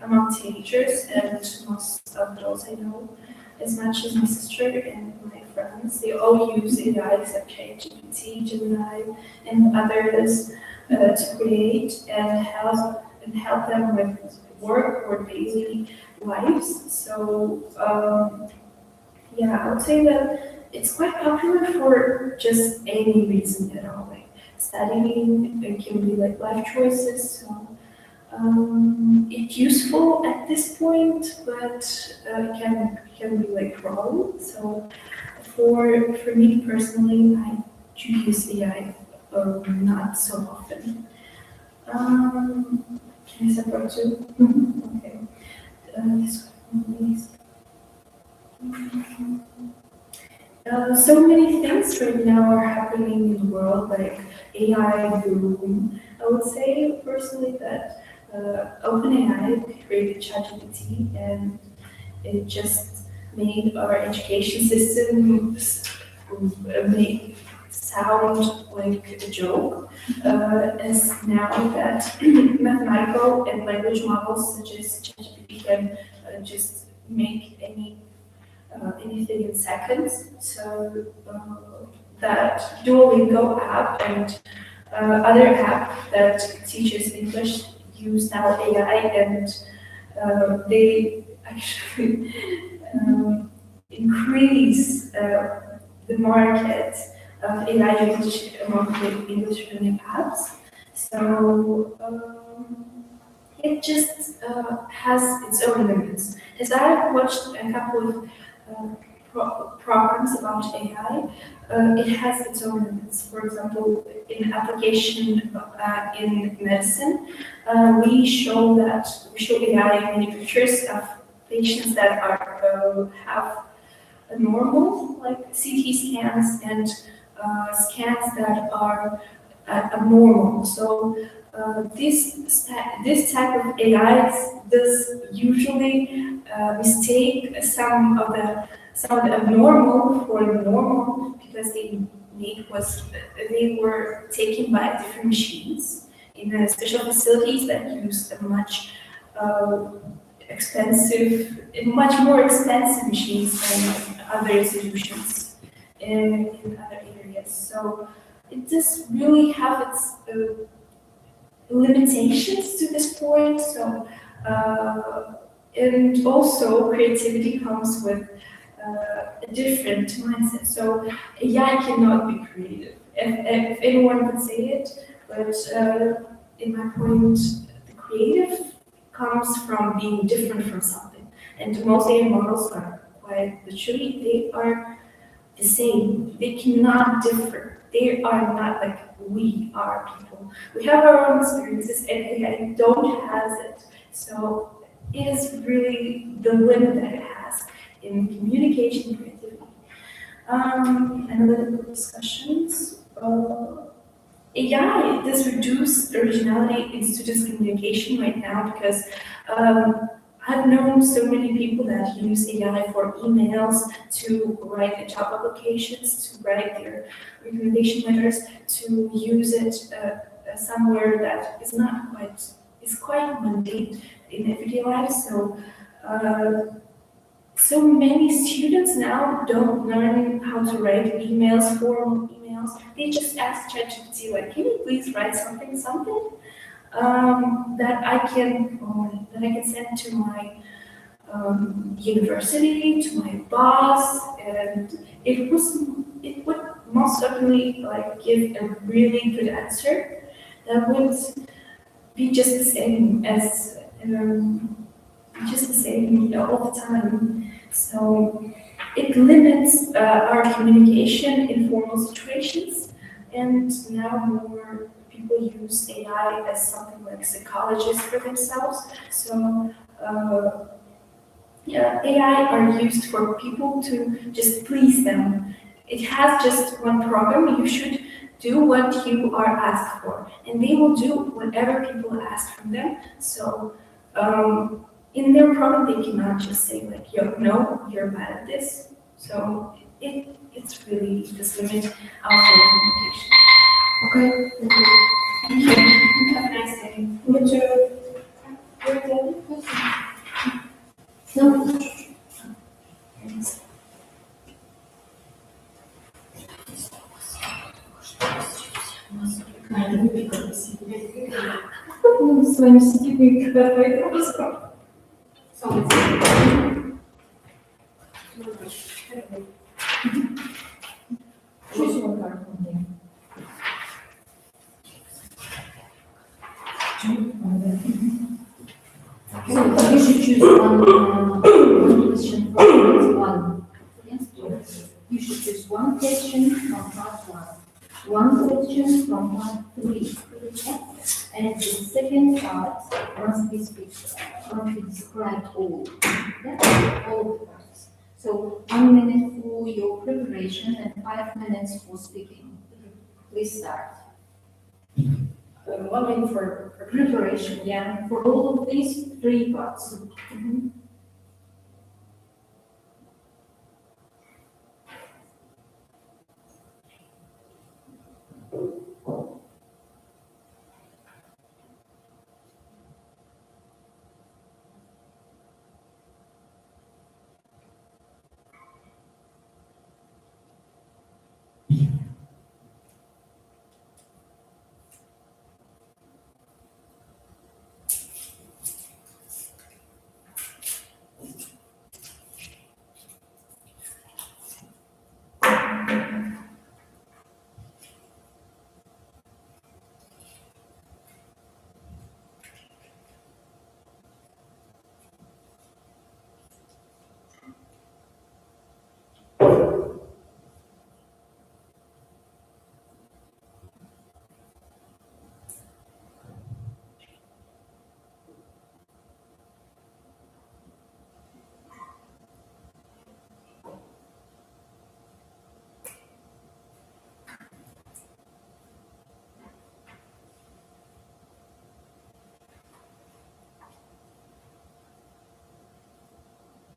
among teenagers and most adults I know, as much as my sister and my friends. They all use AI except ChatGPT, Gemini, and others to create and help them with work or daily lives. So, yeah, I would say that it's quite popular for just any reason at all. Like studying, it can be like life choices. So it's useful at this point, but it can be like wrong. So for me personally, I do use AI not so often. Can I support too? Okay. This one, please. So many things right now are happening in the world, like AI boom. I would say personally that OpenAI created ChatGPT, and it just made our education system make sound like a joke. As now that mathematical and language models such as ChatGPT can just make anything in seconds. So that Duolingo app and other app that teaches English use now AI, and they actually increase the market of AI usage among the English learning apps. So it just has its own limits. As I've watched a couple of programs about AI, it has its own limits. For example, in application in medicine, we show AI many pictures of patients that are have a normal, like CT scans and scans that are abnormal. So this type of AI does usually mistake some of the abnormal for normal, because they were taken by different machines in special facilities that use a much much more expensive machines than other institutions in other areas. So it does really have its limitations to this point. So and also creativity comes with a different mindset. So AI cannot be creative, if anyone could say it, but in my point, the creative comes from being different from something. And most AI models are quite literally, they are the same. They cannot differ. They are not like we are people. We have our own experiences, and AI don't has it. So it is really the limit that it has in communication and creativity. Analytical discussions. AI does reduce originality in students' communication right now because I've known so many people that use AI for emails, to write the job applications, to write their recommendation letters, to use it somewhere that is not quite, is quite mundane in everyday life. So, so many students now don't learn how to write emails, formal emails. They just ask ChatGPT, like, can you please write something that I can send to my university, to my boss, and it would most certainly like give a really good answer that would be just the same as all the time. So it limits our communication in formal situations, and now more people use AI as something like psychologists for themselves. So yeah, AI are used for people to just please them. It has just one program. You should do what you are asked for, and they will do whatever people ask from them. So in their program, they cannot just say like, "Yo, no, you're bad at this." So it's really just limit our communication. Okay, thank you. Thank you. Have a nice day. You too. No. Ну, с вами сидим и говорим. So you should choose one question from part one. Yes, you should choose one question from part one question from part three. Okay? And the second part must be described all. Yeah? All the parts. So 1 minute for your preparation and 5 minutes for speaking. Please start. 1 minute for Preparation, yeah, for all of these 3 parts.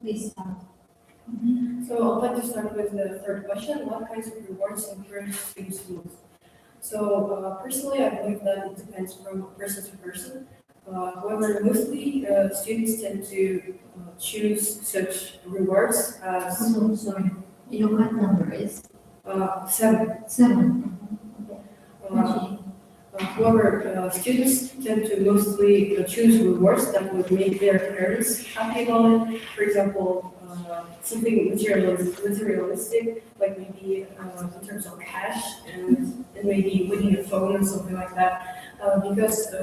Please start. So I'd like to start with the third question. What kinds of rewards encourage students to move? So personally, I believe that it depends from person to person. However, mostly students tend to choose such rewards as Oh, sorry. Your card number is 7. 7. However, students tend to mostly choose rewards that would make their parents happy about it. For example, something materialistic, like maybe in terms of cash and maybe winning a phone or something like that. Because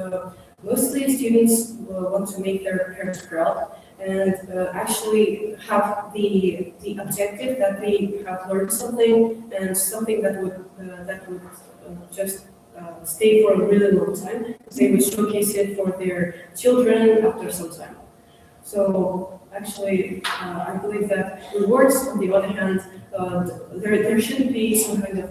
mostly students want to make their parents proud and actually have the objective that they have learned something and something that would just stay for a really long time. They would showcase it for their children after some time. So actually, I believe that rewards, on the other hand, there should be some kind of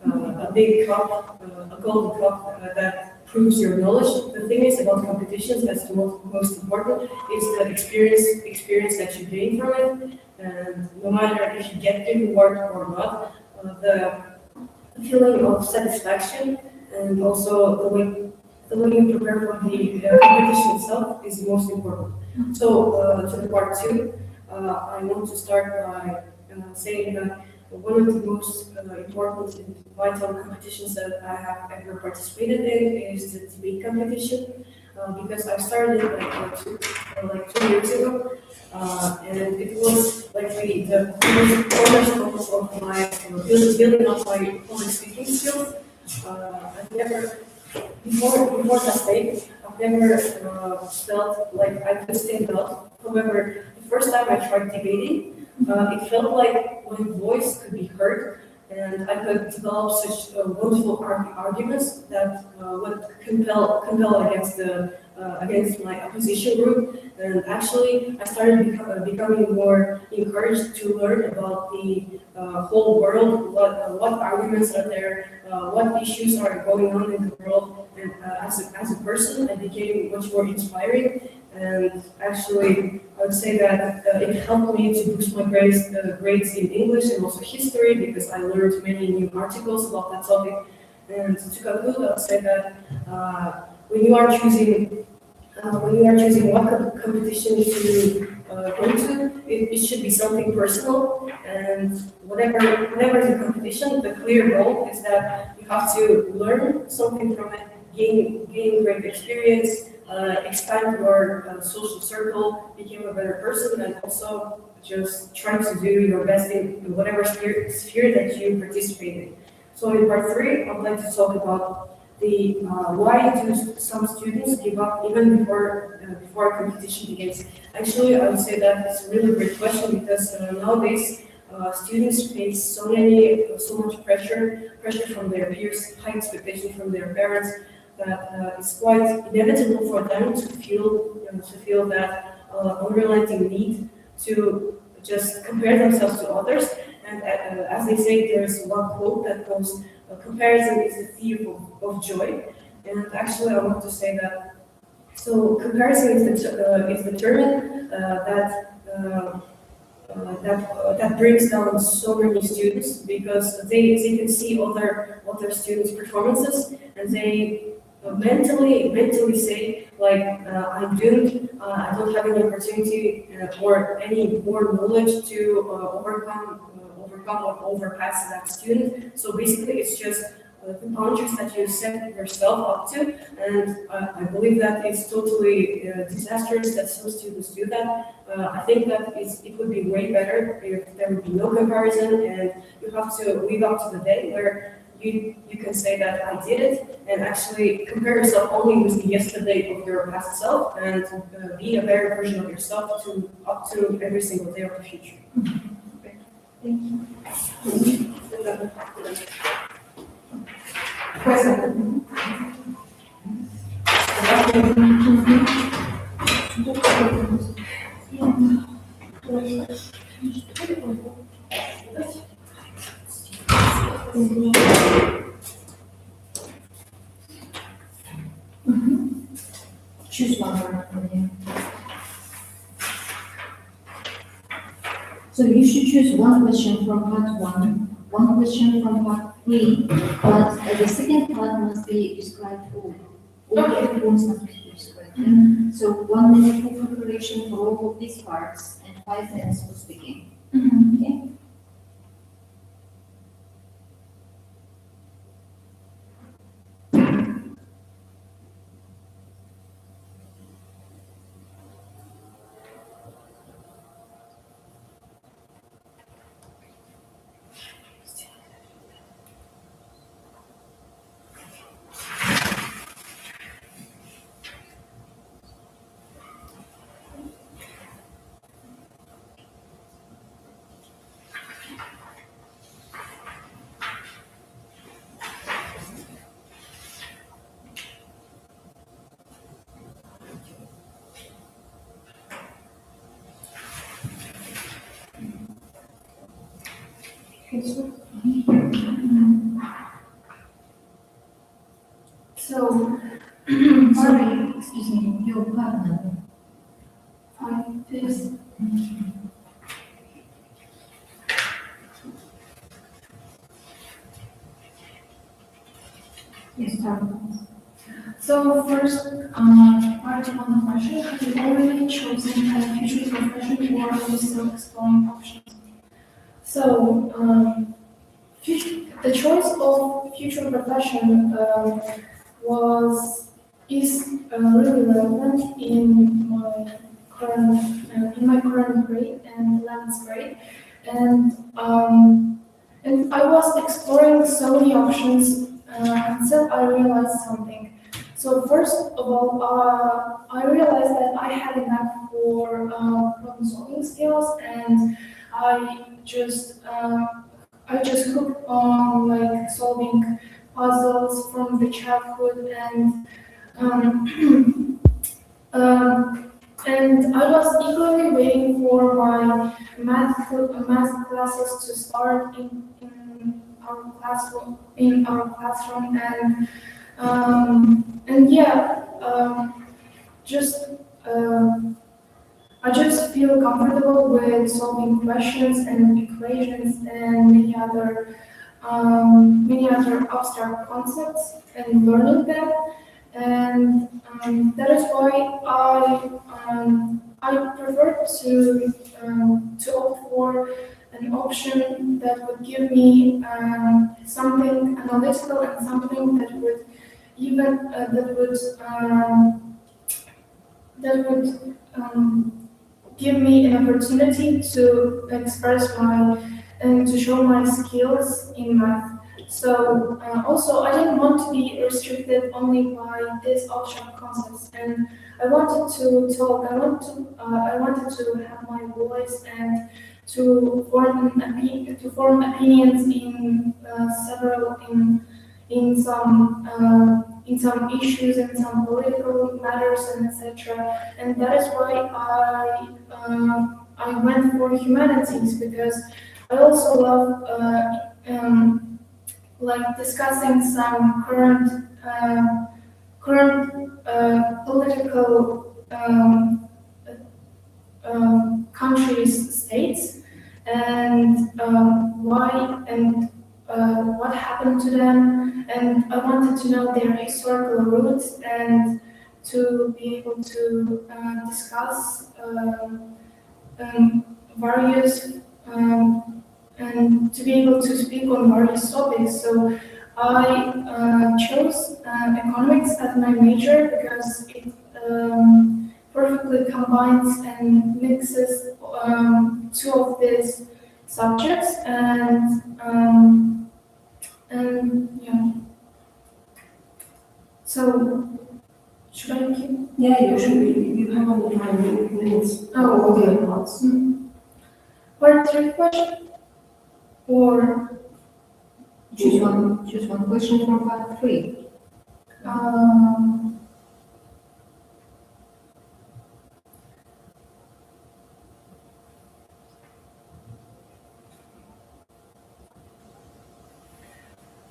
a big cup, a golden cup that proves your knowledge. The thing is about competitions, that's the most important, is the experience that you gain from it. And no matter if you get the reward or not, the feeling of satisfaction and also the way you prepare for the competition itself is most important. So to the part two, I want to start by saying that one of the most important and vital competitions that I have ever participated in is the debate competition, because I started like 2 years ago, and it was like the cornerstone of my building up my public speaking skills. I've never before that day, I've never felt like I could stand up. However, the first time I tried debating, it felt like my voice could be heard, and I could develop such wonderful arguments that would compel against my opposition group. And actually, I started becoming more encouraged to learn about the whole world, what arguments are there, what issues are going on in the world. And as a person, I became much more inspiring. And actually, I would say that it helped me to boost my grades in English and also history, because I learned many new articles about that topic. And to conclude, I would say that when you are choosing what competition to go to, it should be something personal. And whatever is the competition, the clear goal is that you have to learn something from it, gain great experience, expand your social circle, become a better person, and also just try to do your best in whatever sphere that you participate in. So in part three, I would like to talk about the why do some students give up even before competition begins. Actually, I would say that it's a really great question, because nowadays students face so much pressure from their peers, high expectations from their parents, that it's quite inevitable for them to feel that unrelenting need to just compare themselves to others. And as they say, there's one quote that goes, "Comparison is the thief of joy." And actually, I want to say that. So comparison is the term that brings down so many students, because they can see other students' performances, and they mentally say like, I'm doomed, I don't have any opportunity or any more knowledge to overcome or overpass that student. So basically, it's just the boundaries that you set yourself up to, and I believe that it's totally disastrous that some students do that. I think that it would be way better if there would be no comparison, and you have to live up to the day where you can say that I did it, and actually compare yourself only with the yesterday of your past self, and be a better version of yourself up to every single day of the future. Thank you. Present. Choose one word from here. So you should choose one question from part one question from part three, but the second part must be described all. All the points must be described. So 1 minute for preparation for all of these parts and 5 minutes for speaking. Okay? Okay, so Please. Yes, start. So first, part of the question, have you already chosen a future profession or are you still exploring options? So, the choice of future profession is really relevant in my current grade and 11th grade, and I was exploring so many options until I realized something. So first of all, I realized that I had a knack for problem solving skills, and I just hooked on like solving puzzles from the childhood, and and I was eagerly waiting for my math classes to start in our classroom, and yeah, just I just feel comfortable with solving questions and equations and many other abstract concepts and learning them, and that is why I prefer to opt for an option that would give me something analytical and something that would even that would give me an opportunity to express and to show my skills in math. So also I didn't want to be restricted only by these abstract concepts, and I wanted to talk. I wanted to have my voice and to form opinions in in some issues, in some political matters, and etc. And that is why I went for humanities, because I also love like discussing some current political countries, states, and why and what happened to them, and I wanted to know their historical roots and to be able to discuss various and to be able to speak on various topics. So I chose economics as my major because it perfectly combines and mixes two of these subjects, and yeah. So should I keep? Yeah, you should. You have only 5 minutes. Oh, All the okay. other parts. Part 3 question? Or Choose one question from part 3.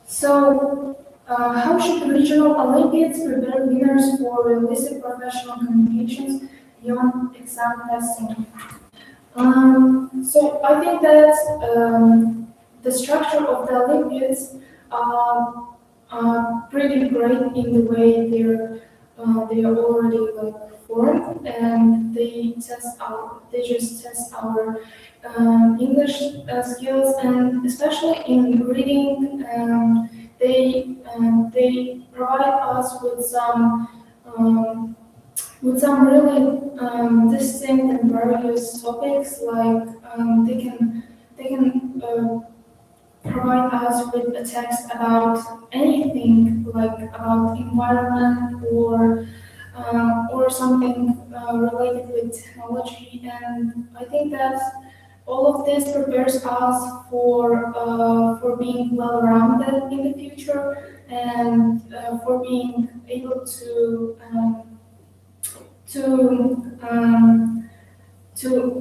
So, how should the regional Olympiads prepare winners for realistic professional communications beyond exam testing? So I think that the structure of the Olympiads are pretty great in the way they are already like formed, and they just test our English skills, and especially in reading, they provide us with some really distinct and various topics. Like they can provide us with a text about anything, like about environment or something related with technology. And I think that all of this prepares us for being well-rounded in the future, and for being able to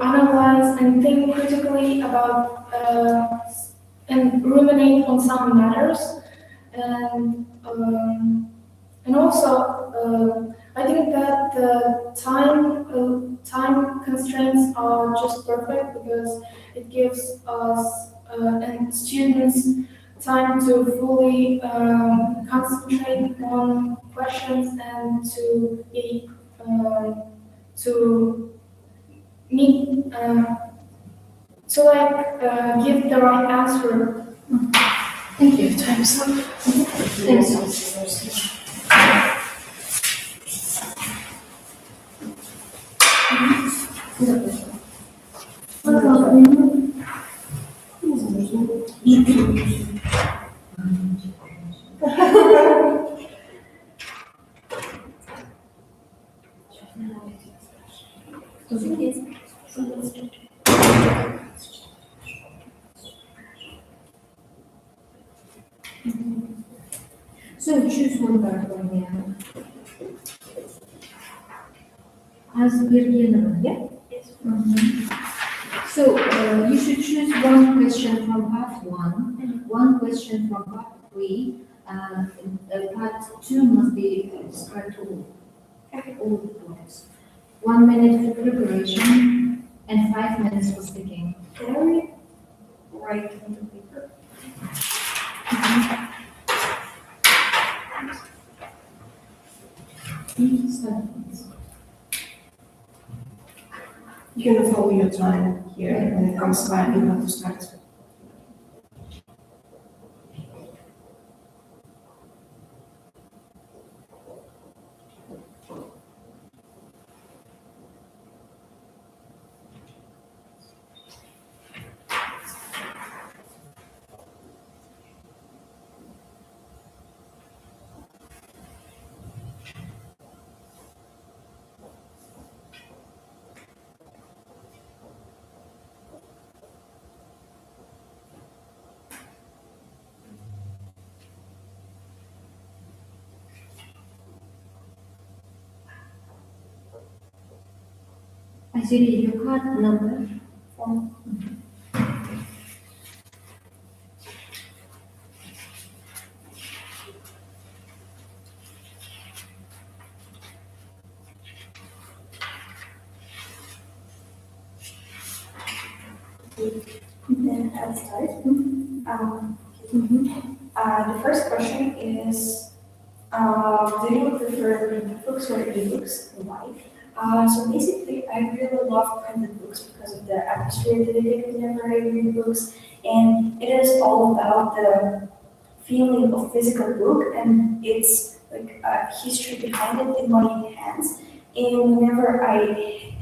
analyze and think critically about and ruminate on some matters, and also I think that the time constraints are just perfect because it gives us and students time to fully concentrate on questions and to be to meet to give the right answer. Thank you. Time's up. Thanks. So choose one card from here. As Birgit, yeah? Yes. So you should choose one question from part 1, one question from part 3, and part 2 must be described all the points. 1 minute for preparation and 5 minutes for speaking. Can I write on the paper? You can follow your time here, when it comes time, you have to start. Azuri, your card number. Then I'll start. The first question is, do you prefer print books or ebooks and why? So basically, I really love printed books because of the atmosphere that I get whenever I read books, and it is all about the feeling of physical book and its like history behind it in my hands. And whenever I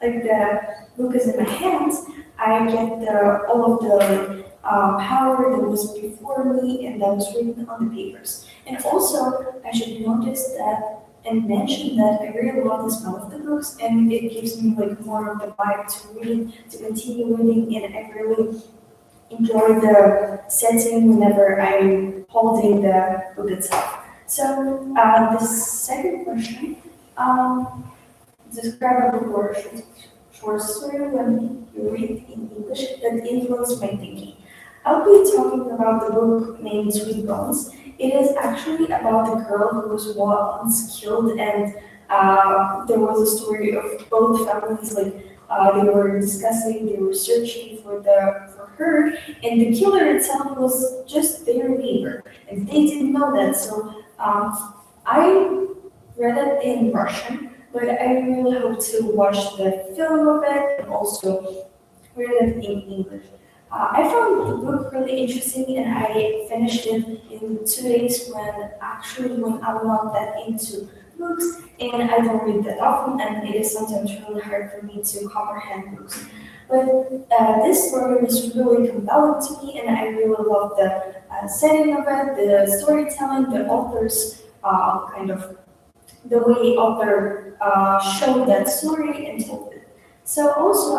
like the book is in my hands, I get all of the power that was before me and that was written on the papers. And also, I should notice that and mention that I really love the smell of the books, and it gives me like more of the vibe to read, to continue reading, and I really enjoy the setting whenever I'm holding the book itself. So the second question, describe a book or short story when you read in English that influenced my thinking. I'll be talking about the book named Sweet Bones. It is actually about a girl who was once killed, and there was a story of both families, like they were discussing, they were searching for her, and the killer itself was just their neighbor, and they didn't know that. So I read it in Russian, but I really hope to watch the film of it and also read it in English. I found the book really interesting, and I finished it in 2 days when I'm not that into books and I don't read that often, and it is sometimes really hard for me to comprehend books. But this story was really compelling to me, and I really love the setting of it, the storytelling, the author's kind of the way author showed that story and told it. So also,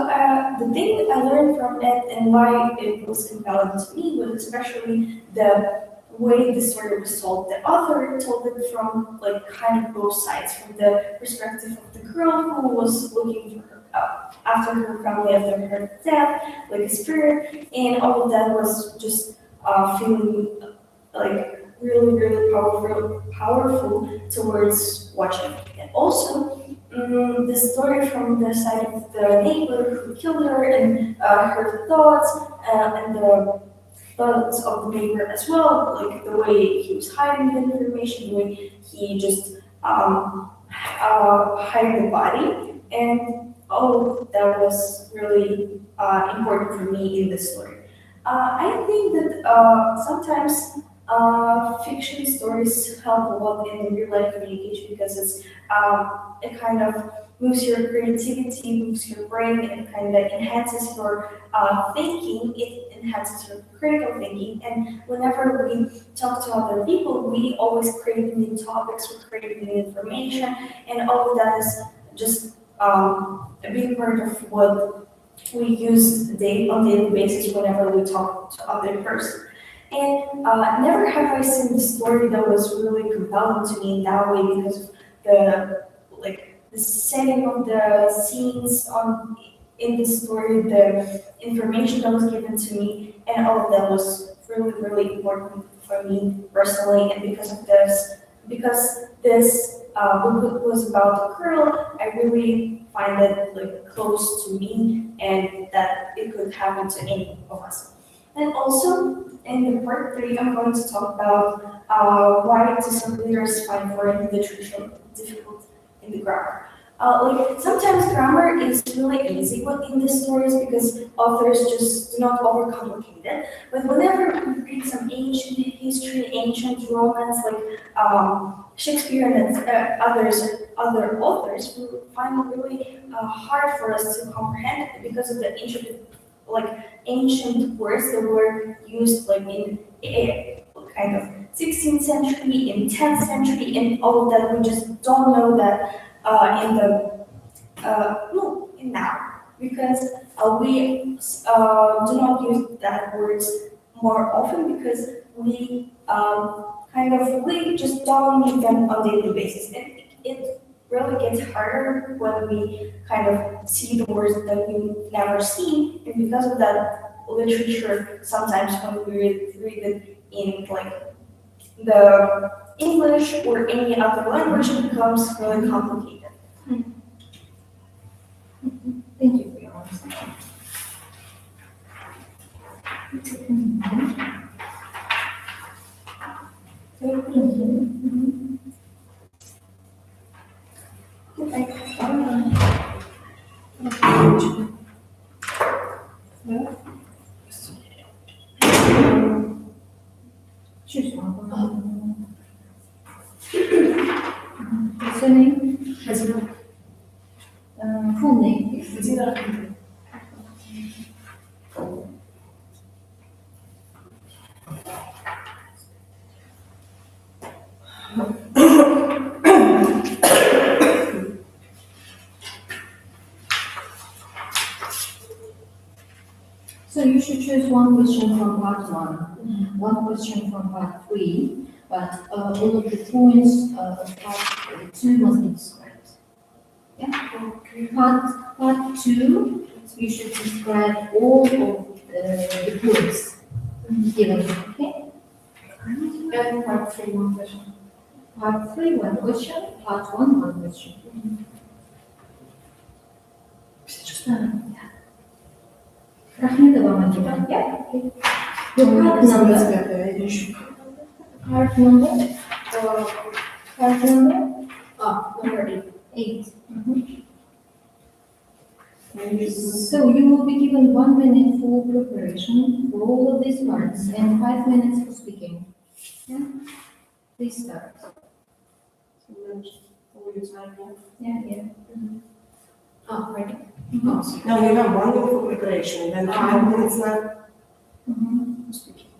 the thing that I learned from it and why it was compelling to me was especially the way the story was told. The author told it from like kind of both sides, from the perspective of the girl who was looking for her, after her family, after her death, like a spirit, and all of that was just feeling like really powerful towards watching. And also, the story from the side of the neighbor who killed her and her thoughts and the thoughts of the neighbor as well, like the way he was hiding the information, the way he just hide the body, and all that was really important for me in this story. I think that sometimes fiction stories help a lot in real life communication because it kind of moves your creativity, moves your brain, and kind of enhances your thinking. It enhances your critical thinking. And whenever we talk to other people, we always create new topics, we create new information, and all of that is just a big part of what we use on daily basis whenever we talk to other person. And never have I seen a story that was really compelling to me in that way because of the setting of the scenes in the story, the information that was given to me, and all of that was really important for me personally. And because this book was about a girl, I really find it like close to me, and that it could happen to any of us. And also, in the part 3, I'm going to talk about why do some readers find foreign literature difficult in the grammar. Sometimes grammar is really easy in the stories because authors just do not overcomplicate it. But whenever we read some ancient history, ancient romance like Shakespeare and other authors, we find it really hard for us to comprehend it because of the ancient words that were used in kind of 16th century, in 10th century, and all of that. We just don't know that in now because we do not use that words more often because we we just don't need them on a daily basis. It really gets harder when we kind of see the words that we've never seen, and because of that, literature sometimes when we read it in the English or any other language, it becomes really complicated. Thank you for your answer. Choose one. What's your name? Full name, please. So you should choose one question from part 1, one question from part 3, but all of the points of part 2 must be described. Yeah? Part 2, you should describe all of the points given, okay? And part 3, one question. Part 3, one question, part 1, one question. Rahmetova Madina, yeah? Okay. Your part number? Part number? Part number? Number 8. So you will be given 1 minute for preparation for all of these parts and 5 minutes for speaking. Yeah? Please start. Yeah. Ready? Now we have 1 minute for preparation, then 5 minutes left for speaking.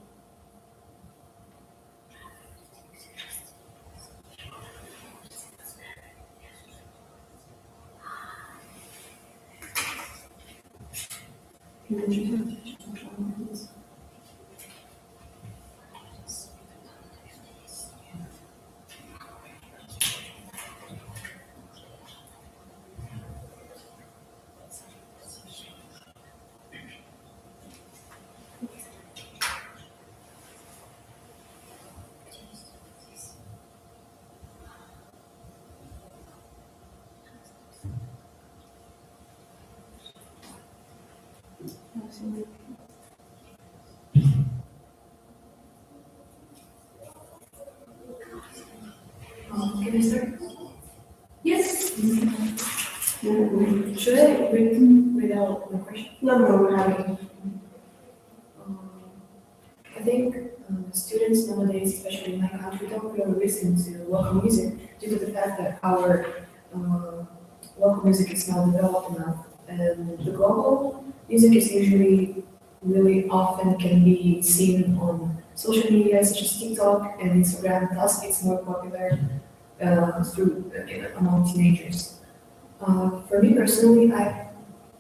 Can I start? Yes. Should I read out the question? No, we're having. I think students nowadays, especially in my country, don't really listen to local music due to the fact that our local music is not developed enough. And the global music is usually really often can be seen on social media such as TikTok and Instagram. Thus, it's more popular among teenagers. For me personally, I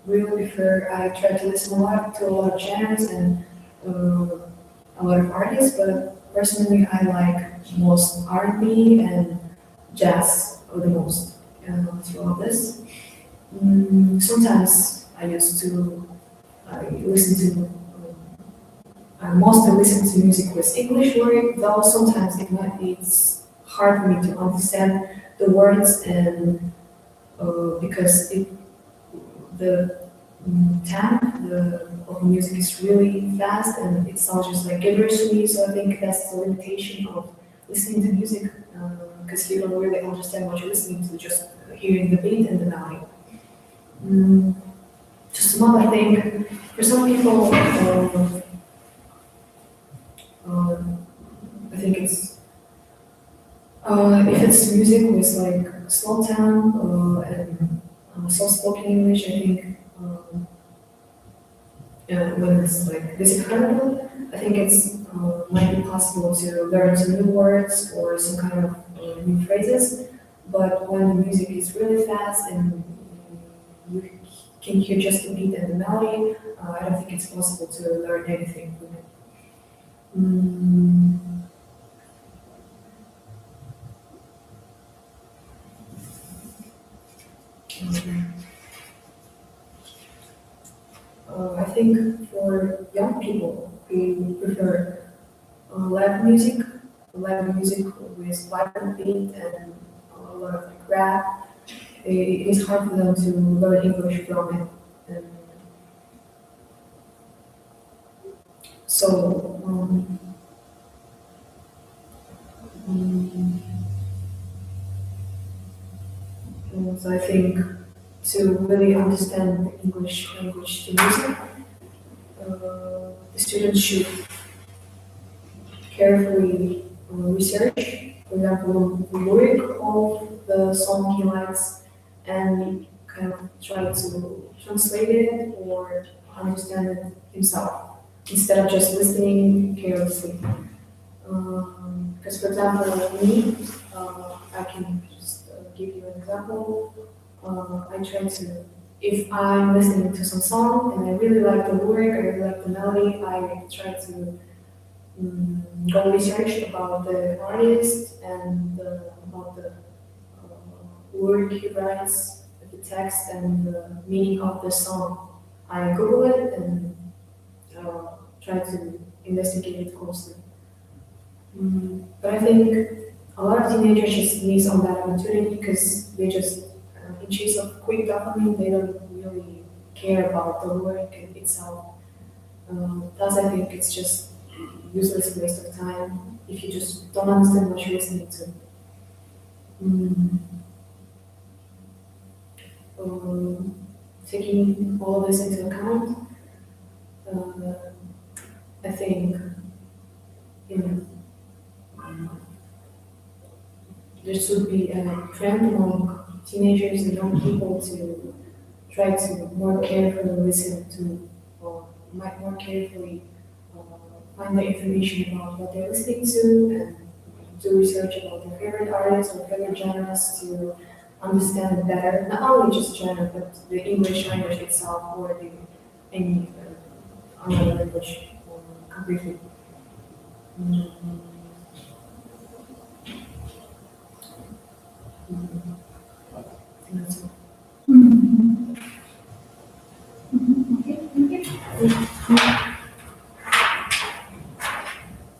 really prefer. I try to listen a lot to a lot of genres and a lot of artists, but personally, I like most R&B and jazz the most throughout this. Sometimes I listen to. I mostly listen to music with English lyric, though sometimes it's hard for me to understand the words and because the tempo of music is really fast and it sounds just like gibberish to me. So I think that's the limitation of listening to music because you don't really understand what you're listening to, just hearing the beat and the melody. Just another thing, for some people, I think it's if it's music with like slow tempo and soft-spoken English, I think when it's like this incredible, I think it's might be possible to learn some new words or some kind of new phrases. But when the music is really fast and you can hear just the beat and the melody, I don't think it's possible to learn anything from it. I think for young people who prefer live music with vibrant beat and a lot of like rap, it is hard for them to learn English from it. And so, so I think to really understand the English language to music, the students should carefully research, for example, the lyric of the song he likes and kind of try to translate it or understand it himself instead of just listening carelessly. Because, for example, me, I can just give you an example. I try to, if I'm listening to some song and I really like the lyric, I really like the melody, I try to go research about the artist and about the word he writes, the text and the meaning of the song. I Google it and try to investigate it closely. But I think a lot of teenagers just miss on that opportunity because they just, in chase of quick dopamine, they don't really care about the work itself. Thus, I think it's just useless waste of time if you just don't understand what you're listening to. Taking all of this into account, I think there should be a trend among teenagers and young people to try to more carefully listen to, or might more carefully find the information about what they're listening to and do research about their favorite artists or favorite genres to understand it better, not only just genre, but the English language itself or any other language completely. That's all.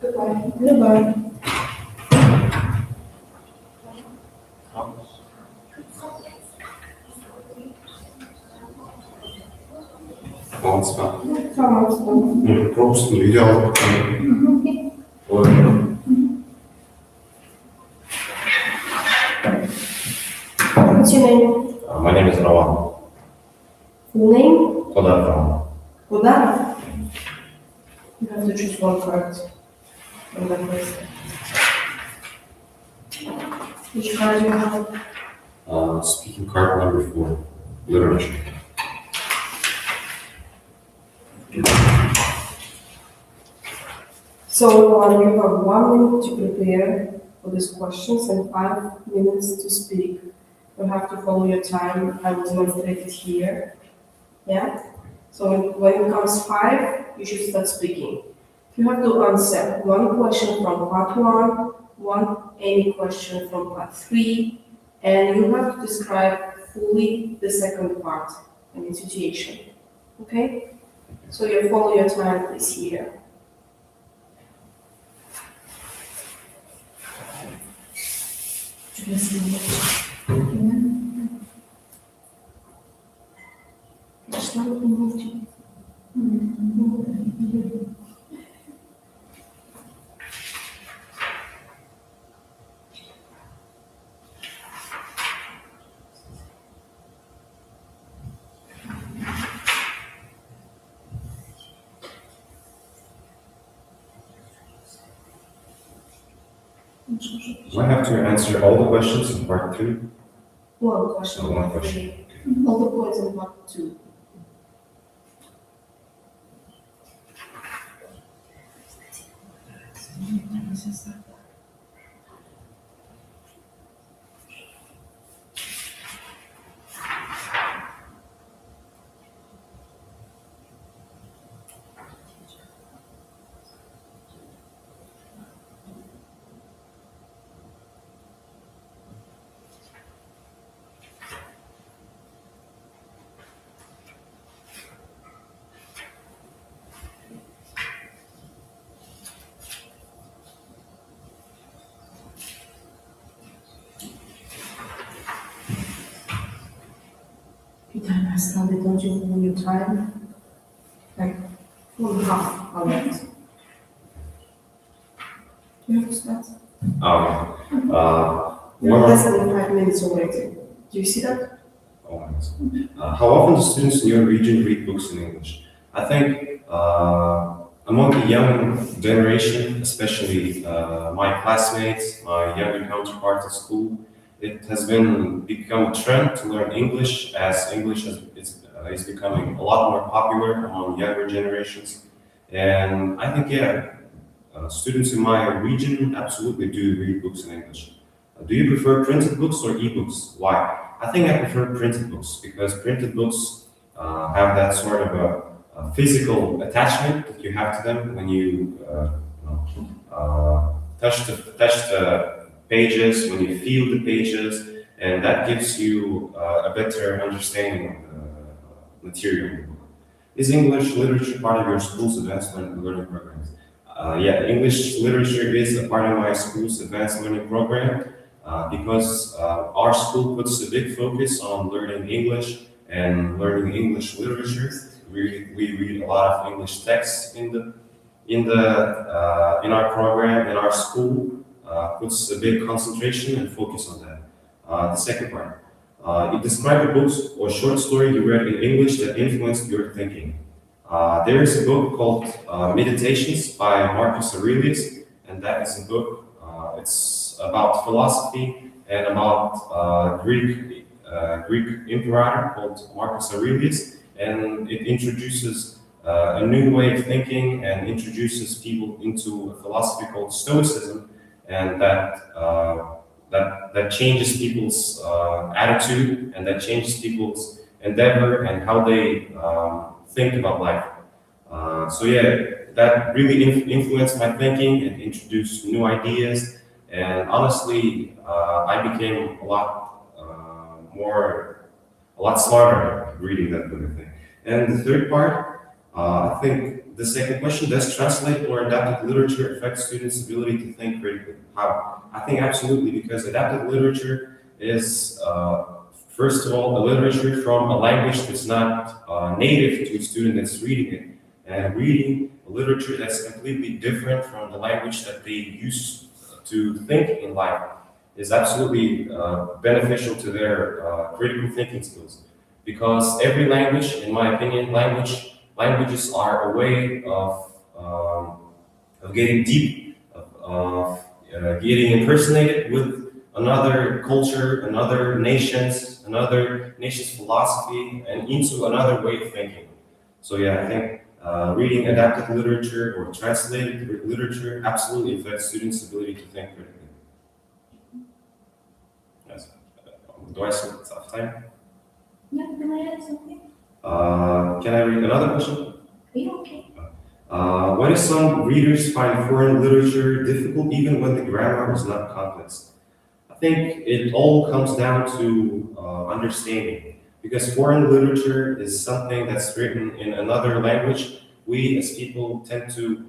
Goodbye. Goodbye. kalması ben. Tamam. Propust'un video alıp olabilir. What's your name? My name is Rawan. Full name? Kodar Rawan. Kodara. You have to choose one card from that list. Which card do you have? Speaking card number 4, literature. So you have 1 minute to prepare for these questions and 5 minutes to speak. You have to follow your time. I will demonstrate it here. Yeah? So when it comes 5, you should start speaking. You have to answer 1 question from part 1, any question from part 3, and you have to describe fully the second part and the situation. Okay? So you follow your time, please, here. Do I have to answer all the questions in part 2? 1 question. Oh, 1 question. All the points in part 2. Peter, I started, don't you know your time? Like 4.5 hours. You have to start. You have less than 5 minutes already. Do you see that? Oh, my goodness. How often do students in your region read books in English? I think among the young generation, especially my classmates, my younger counterparts at school, it has become a trend to learn English, as English is becoming a lot more popular among younger generations. And I think, students in my region absolutely do read books in English. Do you prefer printed books or ebooks? Why? I think I prefer printed books because printed books have that sort of a physical attachment that you have to them when you touch the pages, when you feel the pages, and that gives you a better understanding of the material in the book. Is English literature part of your school's advanced learning programs? English literature is a part of my school's advanced learning program because our school puts a big focus on learning English and learning English literature. We read a lot of English texts in our program, in our school. Puts a big concentration and focus on that. The second part, you describe a book or short story you read in English that influenced your thinking. There is a book called Meditations by Marcus Aurelius, and that is a book, it's about philosophy and about Greek emperor called Marcus Aurelius, and it introduces a new way of thinking and introduces people into a philosophy called Stoicism, and that changes people's attitude, and that changes people's endeavor and how they think about life. That really influenced my thinking and introduced new ideas. And honestly, I became a lot smarter reading that book, I think. And the third part, I think the second question, does translated or adapted literature affect students' ability to think critically? How? I think absolutely, because adapted literature is First of all, a literature from a language that's not native to a student that's reading it, and reading a literature that's completely different from the language that they use to think in life is absolutely beneficial to their critical thinking skills. Because every language, in my opinion, languages are a way of getting deep, of getting impersonated with another culture, another nation's philosophy, and into another way of thinking. So yeah, I think reading adapted literature or translated literature absolutely affects students' ability to think critically. Yes. Do I still have time? Yeah, can I add something? Can I read another question? Yeah, okay. Why do some readers find foreign literature difficult even when the grammar is not complex? I think it all comes down to understanding. Because foreign literature is something that's written in another language, we as people tend to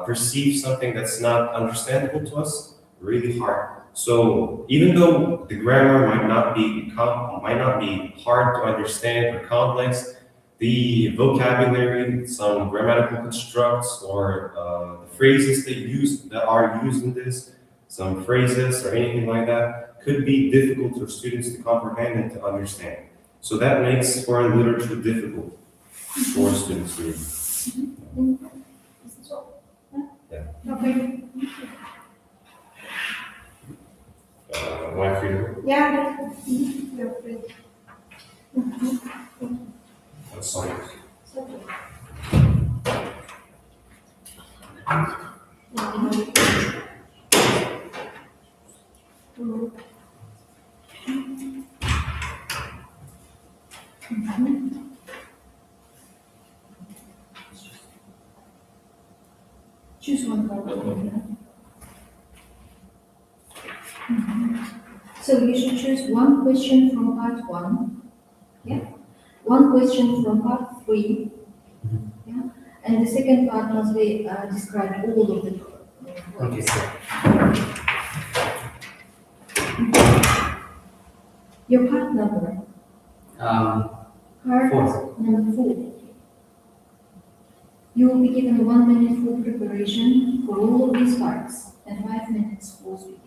perceive something that's not understandable to us really hard. So even though the grammar might not be hard to understand or complex, the vocabulary, some grammatical constructs, or the phrases that are used in this, some phrases or anything like that, could be difficult for students to comprehend and to understand. So that makes foreign literature difficult for students to read. Yeah. Okay. Why for you? Yeah. Sorry. Choose one part. So you should choose one question from part 1. Yeah. One question from part 3. Yeah. And the second part must be describe all of the. Okay, so Your part number. Part 4. number 4. You will be given 1 minute for preparation for all of these parts and 5 minutes for speaking.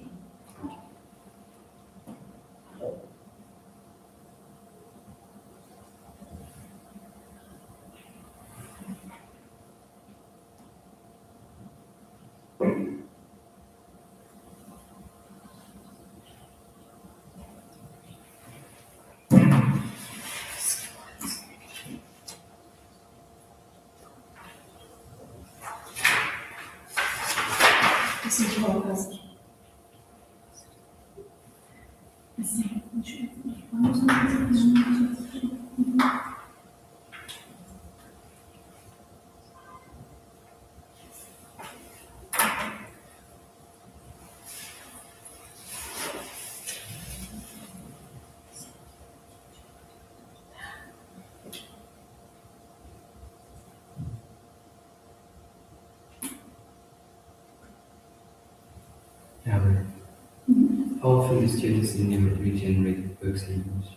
How often do students in your region read books in English?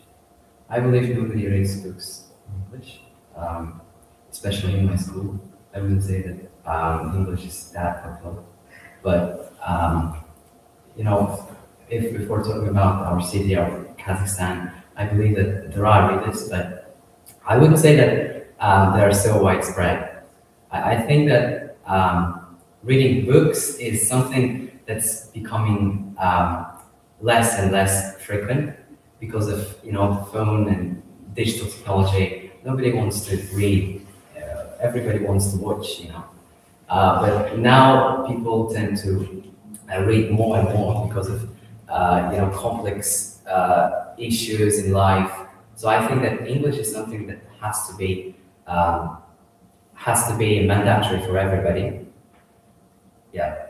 I believe nobody reads books in English, especially in my school. I wouldn't say that English is that popular, but if we're talking about our city, our Kazakhstan, I believe that there are readers, but I wouldn't say that they are so widespread. I think that reading books is something that's becoming less and less frequent because of the phone and digital technology. Nobody wants to read. Everybody wants to watch. But now people tend to read more and more because of complex issues in life. So I think that English is something that has to be mandatory for everybody. Yeah.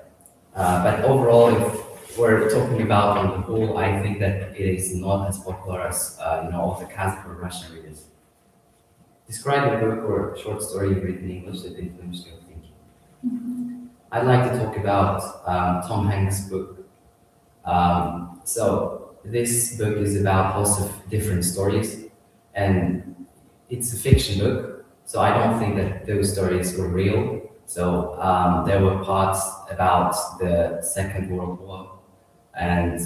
But overall, if we're talking about on the whole, I think that it is not as popular as all the Kazakh or Russian readers. Describe a book or short story you read in English that influenced your thinking. I'd like to talk about Tom Hanks' book. So this book is about lots of different stories, and it's a fiction book, so I don't think that those stories were real. So there were parts about the Second World War, and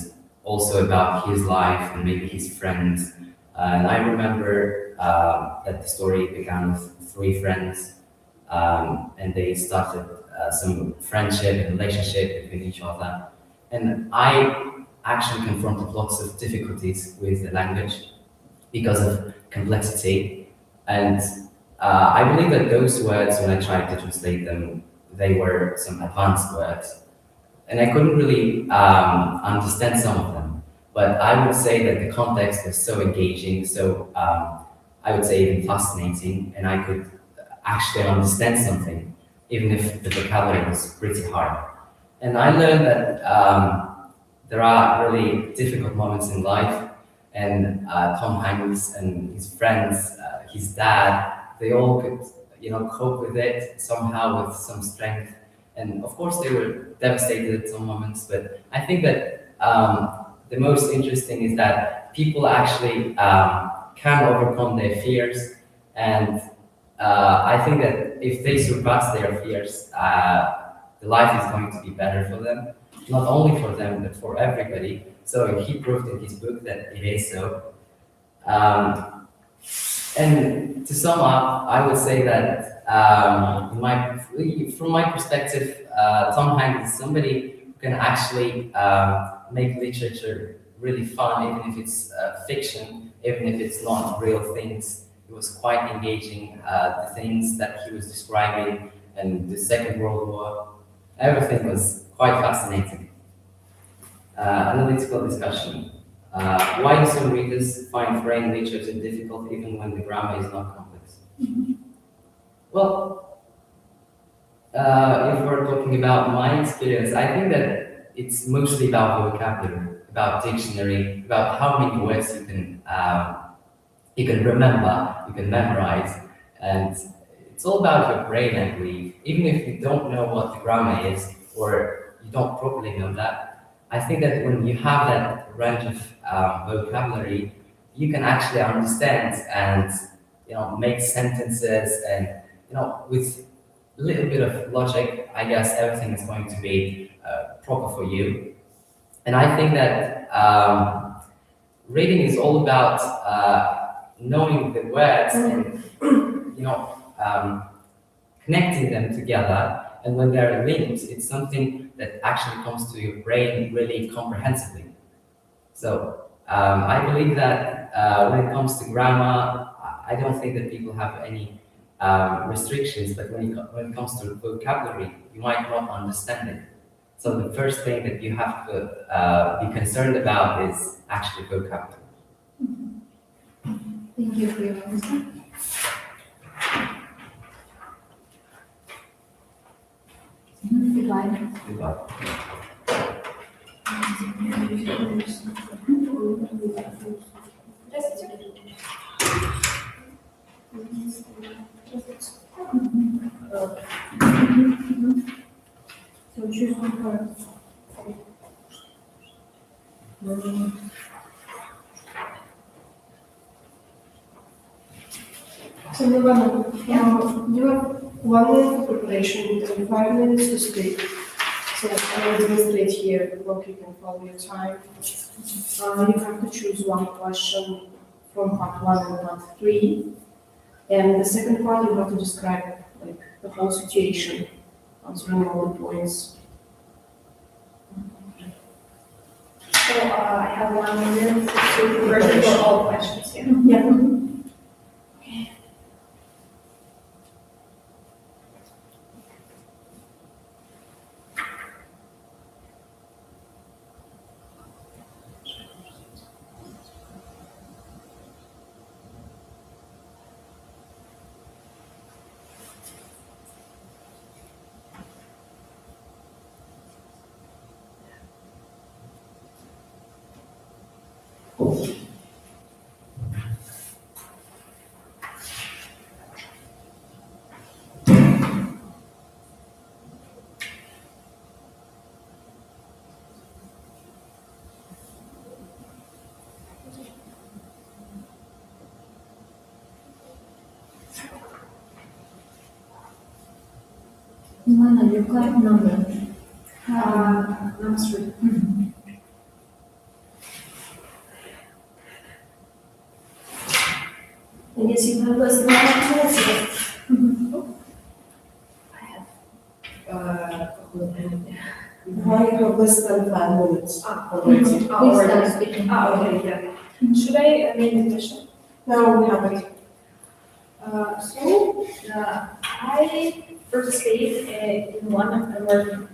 also about his life and maybe his friends. And I remember that the story began with three friends, and they started some friendship and relationship between each other. And I actually confronted lots of difficulties with the language because of complexity. And I believe that those words, when I tried to translate them, they were some advanced words. And I couldn't really understand some of them. But I would say that the context was so engaging, so I would say even fascinating, and I could actually understand something, even if the vocabulary was pretty hard. And I learned that there are really difficult moments in life, and Tom Hanks and his friends, his dad, they all could, cope with it somehow with some strength. And of course, they were devastated at some moments, but I think that the most interesting is that people actually can overcome their fears, and I think that if they surpass their fears, the life is going to be better for them, not only for them, but for everybody. So he proved in his book that it is so. And to sum up, I would say that from my perspective, Tom Hanks is somebody who can actually make literature really fun, even if it's fiction, even if it's not real things. It was quite engaging, the things that he was describing, and the Second World War. Everything was quite fascinating. Analytical discussion. Why do some readers find foreign literature difficult even when the grammar is not complex? Well, if we're talking about my experience, I think that it's mostly about vocabulary, about dictionary, about how many words you can remember, you can memorize, and it's all about your brain, I believe. Even if you don't know what the grammar is, or you don't properly know that, I think that when you have that range of vocabulary, you can actually understand and make sentences, and with a little bit of logic, I guess everything is going to be proper for you. And I think that reading is all about knowing the words and connecting them together. And when they're linked, it's something that actually comes to your brain really comprehensively. So I believe that when it comes to grammar, I don't think that people have any restrictions, but when it comes to vocabulary, you might not understand it. So the first thing that you have to be concerned about is actually vocabulary. Thank you for your answer. Goodbye. Goodbye. So choose one word. So Nirvana, you have 1 minute for preparation and 5 minutes to speak. So I will demonstrate here, look, you can follow your time. You have to choose one question from part 1 and part 3. And the second part, you have to describe like the whole situation, answering all the points. So I have 1 minute to prepare for all questions. Yeah. Milana, your card number. Number 3. I guess you have less than 5 minutes. Why you have less than 5 minutes? Please start speaking. Okay, yeah. Should I name the question? Now we have it. I participated in one environmental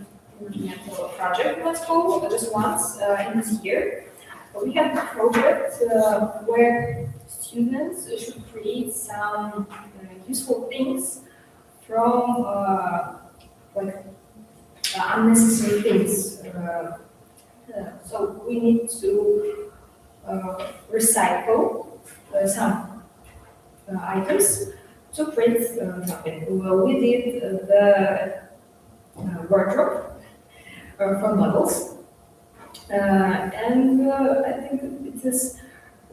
project, let's call it, just once in this year. We had a project where students should create some useful things from unnecessary things. So we need to recycle some items to create something. Well, we did the wardrobe from models. And I think it is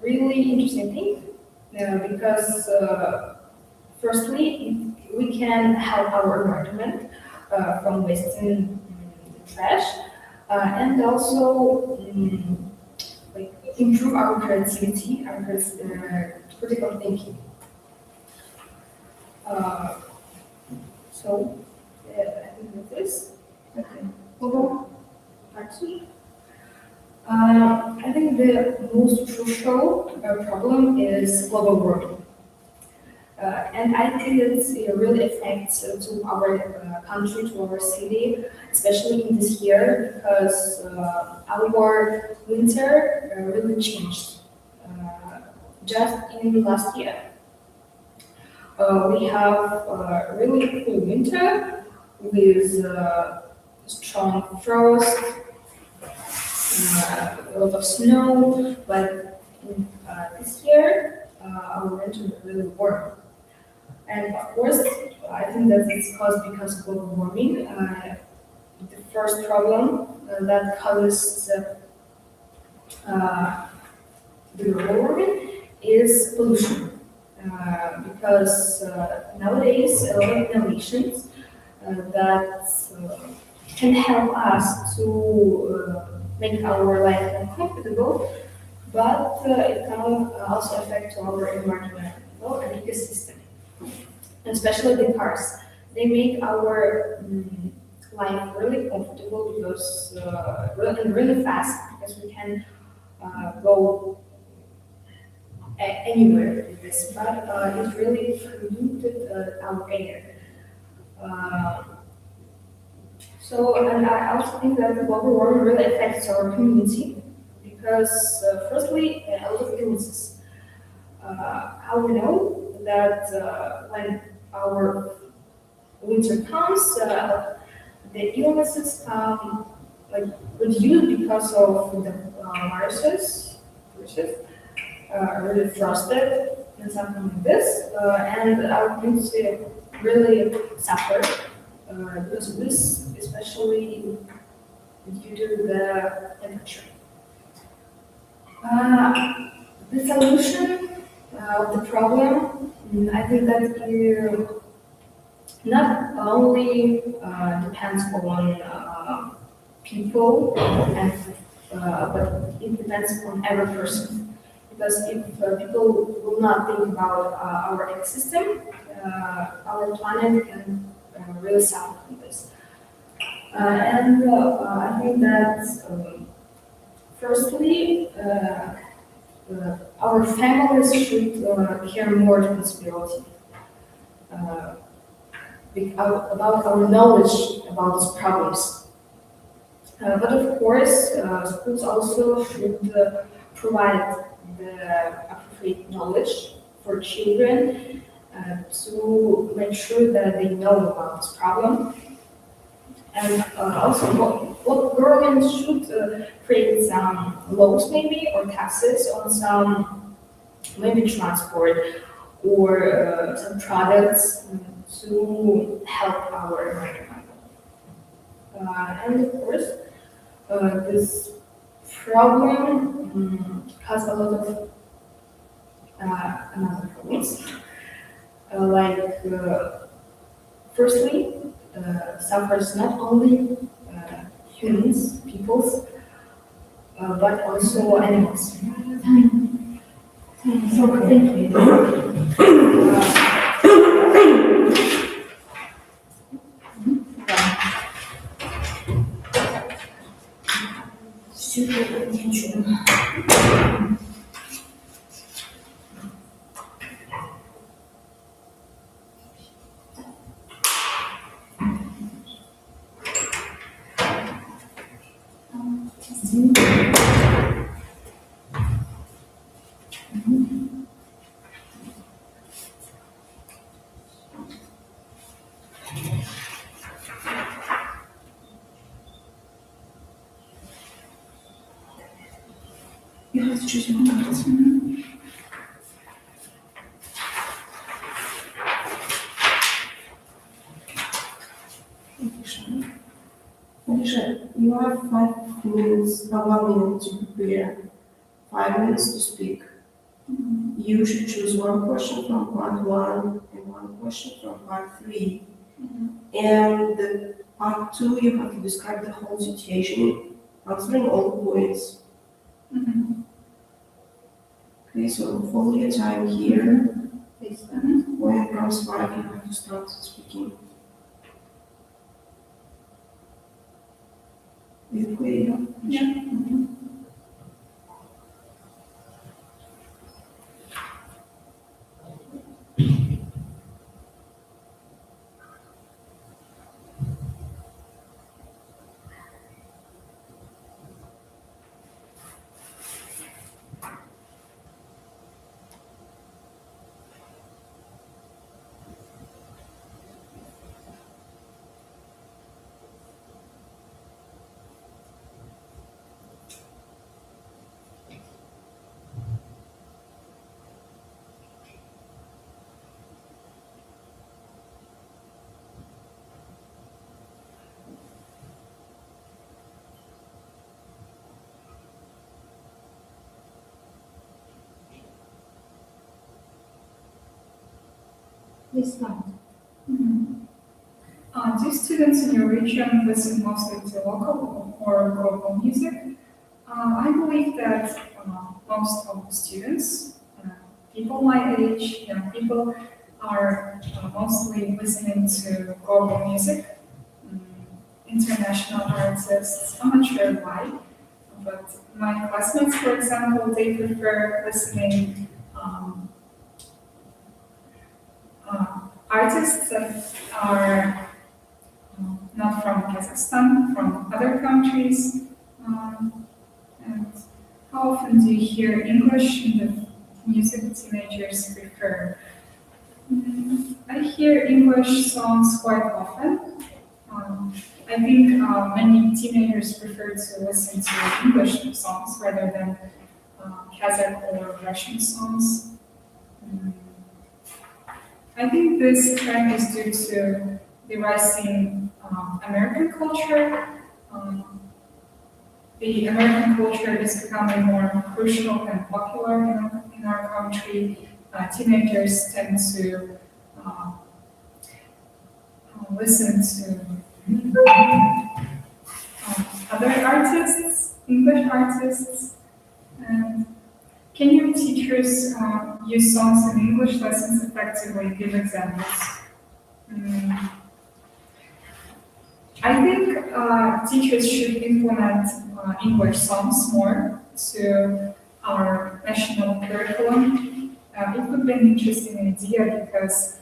really interesting thing because firstly, we can help our environment from wasting trash and also like improve our creativity, our critical thinking. So I think that is okay. Part 2. I think the most crucial problem is global warming. And I think it really affects to our country, to our city, especially in this year, because our winter really changed just in last year. We have really cool winter with strong frost, a lot of snow, but this year our winter is really warm. And of course, I think that it's caused because of global warming. The first problem that causes the global warming is pollution. Because nowadays, a lot of innovations that can help us to make our life more comfortable, but it can also affect our environment and ecosystem, especially the cars. They make our life really comfortable because really fast because we can go anywhere with this, but it really polluted our air. And I also think that global warming really affects our community because, firstly, a lot of illnesses. How we know that when our winter comes, the illnesses come like reduced because of the viruses, really frosted and something like this, and our community really suffered because of this, especially due to the temperature. The solution of the problem, I think that it not only depends on people, and but it depends on every person. Because if people will not think about our ecosystem, our planet can really suffer from this. I think that firstly, our families should care more responsibility about our knowledge about these problems. But of course, schools also should provide the appropriate knowledge for children to make sure that they know about this problem. And also, what government should create some laws maybe or taxes on some maybe transport or some products to help our environment. And of course, this problem has a lot of another problems. Firstly, suffers not only humans, peoples, but also animals. So thank you. You have to choose one card. Alicia, you have 5 minutes, 1 minute to prepare, 5 minutes to speak. You should choose one question from part 1 and one question from part 3. And the part 2, you have to describe the whole situation, answering all the points. Okay, so follow your time here. When it comes 5, you have to start speaking. Is it clear? Yeah. Please start. Do students in your region listen mostly to local or global music? I believe that most of the students, people my age, young people, are mostly listening to global music, international artists. I'm not sure why, but my classmates, for example, they prefer listening artists that are not from Kazakhstan, from other countries. And how often do you hear English in the music teenagers prefer? I hear English songs quite often. I think many teenagers prefer to listen to English songs rather than Kazakh or Russian songs. I think this trend is due to the rising American culture. The American culture is becoming more crucial and popular in our country. Teenagers tend to listen to other artists, English artists. And can your teachers use songs in English lessons effectively? Give examples. I think teachers should implement English songs more to our national curriculum. It would be an interesting idea because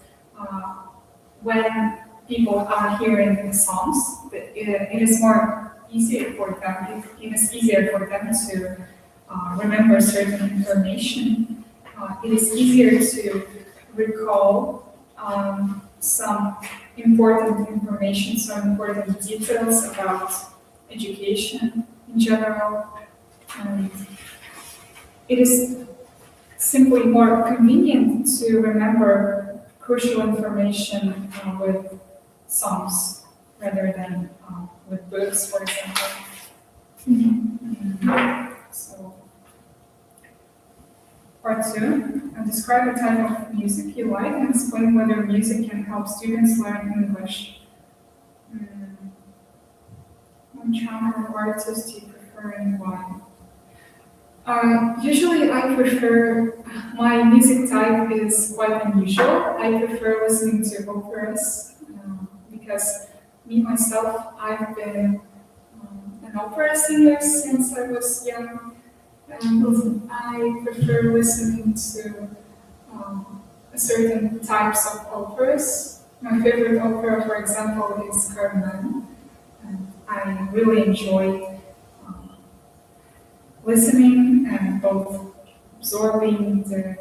when people are hearing the songs, it is more easier for them. It is easier for them to remember certain information. It is easier to recall some important information, some important details about education in general. And it is simply more convenient to remember crucial information with songs rather than with books, for example. So, part 2, describe the type of music you like and explain whether music can help students learn English. genre of artist do you prefer and why? Usually I prefer, my music type is quite unusual. I prefer listening to operas because me myself, I've been an opera singer since I was young, and I prefer listening to certain types of operas. My favorite opera, for example, is Carmen, and I really enjoy listening and both absorbing the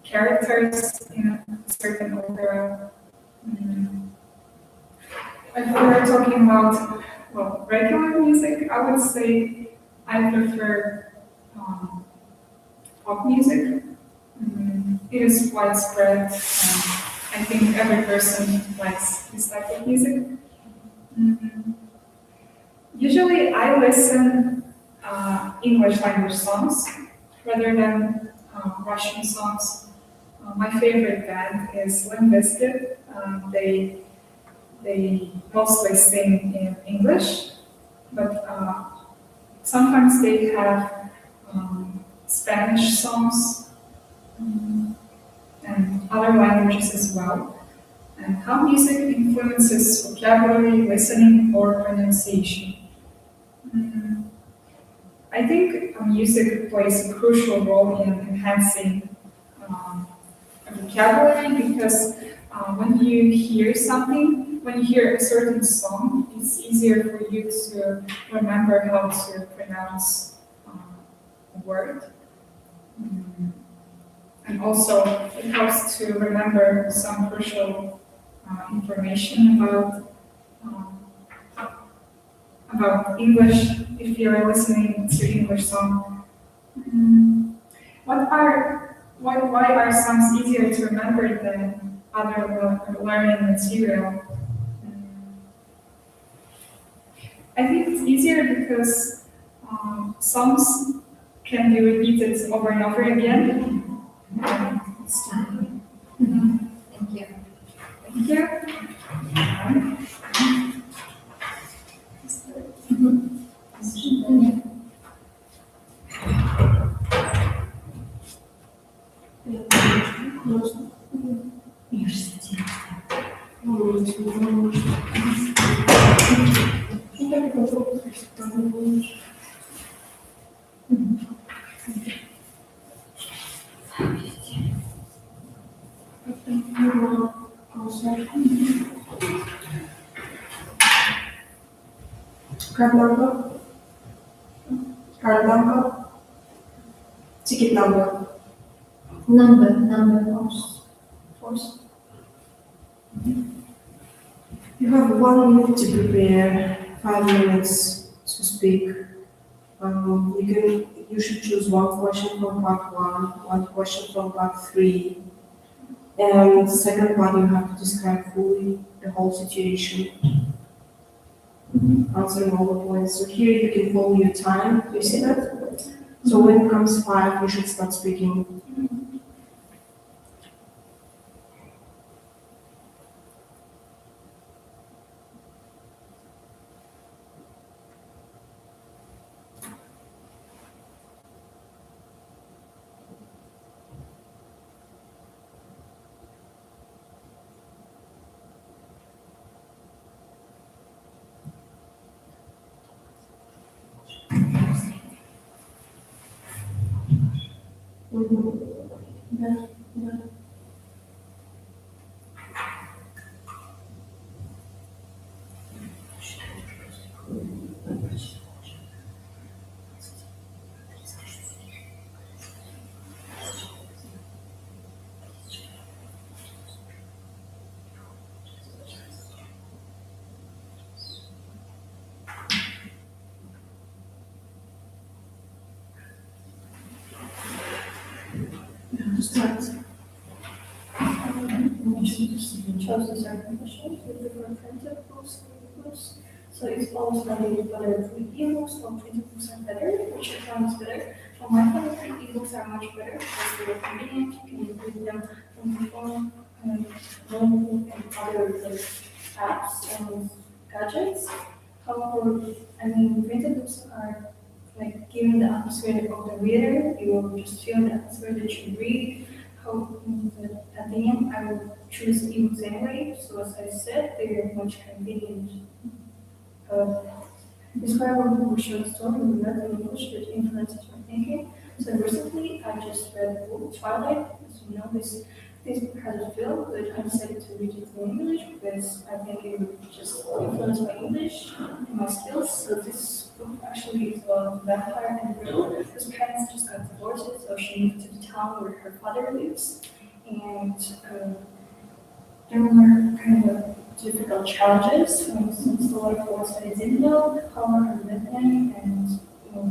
characters in a certain opera. If we are talking about, well, regular music, I would say I prefer pop music. It is widespread, and I think every person likes this type of music. Usually I listen English language songs rather than Russian songs. My favorite band is Limp Bizkit. They mostly sing in English, but sometimes they have Spanish songs and other languages as well. And how music influences vocabulary, listening, or pronunciation. I think music plays a crucial role in enhancing vocabulary because when you hear something, when you hear a certain song, it's easier for you to remember how to pronounce a word. And also, it helps to remember some crucial information about English if you are listening to English song. Why are songs easier to remember than other learning material? I think it's easier because songs can be repeated over and over again. Thank you. Thank you. Card number? Card number? Ticket number? Number, Force. You have 1 minute to prepare, 5 minutes to speak. You should choose one question from part 1 question from part 3. And the second part, you have to describe fully the whole situation. Answering all the points. So here you can follow your time. Do you see that? So when it comes 5, you should start speaking. Start. Chosen certain questions with different principles. So it's always valued whether 3 ebooks or 20% better, which I found is better. From my point of view, ebooks are much better because they are convenient. You can read them from your phone and notebook and other apps and gadgets. However, I mean, printed books are like given the atmosphere of the reader, you will just feel the atmosphere that you read. At the end, I will choose ebooks anyway. So as I said, they're much convenient. Describe a book or short story you read in English that influences your thinking. So recently, I just read the book Twilight. As you know, this book has a film, but I decided to read it in English because I think it would just influence my English and my skills. So this book actually is about vampire and riddle. His parents just got divorced, so she moved to the town where her father lives. And there were kind of difficult challenges. For instance, a lot of words that I didn't know, however, I read them and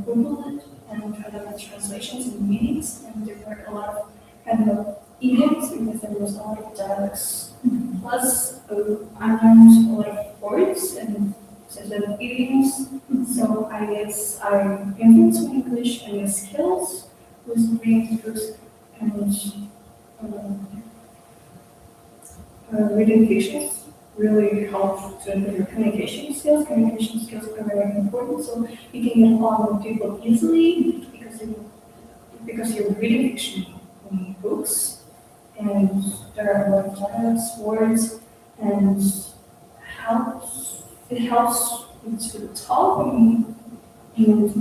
Googled it and tried to get translations and meanings. And there were a lot of kind of idioms because there was a lot of dialects. Plus, I learned a lot of words and set of idioms. So I guess I influenced my English and my skills with reading books and reading fictions really help to improve your communication skills. Communication skills are very important, so you can get along with people easily because you're reading fiction books, and there are a lot of dialects, words, and it helps you to talk. And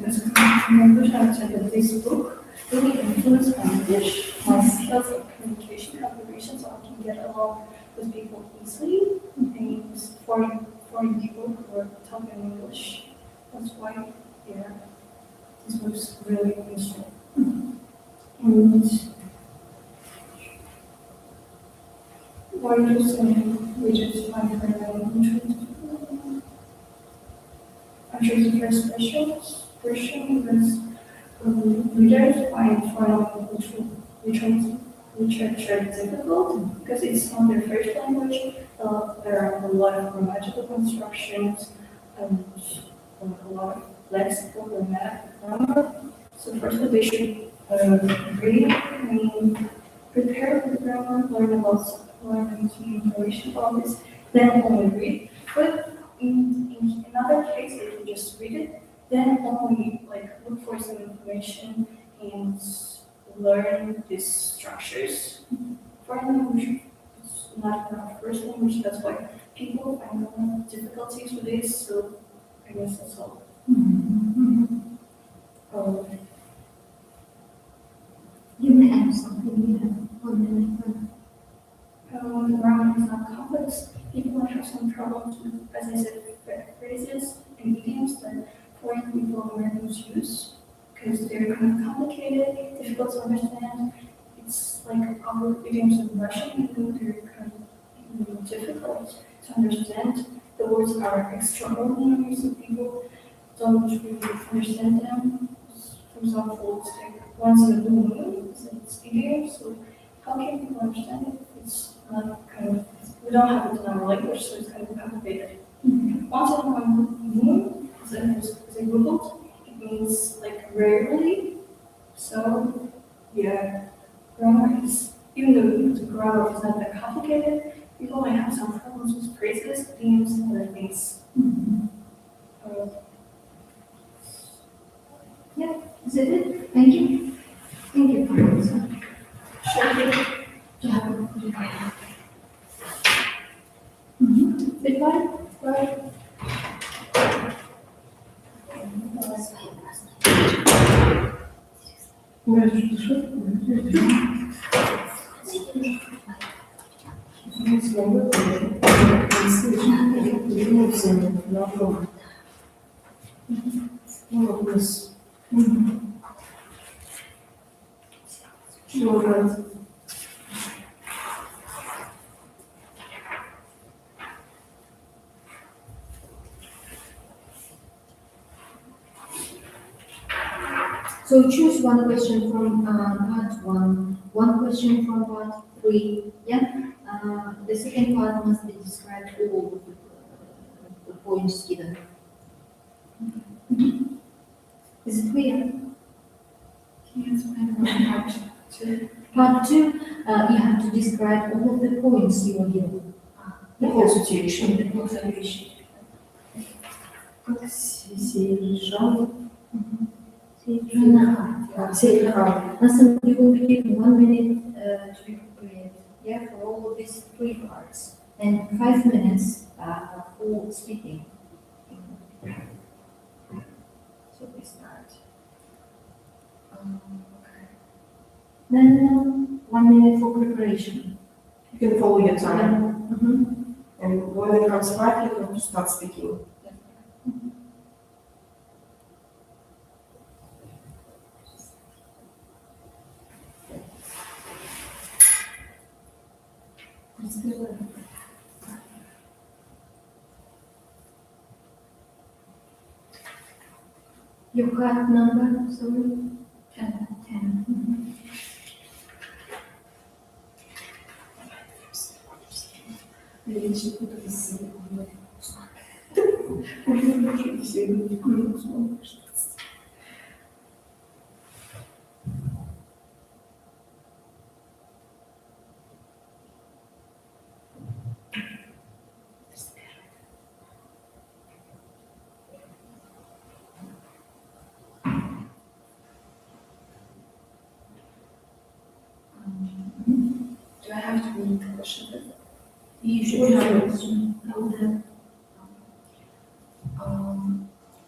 as a conclusion, I would say that this book really influenced my English, my skills of communication, communication, so I can get along with people easily, and foreign people who are talking English. That's why, yeah, this was really useful. And why do some readers find her interesting? I chose the first question because readers find foreign literature difficult because it's not their first language. There are a lot of grammatical constructions and a lot of lexical grammar. So first they should read and prepare for the grammar, learn some information about this, then only read. But in other cases, they can just read it, then only look for some information and learn these structures. Foreign language is not our first language, that's why people find a lot of difficulties with this, so I guess that's all. You may add something here. When grammar is not complex, people might have some problems with, as I said, phrases and idioms that foreign people and Americans use because they're kind of complicated, difficult to understand. It's like our idioms in Russian, they're kind of difficult to understand. The words are extraordinary, so people don't really understand them. For example, it's like once in a blue moon, it's idiom, so how can people understand it? It's not kind of, we don't have it in our language, so it's kind of complicated. Once in a moon, as I Googled, it means like rarely. So, yeah, grammar is, even though the grammar is not that complicated, people might have some problems with phrases, themes, and other things. Yeah, is that it? Thank you. Thank you for your answer. Goodbye. Bye. So choose one question from part 1, one question from part 3, yeah? The second part must be described all the points given. Is it clear? Yes, part 2. Part 2, you have to describe all of the points you were given. The whole situation. The whole situation. Listen, you will be given 1 minute to prepare, yeah, for all of these 3 parts, and 5 minutes for speaking. So we start. Okay. Then 1 minute for preparation. You can follow your time. Mhm. And when it comes 5, you have to start speaking. Your card number, sorry? 10. 10. Mhm. Do I have to read the question? You should have a question.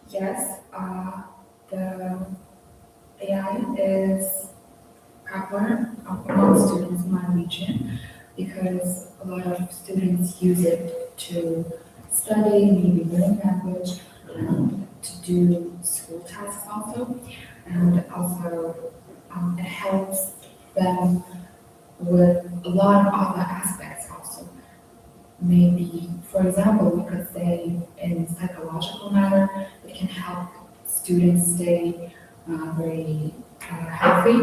Yes, the AI is popular among students in my region because a lot of students use it to study, maybe learn language, and to do school tasks also. And also, it helps them with a lot of other aspects also. Maybe, for example, we could say in psychological matter, it can help students stay very healthy,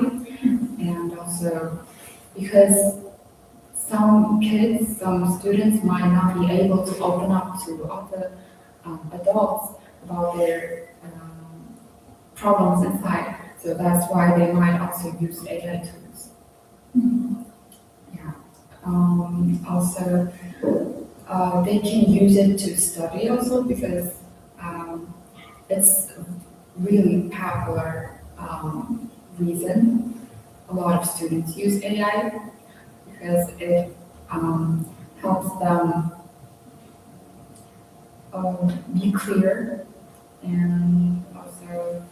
and also because some kids, some students might not be able to open up to other adults about their problems inside. So that's why they might also use AI tools. Yeah. Also, they can use it to study also because it's really popular reason. A lot of students use AI because it helps them be clear and also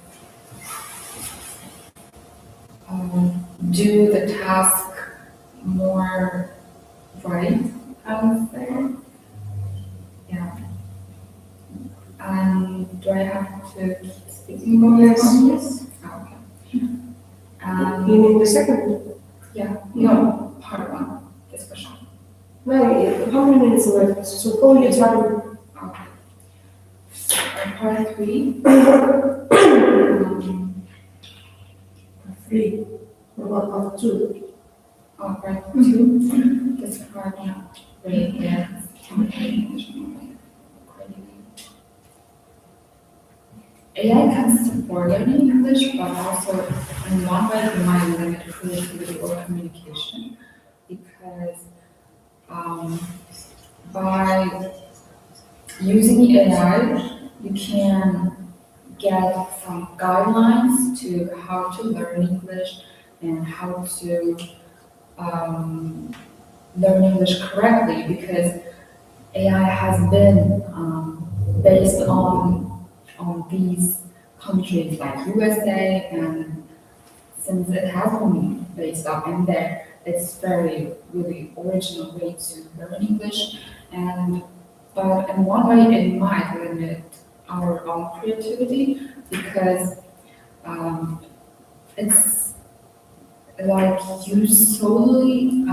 do the task more right, I would say. Yeah. And do I have to keep speaking more? Yes. Okay. You mean the second? Yeah, no, part 1, discussion. No, how many minutes left? So follow your time. Okay. Part 3. 3. What about part 2? Part 2. This part, yeah. Wait, yeah. AI can support learning English, but also in one way it might limit creativity or communication because by using AI, you can get some guidelines to how to learn English and how to learn English correctly because AI has been based on these countries like USA, and since it has been based up in there, it's very really original way to learn English, but in one way it might limit our own creativity because it's like you solely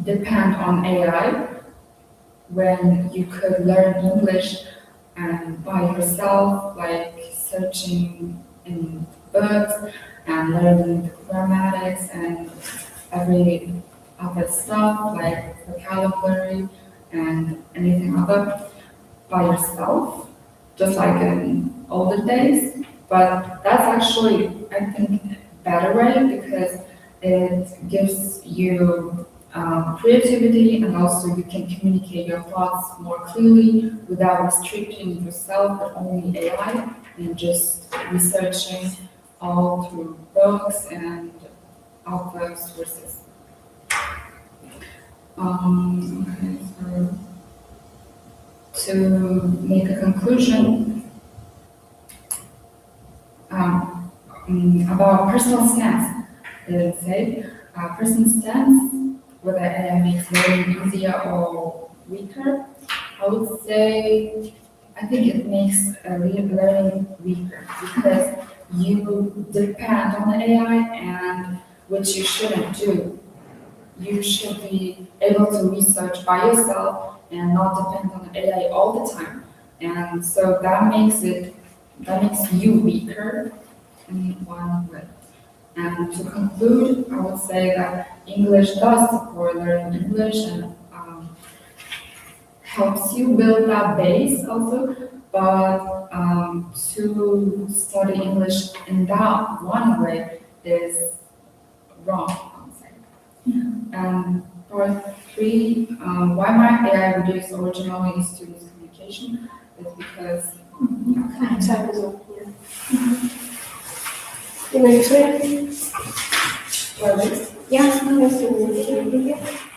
depend on AI when you could learn English and by yourself, like searching in books and learning the grammatics and every other stuff like vocabulary and anything other by yourself, just like in older days. But that's actually, I think, a better way because it gives you creativity, and also you can communicate your thoughts more clearly without restricting yourself with only AI and just researching all through books and other sources. Okay, so to make a conclusion about personal stance, let's say, personal stance, whether AI makes learning easier or weaker, I would say I think it makes learning weaker because you depend on the AI, and which you shouldn't do. You should be able to research by yourself and not depend on the AI all the time. And so that makes you weaker in one way. And to conclude, I would say that English does support learning English and helps you build that base also, but to study English in that one way is wrong, I would say. And part 3, why might AI reduce originality in students' communication is because Time is up, yeah. You may say? Yeah, no, that's good.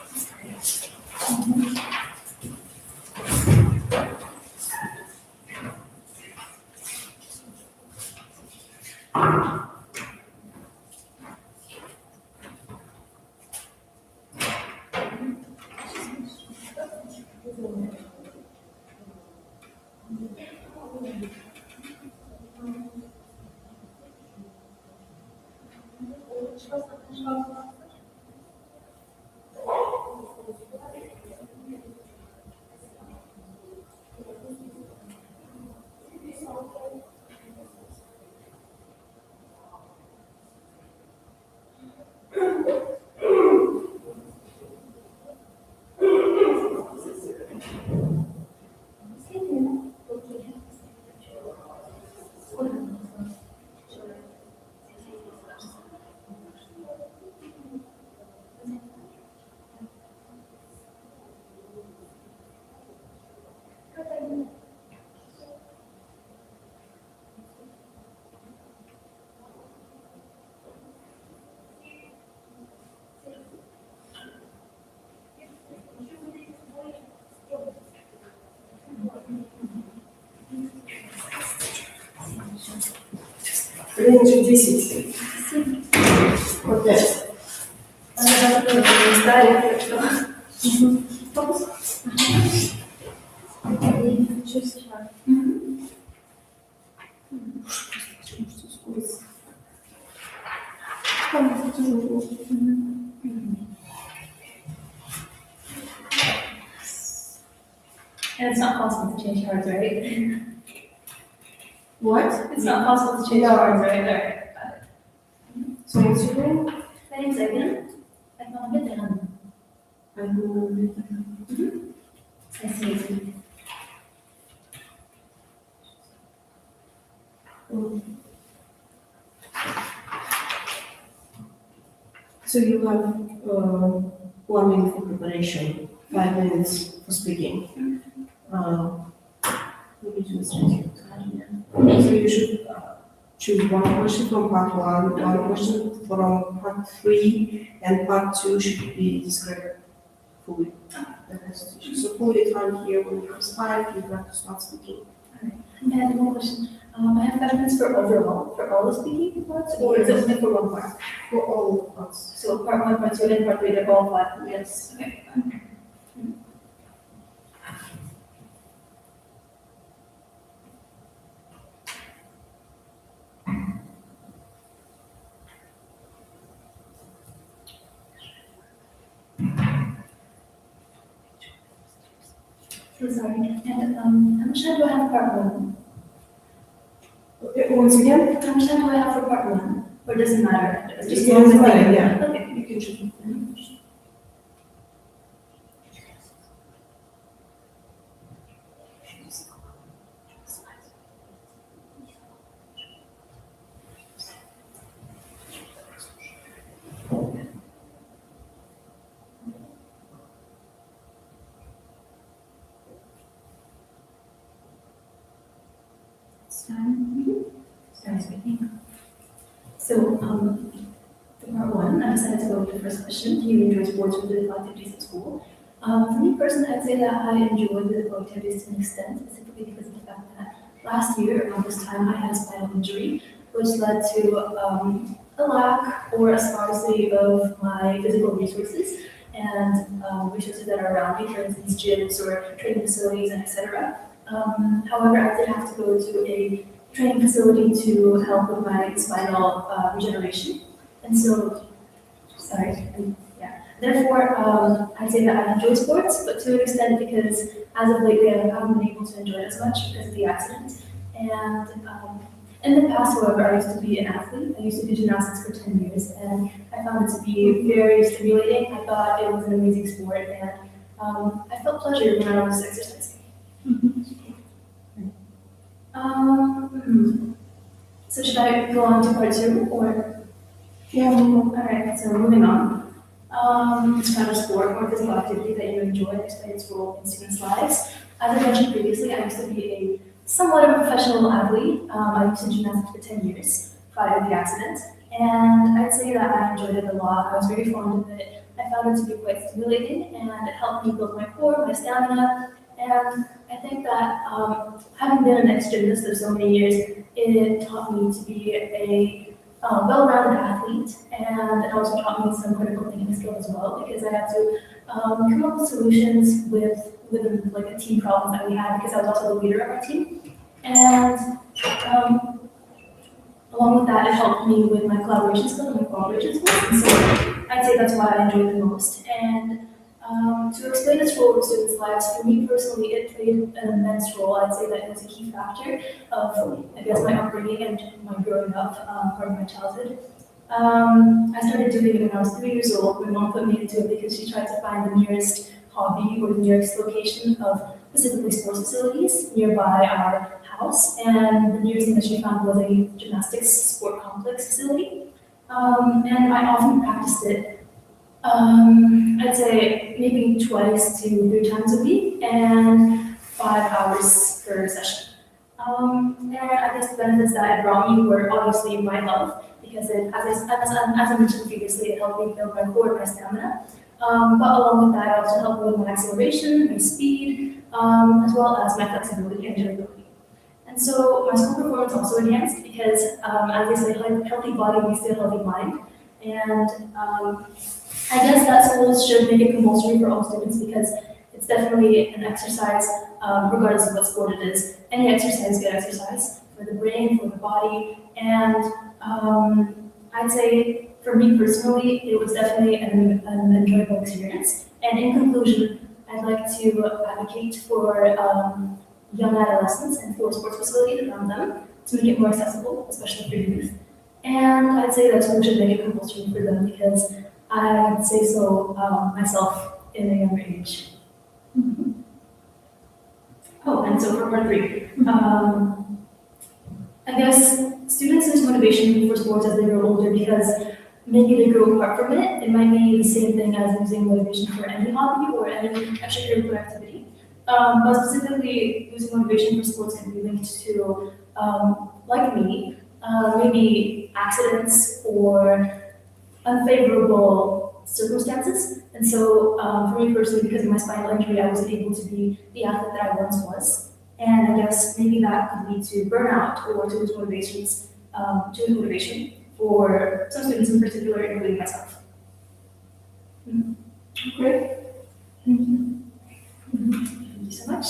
Range 10. Okay. And it's not possible to change cards, right? What? It's not possible to change cards, right? Alright, got it. So what's your name? My name's Egan. I'm not a bit Nice to meet you. So you have 1 minute for preparation, 5 minutes for speaking. Maybe just so you should choose one question from part 1, one question from part 3, and part 2 should be described fully. So pull your time here when it comes 5, you have to start speaking. I have one question. I have 5 minutes for overall, for all the speaking parts, or is it only for one part? For all parts. So part 1, part 2, and part 3, they're all 5 minutes. Okay. So sorry. And how much time do I have for part 1? Once again? How much time do I have for part 1? Or does it matter? It's just It doesn't matter, yeah. Okay. You can choose. Sounds good. So, for part one, I decided to go with the first question. Do you enjoy sports or physical activities at school? For me personally, I'd say that I enjoy physical activities to an extent, specifically because of the fact that last year around this time I had a spinal injury, which led to a lack or a scarcity of my physical resources and resources that are around me, for instance, gyms or training facilities, and etc. However, I did have to go to a training facility to help with my spinal regeneration. And so, therefore, I'd say that I enjoy sports, but to an extent because as of lately I haven't been able to enjoy it as much because of the accident. And in the past, however, I used to be an athlete. I used to do gymnastics for 10 years, and I found it to be very stimulating. I thought it was an amazing sport, and I felt pleasure when I was exercising. So should I go on to part two, or? Yeah. All right, so moving on. Describe a sport or physical activity that you enjoy and explain its role in students' lives. As I mentioned previously, I used to be a somewhat of a professional athlete. I used to do gymnastics for 10 years prior to the accident, and I'd say that I enjoyed it a lot. I was very fond of it. I found it to be quite stimulating, and it helped me build my core, my stamina, and I think that having been an ex-gymnast of so many years, it taught me to be a well-rounded athlete, and it also taught me some critical thinking skills as well, because I had to come up with solutions within like a team problem that we had, because I was also the leader of our team. And along with that, it helped me with my collaboration skills and my cooperation skills. And so I'd say that's why I enjoyed it the most. And to explain its role in students' lives, for me personally, it played an immense role. I'd say that it was a key factor of, I guess, my upbringing and my growing up, part of my childhood. I started doing it when I was 3 years old. My mom put me into it because she tried to find the nearest hobby or the nearest location of specifically sports facilities nearby our house. And the nearest thing that she found was a gymnastics sport complex facility. And I often practiced it. I'd say maybe 2 to 3 times a week and 5 hours per session. And I guess the benefits that it brought me were obviously my love, because as I mentioned previously, it helped me build my core and my stamina. But along with that, it also helped me with my acceleration, my speed, as well as my flexibility and durability. And so my school performance also enhanced because, as they say, healthy body leads to a healthy mind. And I guess that schools should make it compulsory for all students because it's definitely an exercise, regardless of what sport it is. Any exercise is good exercise for the brain, for the body, and I'd say for me personally, it was definitely an enjoyable experience. And in conclusion, I'd like to advocate for young adolescents and for sports facilities around them to make it more accessible, especially for youth. And I'd say that schools should make it compulsory for them because I'd say so myself in a younger age. Oh, and so for part three, I guess students lose motivation for sports as they grow older because maybe they grow apart from it. It might be the same thing as losing motivation for any hobby or any extracurricular activity. But specifically, losing motivation for sports can be linked to, like me, maybe accidents or unfavorable circumstances. And so for me personally, because of my spinal injury, I wasn't able to be the athlete that I once was. And I guess maybe that could lead to burnout or to lose motivation for some students in particular, including myself. Great. Thank you. Thank you so much.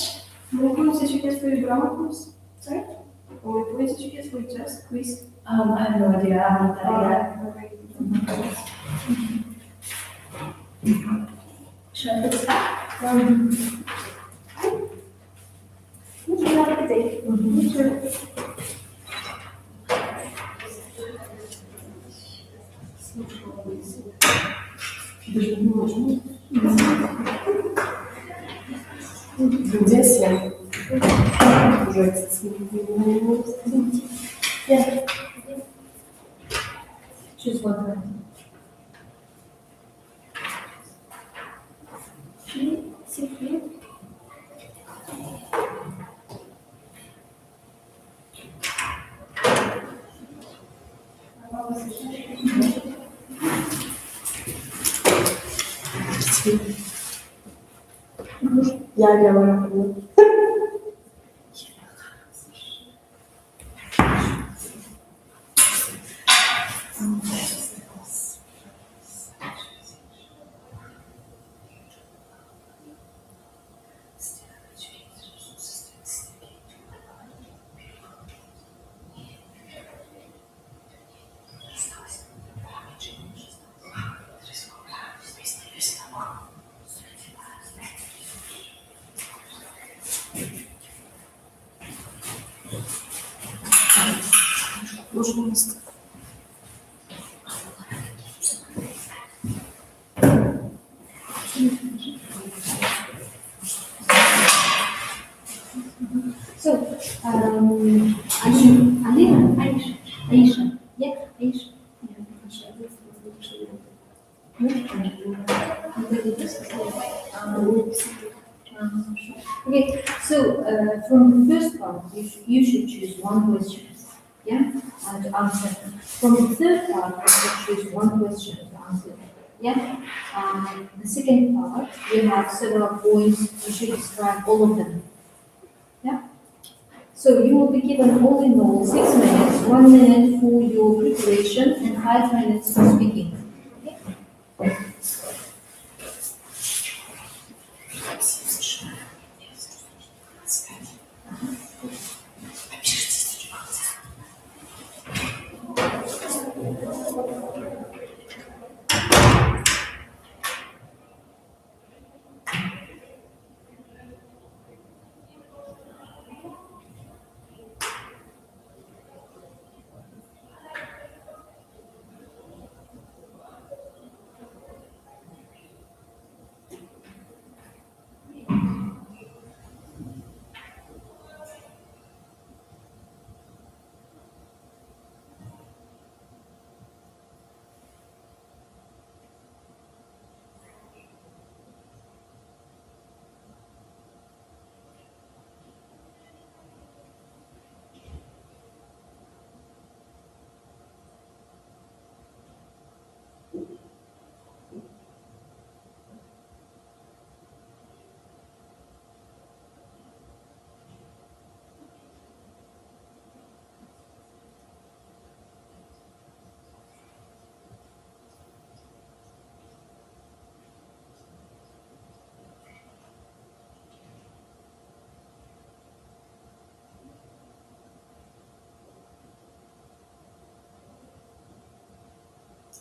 What points did you get for your grammar course? Sorry? What points did you get for your test, quiz? I have no idea. I haven't done that yet. Should I put this back? Thank you. Have a good day. You too. Yeah. Choose one. Sit here. Я говорю. Пожалуйста. So, Aisha, yeah, Aisha. Okay, so from the first part, you should choose one question, yeah, to answer. From the third part, you should choose one question to answer, yeah. The second part, you have several points, you should describe all of them, yeah. So you will be given all in all 6 minutes, 1 minute for your preparation and 5 minutes for speaking. Okay?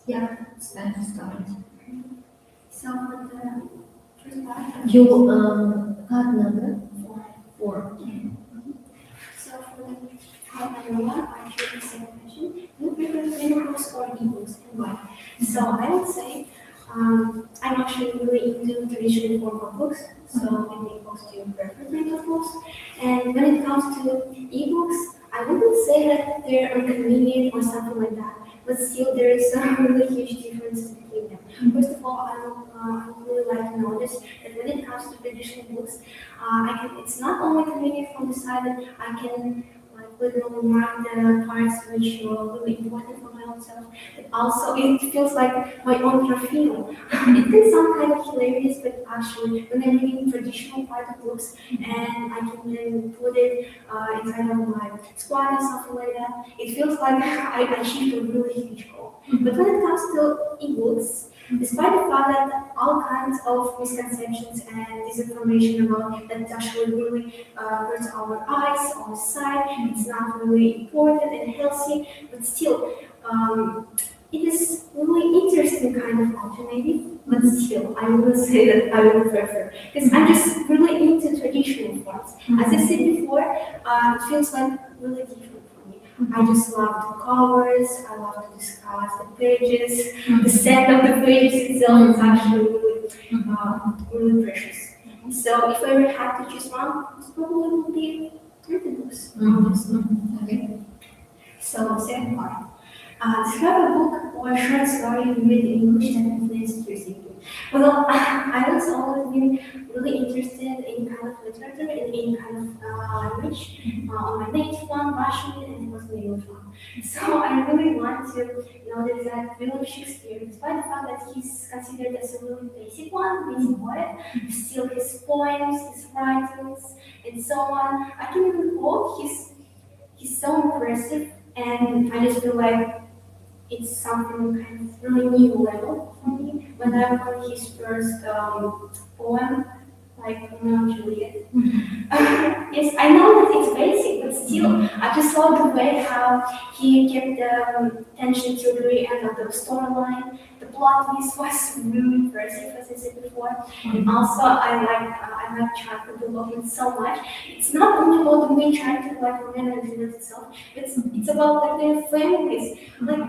Yeah, it's time to start. So for the first part, Your card number? 4. so for the part number 1, I choose the second question. You prefer visuals or ebooks and why? So I would say I'm actually really into traditional form of books, so I make books to prefer printed books. And when it comes to ebooks, I wouldn't say that they're inconvenient or something like that, but still there is some really huge difference between them. First of all, I would really like to notice that when it comes to traditional books, it's not only convenient from the side that I can like literally mark the parts which are really important for my own self, but also it feels like my own profile. It can sound kind of hilarious, but actually when I'm reading traditional part of books and I can then put it inside of my squad or something like that, it feels like I achieved a really huge goal. But when it comes to ebooks, despite the fact that all kinds of misconceptions and disinformation about that actually really hurts our eyes, our sight, it's not really important and healthy, but still, it is really interesting kind of alternative, but still, I wouldn't say that I would prefer, because I'm just really into traditional forms. As I said before, it feels like really different. I just love the covers, I love to discuss the pages, the set of the pages itself is actually really precious. So if I were have to choose one, it probably would be printed books, honestly. Okay. So second part. Describe a book or a short story you read in English that influenced your thinking. Well, I was always been really interested in kind of literature and in kind of language. On my native one, Russian, and it was the English one. So I really want to know the exact William Shakespeare, despite the fact that he's considered as a really basic one, basic poet, still his poems, his writings, and so on. I can even quote, he's so impressive, and I just feel like it's something kind of really new level for me. When I read his first poem, like Romeo and Juliet. Yes, I know that it's basic, but still, I just saw the way how he kept the tension till the very end of the storyline. The plot twist was really impressive, as I said before. And also, I like character development so much. It's not only about the main character, like Romeo and Juliet itself. It's about like their families. Like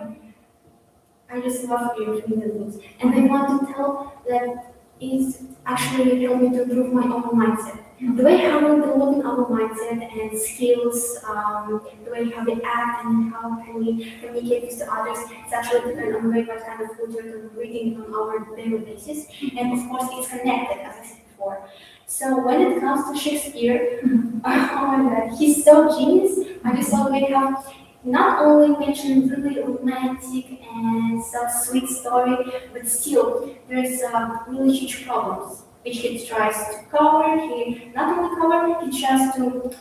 I just love reading the books, and I want to tell that it's actually helped me to improve my own mindset. The way how we develop our mindset and skills, the way how we act and how can we communicate with the others, it's actually depend on the way what kind of literature we're reading on our daily basis. And of course, it's connected, as I said before. So when it comes to Shakespeare, oh my God, he's so genius. I just love the way how not only mentioned really romantic and so sweet story, but still there's really huge problems which he tries to cover. He not only cover, he tries to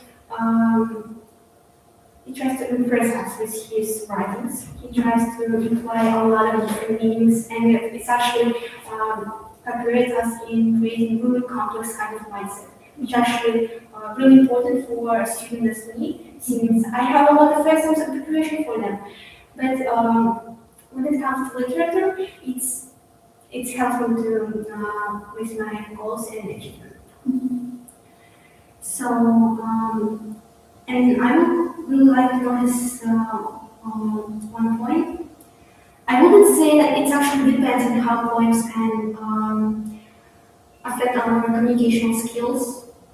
impress us with his writings. He tries to imply a lot of different meanings, and it's actually cooperate us in creating really complex kind of mindset, which actually really important for a student as me, since I have a lot of exams and preparation for them. But when it comes to literature, it's helping to with my goals and achievement. So, and I would really like to notice one point. I wouldn't say that it actually depends on how poems can affect our communication skills,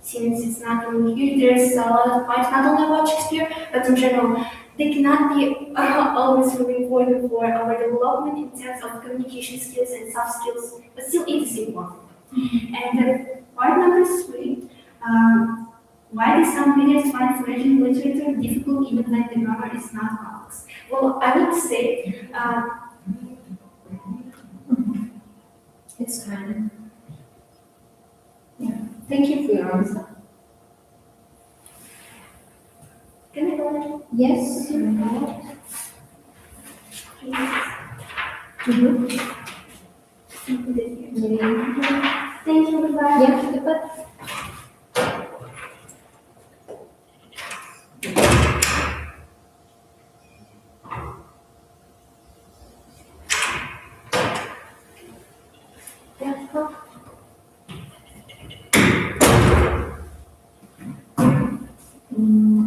since it's not only huge. There's a lot of points, not only about Shakespeare, but in general. They cannot be always really important for our development in terms of communication skills and soft skills, but still it is important. And point number 3, why do some readers find Persian literature difficult even when the grammar is not complex? Well, I would say It's fine. Yeah. Thank you for your answer. can I go ahead? Yes. Thank you, goodbye. Yeah, goodbye. Yeah, go.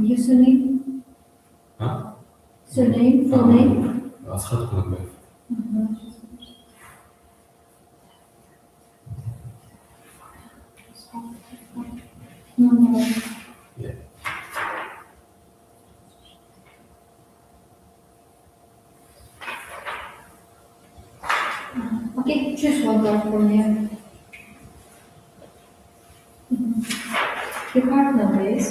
Your surname? Huh? Surname, full name? Asхат Кулакбаев. No. Yeah. Okay, choose one card for me. Your card number is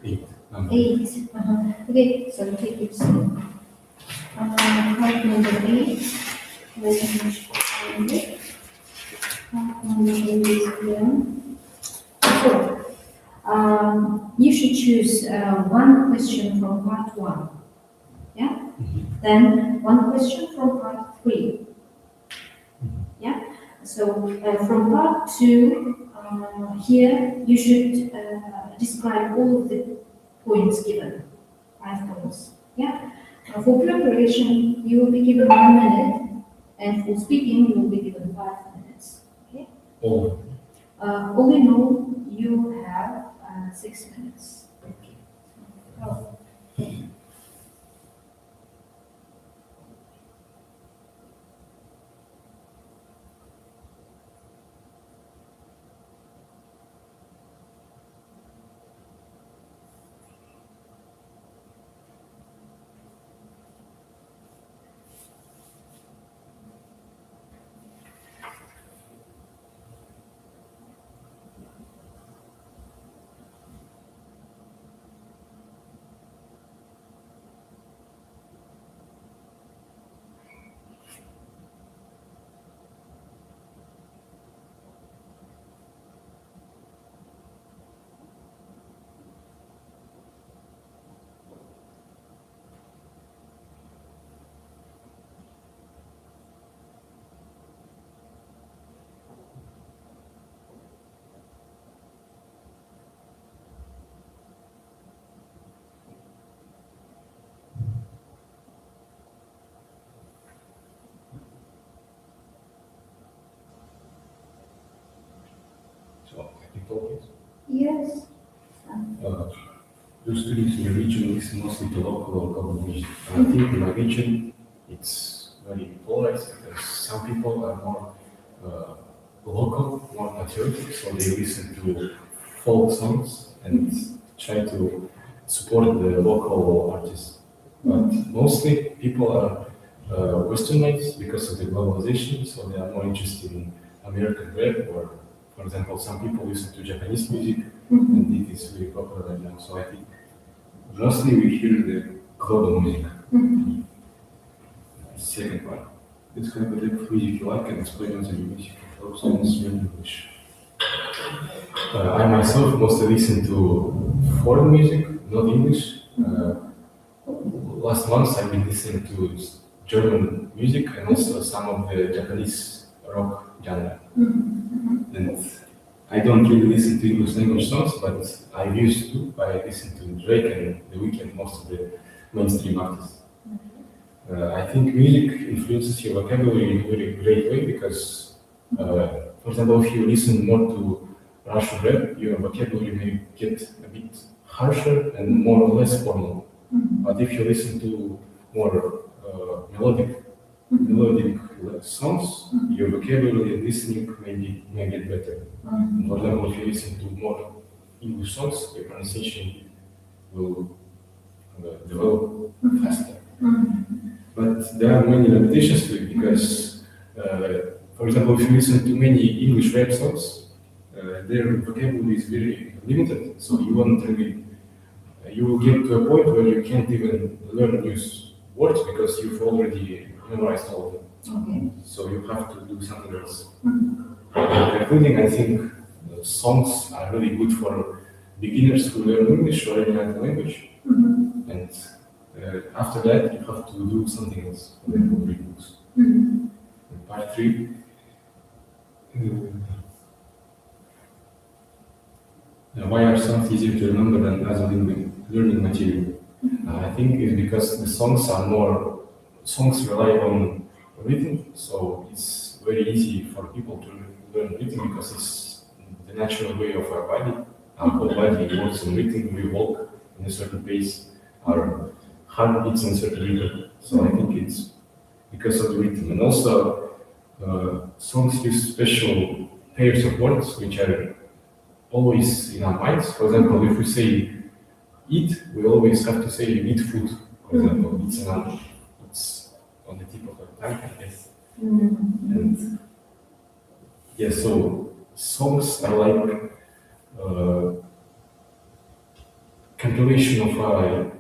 8. 8. Okay, so take your seat. Card number 8. Let me find it. Card number 8 is here. So, you should choose one question from part 1. Yeah? Then one question from part 3. Yeah? So from part 2, here you should describe all of the points given, 5 points. Yeah? For preparation, you will be given 1 minute, and for speaking, you will be given 5 minutes. Okay? All. All in all, you have 6 minutes. Okay. Oh. talk it. Yes. Those students in your region listen mostly to local or global music. And I think in my region, it's very polarized because some people are more local, more patriotic, so they listen to folk songs and try to support the local artists. But mostly people are westernized because of the globalization, so they are more interested in American rap or, for example, some people listen to Japanese music, and it is very popular right now. So I think mostly we hear the global music. Second part, describe the type of music you like and explain what the music of songs in English. I myself mostly listen to foreign music, not English. Last month I've been listening to German music and also some of the Japanese rock genre. And I don't really listen to English language songs, but I used to. I listen to Drake and The Weeknd, most of the mainstream artists. I think music influences your vocabulary in a very great way because, for example, if you listen more to Russian rap, your vocabulary may get a bit harsher and more or less formal. But if you listen to more melodic songs, your vocabulary and listening may get better. For example, if you listen to more English songs, your pronunciation will develop faster. But there are many limitations to it because, for example, if you listen to many English rap songs, their vocabulary is very limited. So you won't really, you will get to a point where you can't even learn new words because you've already memorized all of them. Okay. So you have to do something else. Including, I think, songs are really good for beginners who learn English or any other language. And after that, you have to do something else. For example, read books. Part 3. Why are songs easier to remember than other learning material? I think it's because the songs rely on rhythm, so it's very easy for people to learn rhythm because it's the natural way of our body. Our whole body works in rhythm, we walk in a certain pace, our heart beats in a certain rhythm. So I think it's because of the rhythm. And also, songs use special pairs of words which are always in our minds. For example, if we say eat, we always have to say eat food. For example, it's an animal. It's on the tip of our tongue, I guess. And yeah, so songs are like compilation of our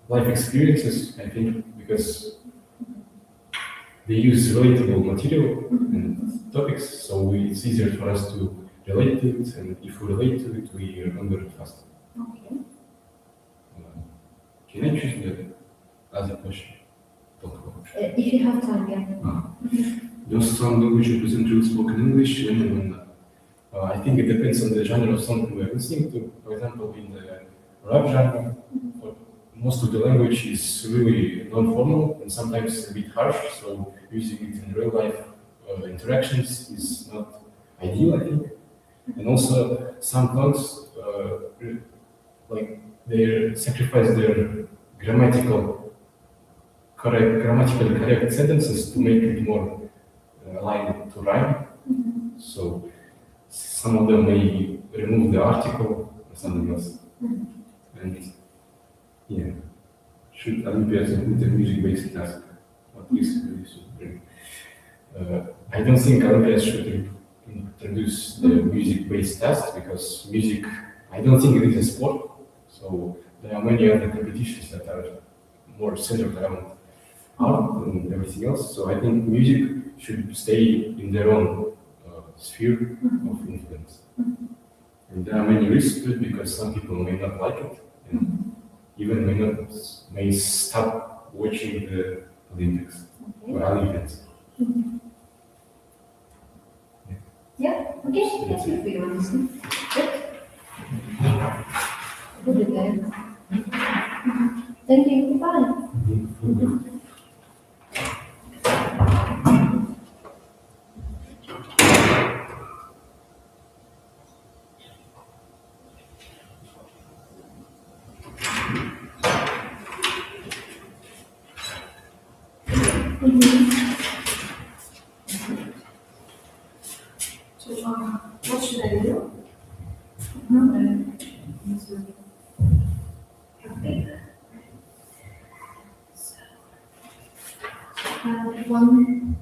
life experiences, I think, because they use relatable material and topics, so it's easier for us to relate to it, and if we relate to it, we remember it faster. Okay. Can I choose the other question? If you have time, yeah. Does some language represent real spoken English and when not? I think it depends on the genre of song we are listening to. For example, in the rap genre, most of the language is really non-formal and sometimes a bit harsh, so using it in real life interactions is not ideal, I think. And also, some tongues, like they sacrifice their grammatically correct sentences to make it more aligned to rhyme. So some of them may remove the article or something else. And yeah, should Olympiads include a music-based task? What risk do this bring? I don't think Olympiads should introduce the music-based task because music, I don't think it is a sport. So there are many other competitions that are more centered around art and everything else. So I think music should stay in their own sphere of influence. And there are many risks to it because some people may not like it and even may stop watching the Olympics or Olympians. Yeah, okay, thank you for your answer. Good day. Thank you, goodbye. So, what should I do? One.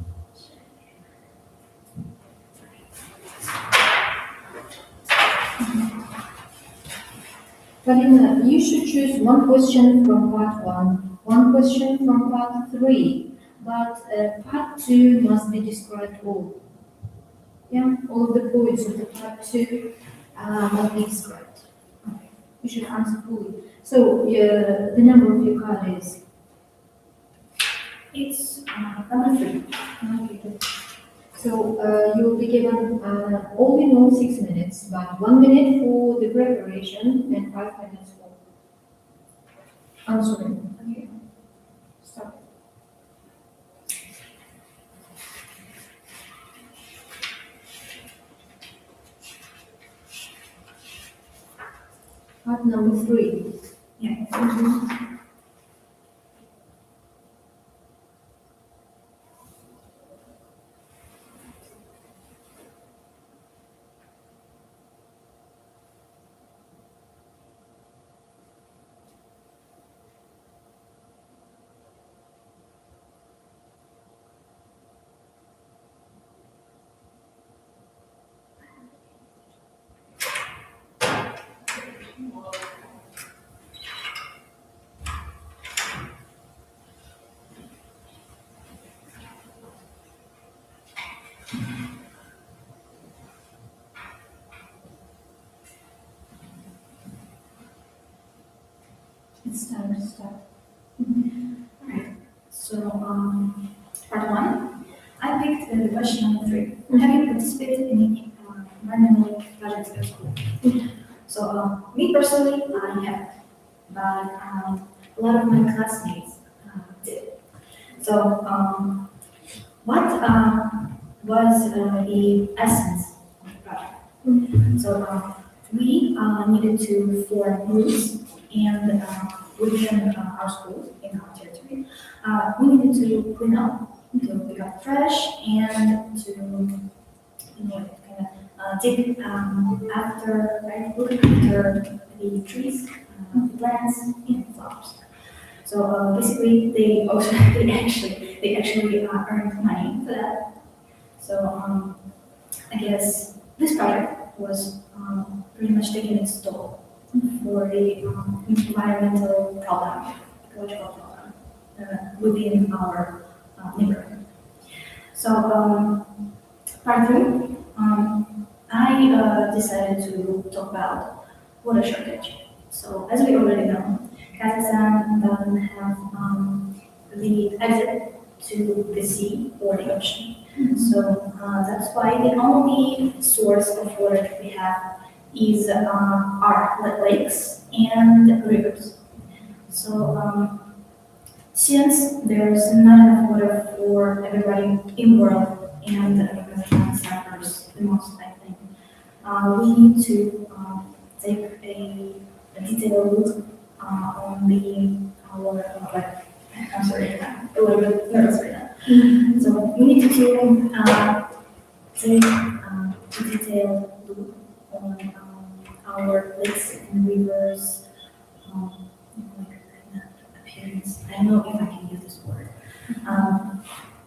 Karina, you should choose one question from part 1, one question from part 3, but part 2 must be described all. Yeah, all of the points of the part 2 must be described. Okay, you should answer fully. So, the number of your card is? It's number 3. Okay, good. So you will be given all in all 6 minutes, but 1 minute for the preparation and 5 minutes for answering. Okay. Start. Part number 3. Yeah. It's time to start. So, part 1, I picked the question number 3. Have you participated in environmental projects at school? So, me personally, I have, but a lot of my classmates did. So, what was the essence of the project? So, we needed to form groups and within our schools, in our territory, we needed to clean up, to pick up trash, and to, kind of dig after, right, look after the trees, the plants, and flowers. So basically, they actually earned money for that. So I guess this project was pretty much taking its toll for the environmental problem, ecological problem within our neighborhood. So part 3, I decided to talk about water shortage. So as we already know, Kazakhstan doesn't have the exit to the sea or the ocean. So that's why the only source of water that we have is our lakes and rivers. So since there's not enough water for everybody in the world, and Kazakhstan suffers the most, I think, we need to take a detailed look on I'm sorry, I'm a little bit nervous right now. So we need to take a detailed look on our lakes and rivers, appearance. I don't know if I can use this word.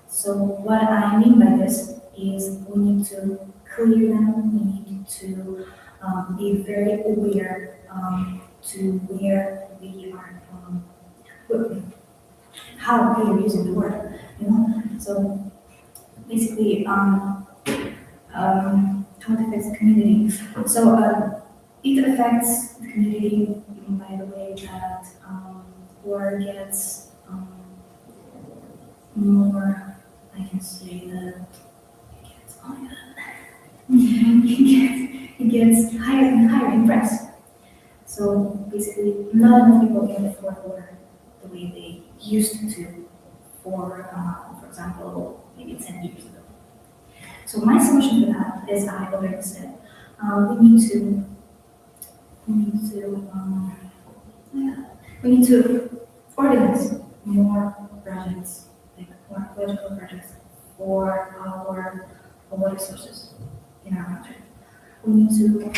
So what I mean by this is we need to clear them. We need to be very aware to where we are, how we are using the word. So basically, how it affects the community. So it affects the community by the way that water gets more, I can say that it gets higher and higher in price. So basically, not enough people can afford water the way they used to for example, maybe 10 years ago. So my solution to that, as I already said, we need to we need to organize more projects, like more political projects for our water sources in our country. We need to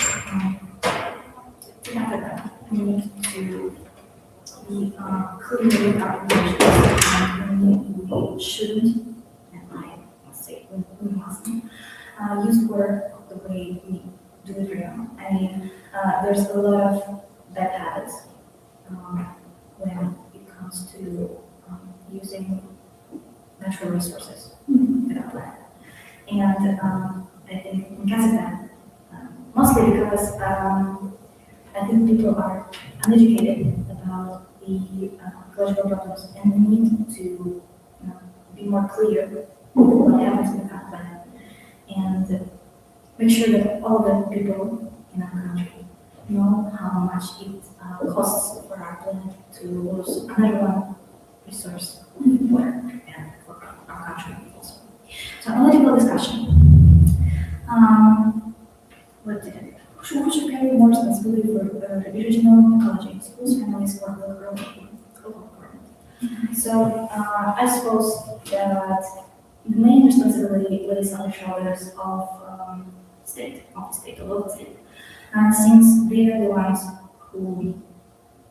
have that. We need to be clear with our intentions. We shouldn't, and I must say, we mustn't use water the way we do it right now. I mean, there's a lot of bad habits when it comes to using natural resources in our planet. And I think because of that, mostly because I think people are uneducated about the ecological problems, and we need to be more clear what happens in the planet, and make sure that all the people in our country know how much it costs for our planet to lose another one resource, water, and for our country also. So analytical discussion. What did I do? Who should carry more responsibility for regional ecology, schools, families, or local government? So I suppose that the main responsibility lays on the shoulders of the local state, since they are the ones who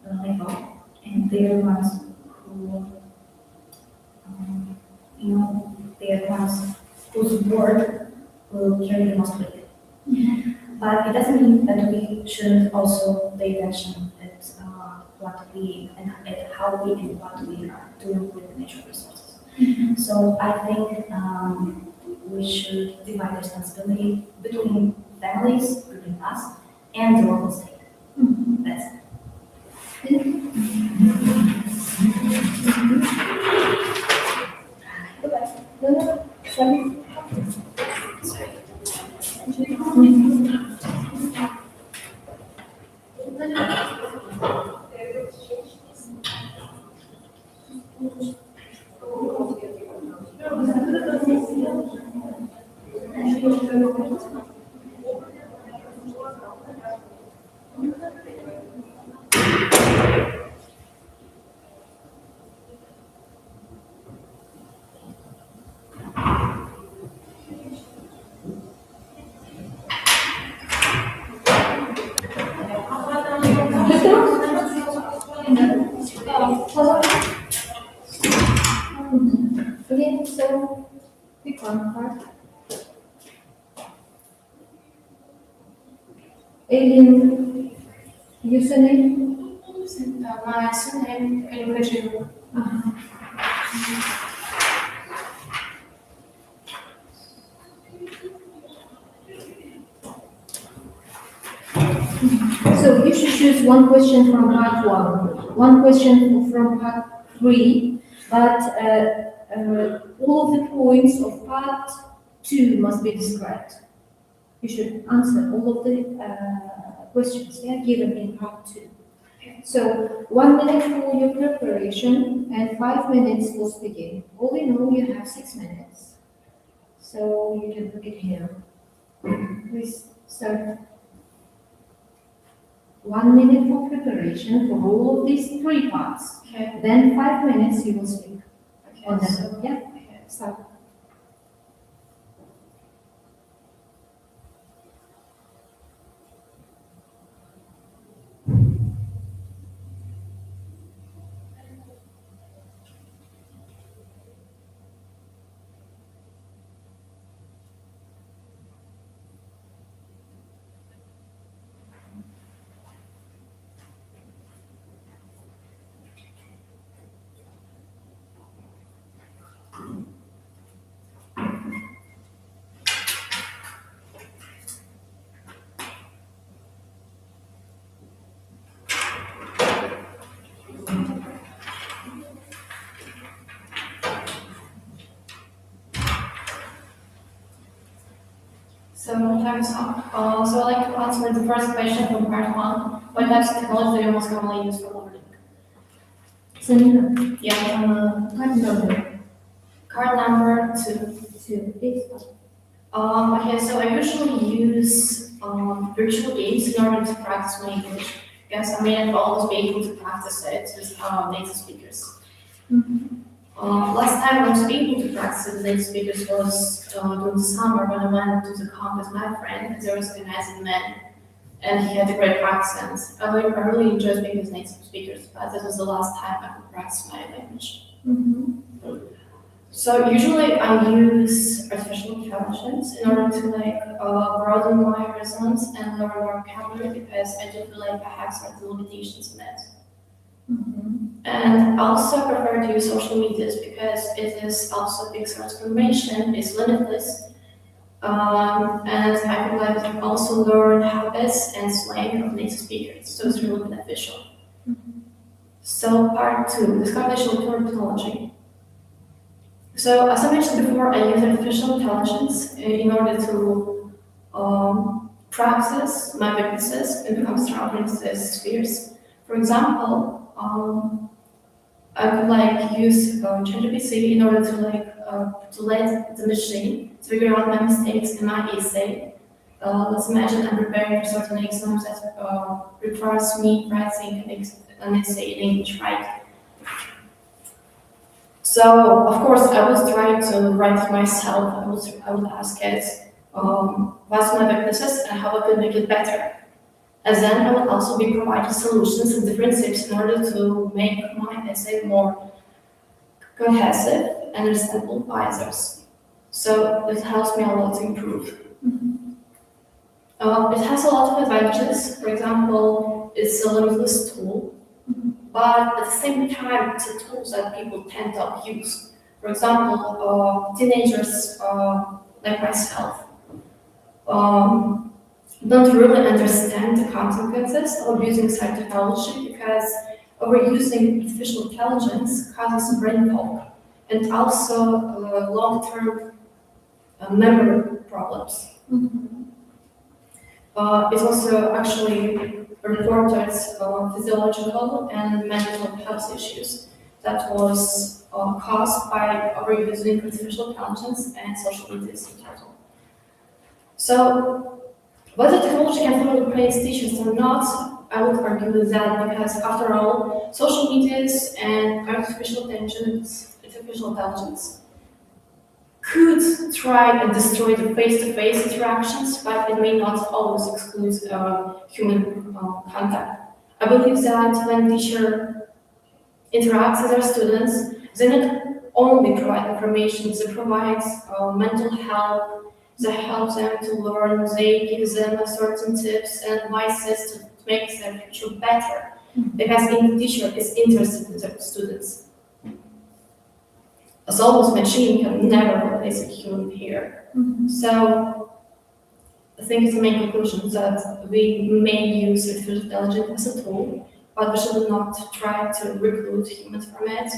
live out, and they are the ones who, they are the ones whose word will carry the most weight. But it doesn't mean that we shouldn't also pay attention at what we and at how we and what we are doing with the natural resources. So I think we should divide the responsibility between families, between us, and the local state. That's it. Okay, so pick one part. Alien username. My surname, education. So you should choose one question from part 1 question from part 3, but all of the points of part 2 must be described. You should answer all of the questions given in part 2. So 1 minute for your preparation and 5 minutes for speaking. All in all, you have 6 minutes. So you can look at here. Please start. 1 minute for preparation for all of these 3 parts. Okay. Then 5 minutes you will speak on Okay, them. so, Yeah. okay. Start. So time is up. So I'd like to answer the first question from part 1. What types of technology do you most commonly use for learning? Selena, Yeah, card number card number 2. 2, please. Okay, so I usually use virtual games in order to practice my English. because I may not always be able to practice it with native speakers. Last time I was able to practice with native speakers was during the summer when I went to the camp with my friend. There was an Asian man, and he had a great accent. I really enjoyed speaking with native speakers, but that was the last time I could practice my language. So usually I use artificial intelligence in order to broaden my horizons and learn more vocabulary, because I do feel like I have certain limitations in it. And also I prefer to use social medias because it is also a big source of information, it's limitless. And I would like to also learn habits and slang of native speakers, so it's really beneficial. So part 2, discover technology. So as I mentioned before, I use artificial intelligence in order to practice my weaknesses and become stronger in these spheres. For example, I could use ChatGPT in order to let the machine to figure out my mistakes in my essay. Let's imagine I'm preparing for certain exams that requires me writing an essay in English, right? So, of course, I was trying to write it myself. I would ask it, what's my weaknesses and how I could make it better. And then I will also be providing solutions and different tips in order to make my essay more cohesive and understandable by others. So it helps me a lot to improve. It has a lot of advantages. For example, it's a limitless tool, but at the same time, it's a tool that people tend to abuse. For example, teenagers like myself don't really understand the consequences of using such technology, because overusing artificial intelligence causes brain fog and also long-term memory problems. It's also actually reported physiological and mental health issues that was caused by overusing artificial intelligence and social media in total. So, whether technology can fully replace teachers or not, I would argue with that, because after all, social medias and artificial intelligence could try and destroy the face-to-face interactions, but it may not always exclude human contact. I believe that when a teacher interacts with their students, they not only provide information, they provide mental help. They help them to learn, they give them certain tips and advices to make their future better. Because the teacher is interested in their students. A soulless machine can never replace a human here. So I think it's the main conclusion that we may use artificial intelligence as a tool, but we should not try to recruit humans from it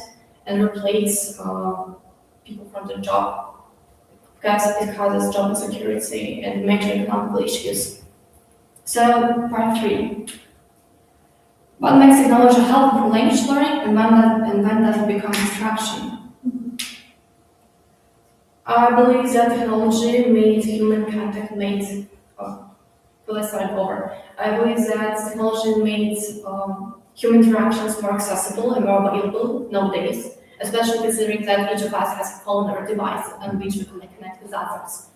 and replace people from their job, because it causes job insecurity and major economic issues. So, part 3. What makes technology helpful for language learning, and when does it become distraction? I believe that technology made human contact let's start over. I believe that technology made human interactions more accessible and more available nowadays, especially considering that each of us has a phone or a device on which we can connect with others.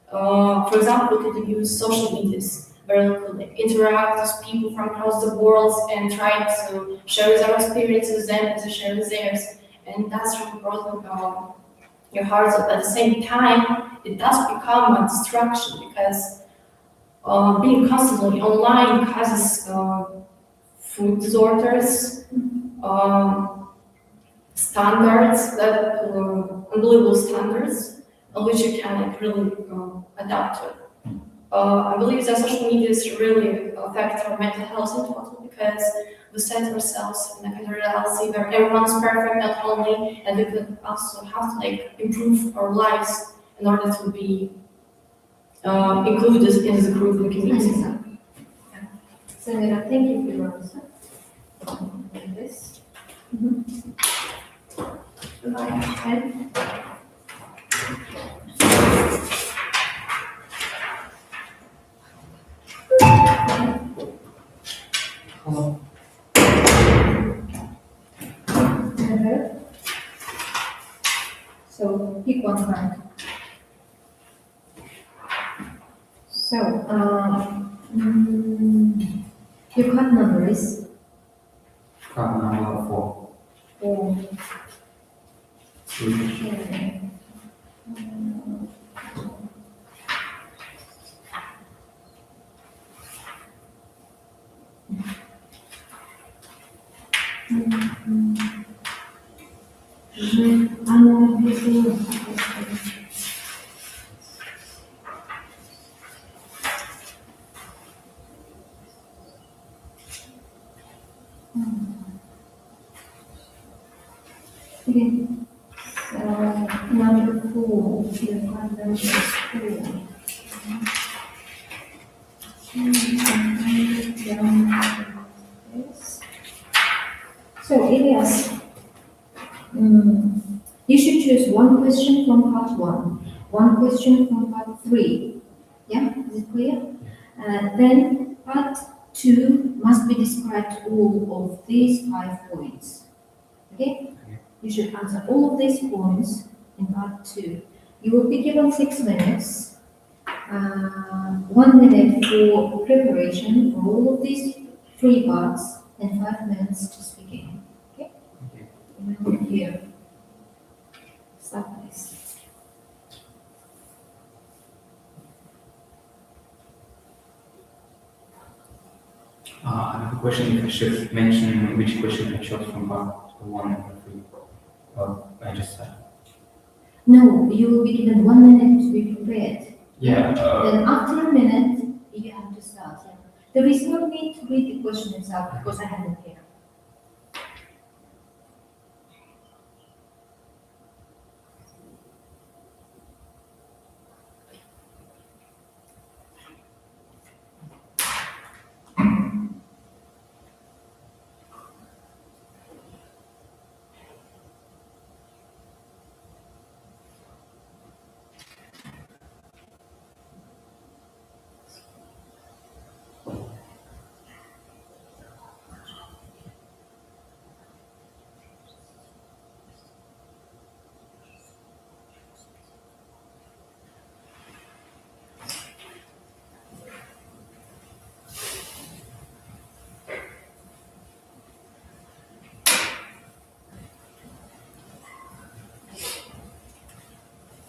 For example, we could use social medias where we could interact with people from across the world and try to share our experiences with them and to share with theirs. And that's really broaden your heart. At the same time, it does become a distraction, because being constantly online causes food disorders, standards, unbelievable standards, which you can really adapt to. I believe that social media really affect our mental health in total, because we set ourselves in a kind of reality where everyone's perfect, not only, and we could also have to improve our lives in order to be included in the group and community. Samira, thank you for your answer. This. Okay. So pick one card. So, your card number is Card number 4. 4. Mm. Okay. Okay. So, number 4, your card number is 4. Yes. So, Elias, you should choose one question from part 1, one question from part 3. Yeah, is it clear? Then part 2 must be described all of these 5 points. Okay? You should answer all of these points in part 2. You will be given 6 minutes, 1 minute for preparation for all of these 3 parts, and 5 minutes to speaking. Okay? Remember here. Start this. I have a question if I should mention which question I chose from part 1 and part 3. I just said. No, you will be given 1 minute to be prepared. Yeah. Then after a minute, you have to start. Yeah. There is no need to read the question itself because I have it here.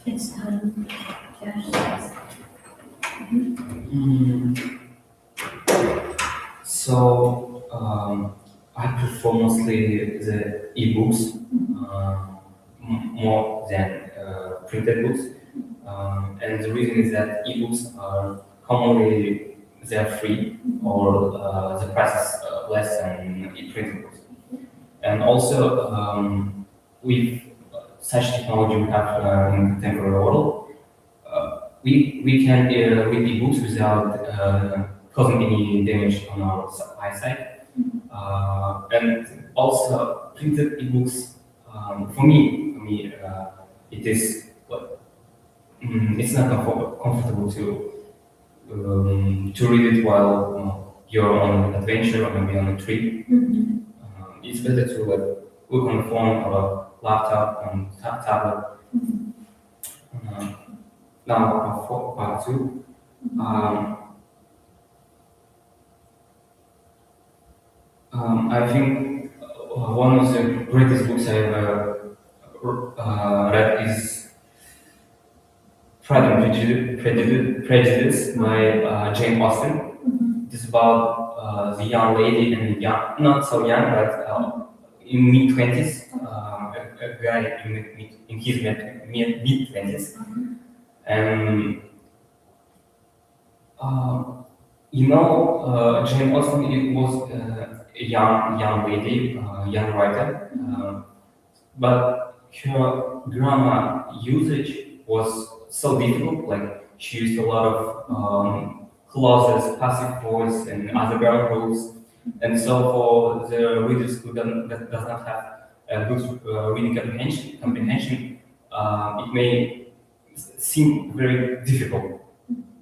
It's time. Yes. So I prefer mostly the e-books more than printed books, and the reason is that e-books are commonly they're free or the price is less than printed books, and also with such technology we have in the contemporary world, we can read e-books without causing any damage on our eyesight. And also printed ebooks, for me, it is it's not comfortable to read it while you're on an adventure or maybe on a trip. It's better to look on the phone or a laptop and tablet. Now for part 2. I think one of the greatest books I ever read is Pride and Prejudice by Jane Austen. It's about the young lady and not so young, but in mid-20s, a guy in his mid-20s. And Jane Austen, it was a young lady, young writer, but her grammar usage was so difficult. Like she used a lot of clauses, passive voice, and other grammar rules. And so for the readers who does not have a good reading comprehension, it may seem very difficult.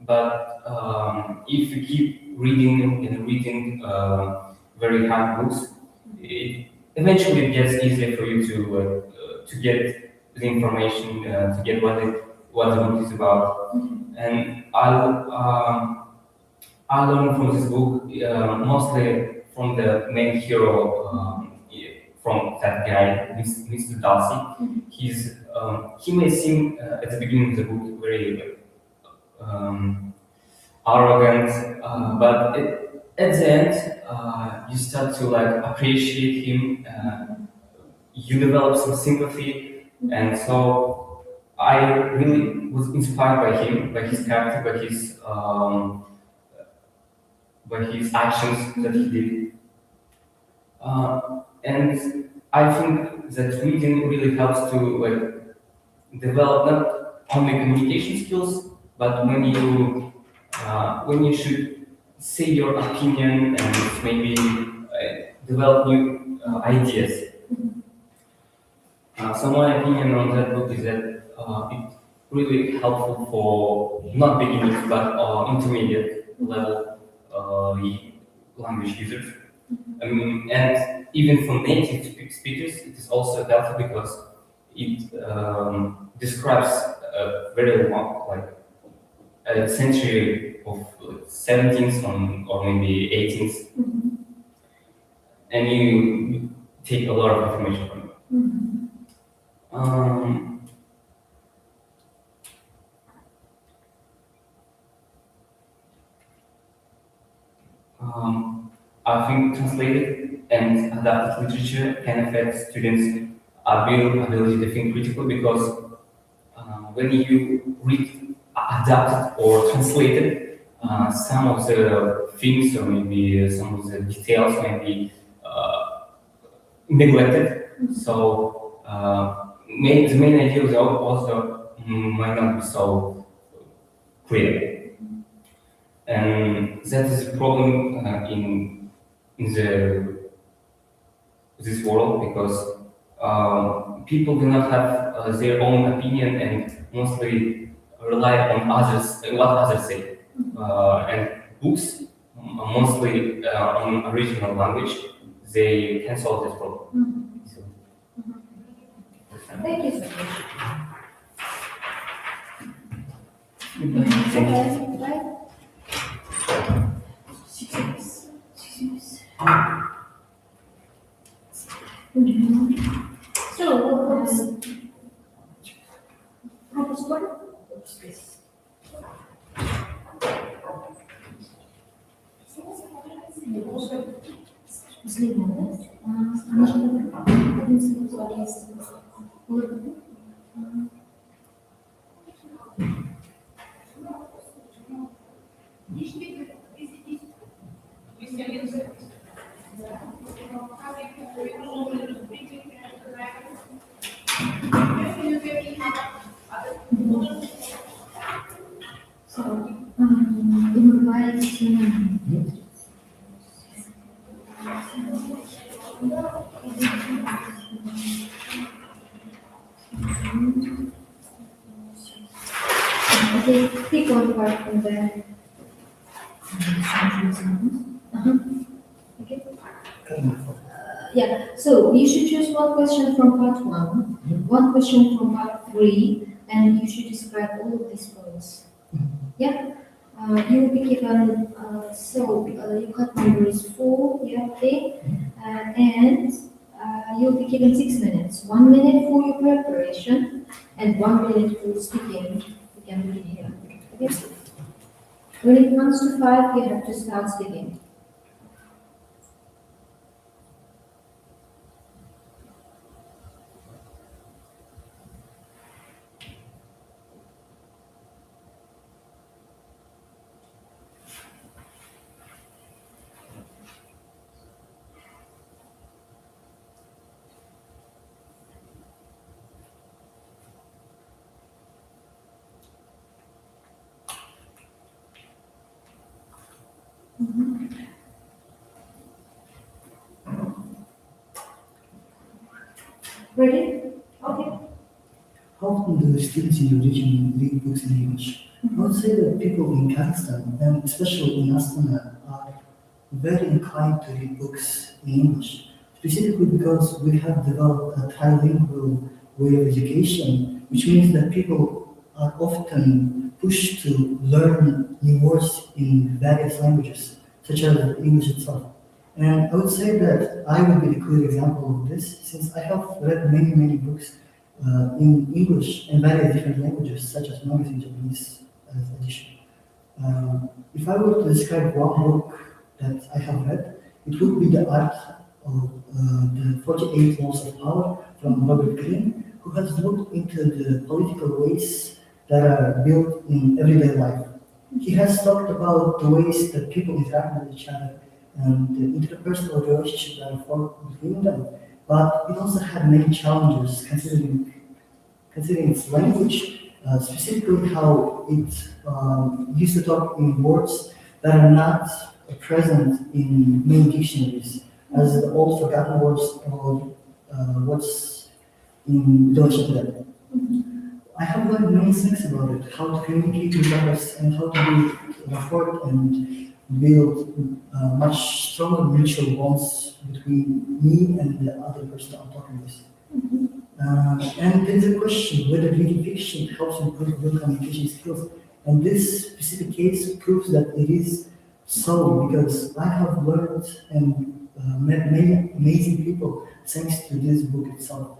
But if you keep reading and reading very hard books, it eventually gets easier for you to get the information, to get what the book is about. And I learned from this book mostly from the main hero, from that guy, Mr. Darcy. He may seem at the beginning of the book very arrogant, but at the end, you start to appreciate him. You develop some sympathy, and so I really was inspired by him, by his character, by his actions that he did. And I think that reading really helps to develop not only communication skills, but when you should say your opinion and maybe develop new ideas. So my opinion on that book is that it's really helpful for not beginners but intermediate level language users. And even for native speakers, it is also helpful because it describes a very long, a century of 17th or maybe 18th, and you take a lot of information from it. I think translated and adapted literature can affect students' ability to think critically because when you read adapted or translated, some of the things or maybe some of the details may be neglected. So the main idea of the author might not be so clear. And that is a problem in this world because people do not have their own opinion and mostly rely on others and what others say. And books, mostly in original language, they can solve this problem. Thank you so much. Bye. So, Professor? Okay, pick one part from there. Okay. Yeah, so you should choose one question from part 1, one question from part 3, and you should describe all of these points. Yeah, you will be given, your cut number is 4, yeah, okay, and you'll be given 6 minutes, 1 minute for your preparation, and 1 minute for speaking. You can read here. Okay. When it comes to 5, you have to start speaking. Ready? Okay. How often do the students in your region read books in English? I would say that people in Kazakhstan, and especially in Astana, are very inclined to read books in English, specifically because we have developed a trilingual way of education, which means that people are often pushed to learn new words in various languages, such as English itself. And I would say that I would be the clear example of this, since I have read many books in English and various different languages, such as mangas and Japanese edition. If I were to describe one book that I have read, it would be The Art of the 48 Laws of Power from Robert Greene, who has looked into the political ways that are built in everyday life. He has talked about the ways that people interact with each other and the interpersonal relationship that are formed between them, but it also had many challenges considering its language, specifically how it used to talk in words that are not present in main dictionaries, as the old forgotten words or words in Deutsch. I have learned many things about it, how to communicate with others and how to build rapport and build much stronger mutual bonds between me and the other person I'm talking with. And there's a question whether reading fiction helps improve your communication skills. And this specific case proves that it is so, because I have learned and met many amazing people thanks to this book itself.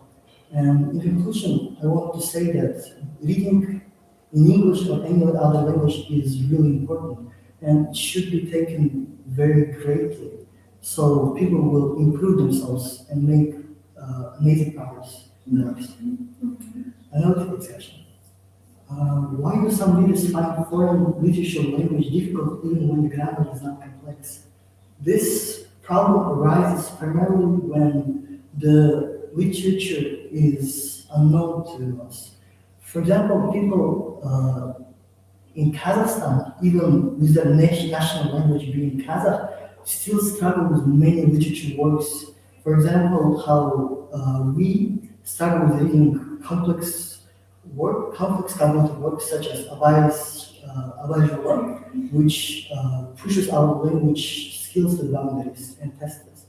And in conclusion, I want to say that reading in English or any other language is really important and should be taken very greatly, so people will improve themselves and make amazing progress in their lives. Another discussion. Why do some readers find foreign literature language difficult even when the grammar is not complex? This problem arises primarily when the literature is unknown to us. For example, people in Kazakhstan, even with their national language being Kazakh, still struggle with many literature works. For example, how we struggle with reading complex cognitive works such as Abay's work, which pushes our language skills to the boundaries and tests us.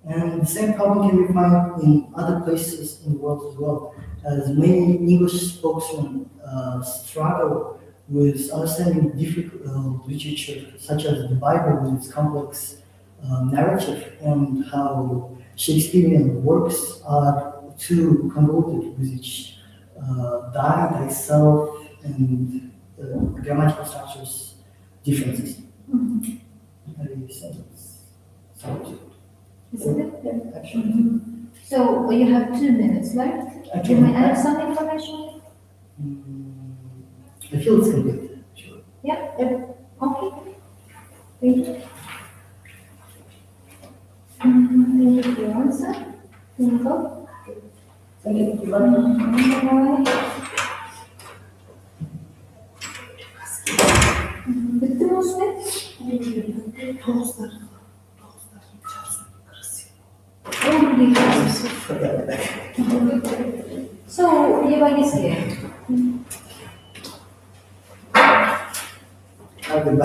And the same problem can be found in other places in the world as well, as many English spokesmen struggle with understanding difficult literature, such as the Bible with its complex narrative, and how Shakespearean works are too convoluted with each thyself, and grammatical structures differences. So you have 2 minutes left. Can I add some information? I feel it's complete. Sure. Yeah. Okay. Thank you. Thank you for your answer. Can you go? Thank you. Bitti mi Osman? So, you like this here? Have a good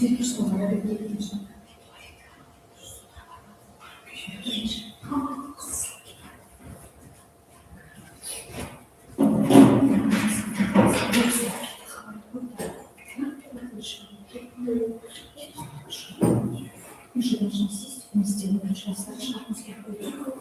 Где что, она где что? Мы же должны сесть вместе, мы должны слышать музыку.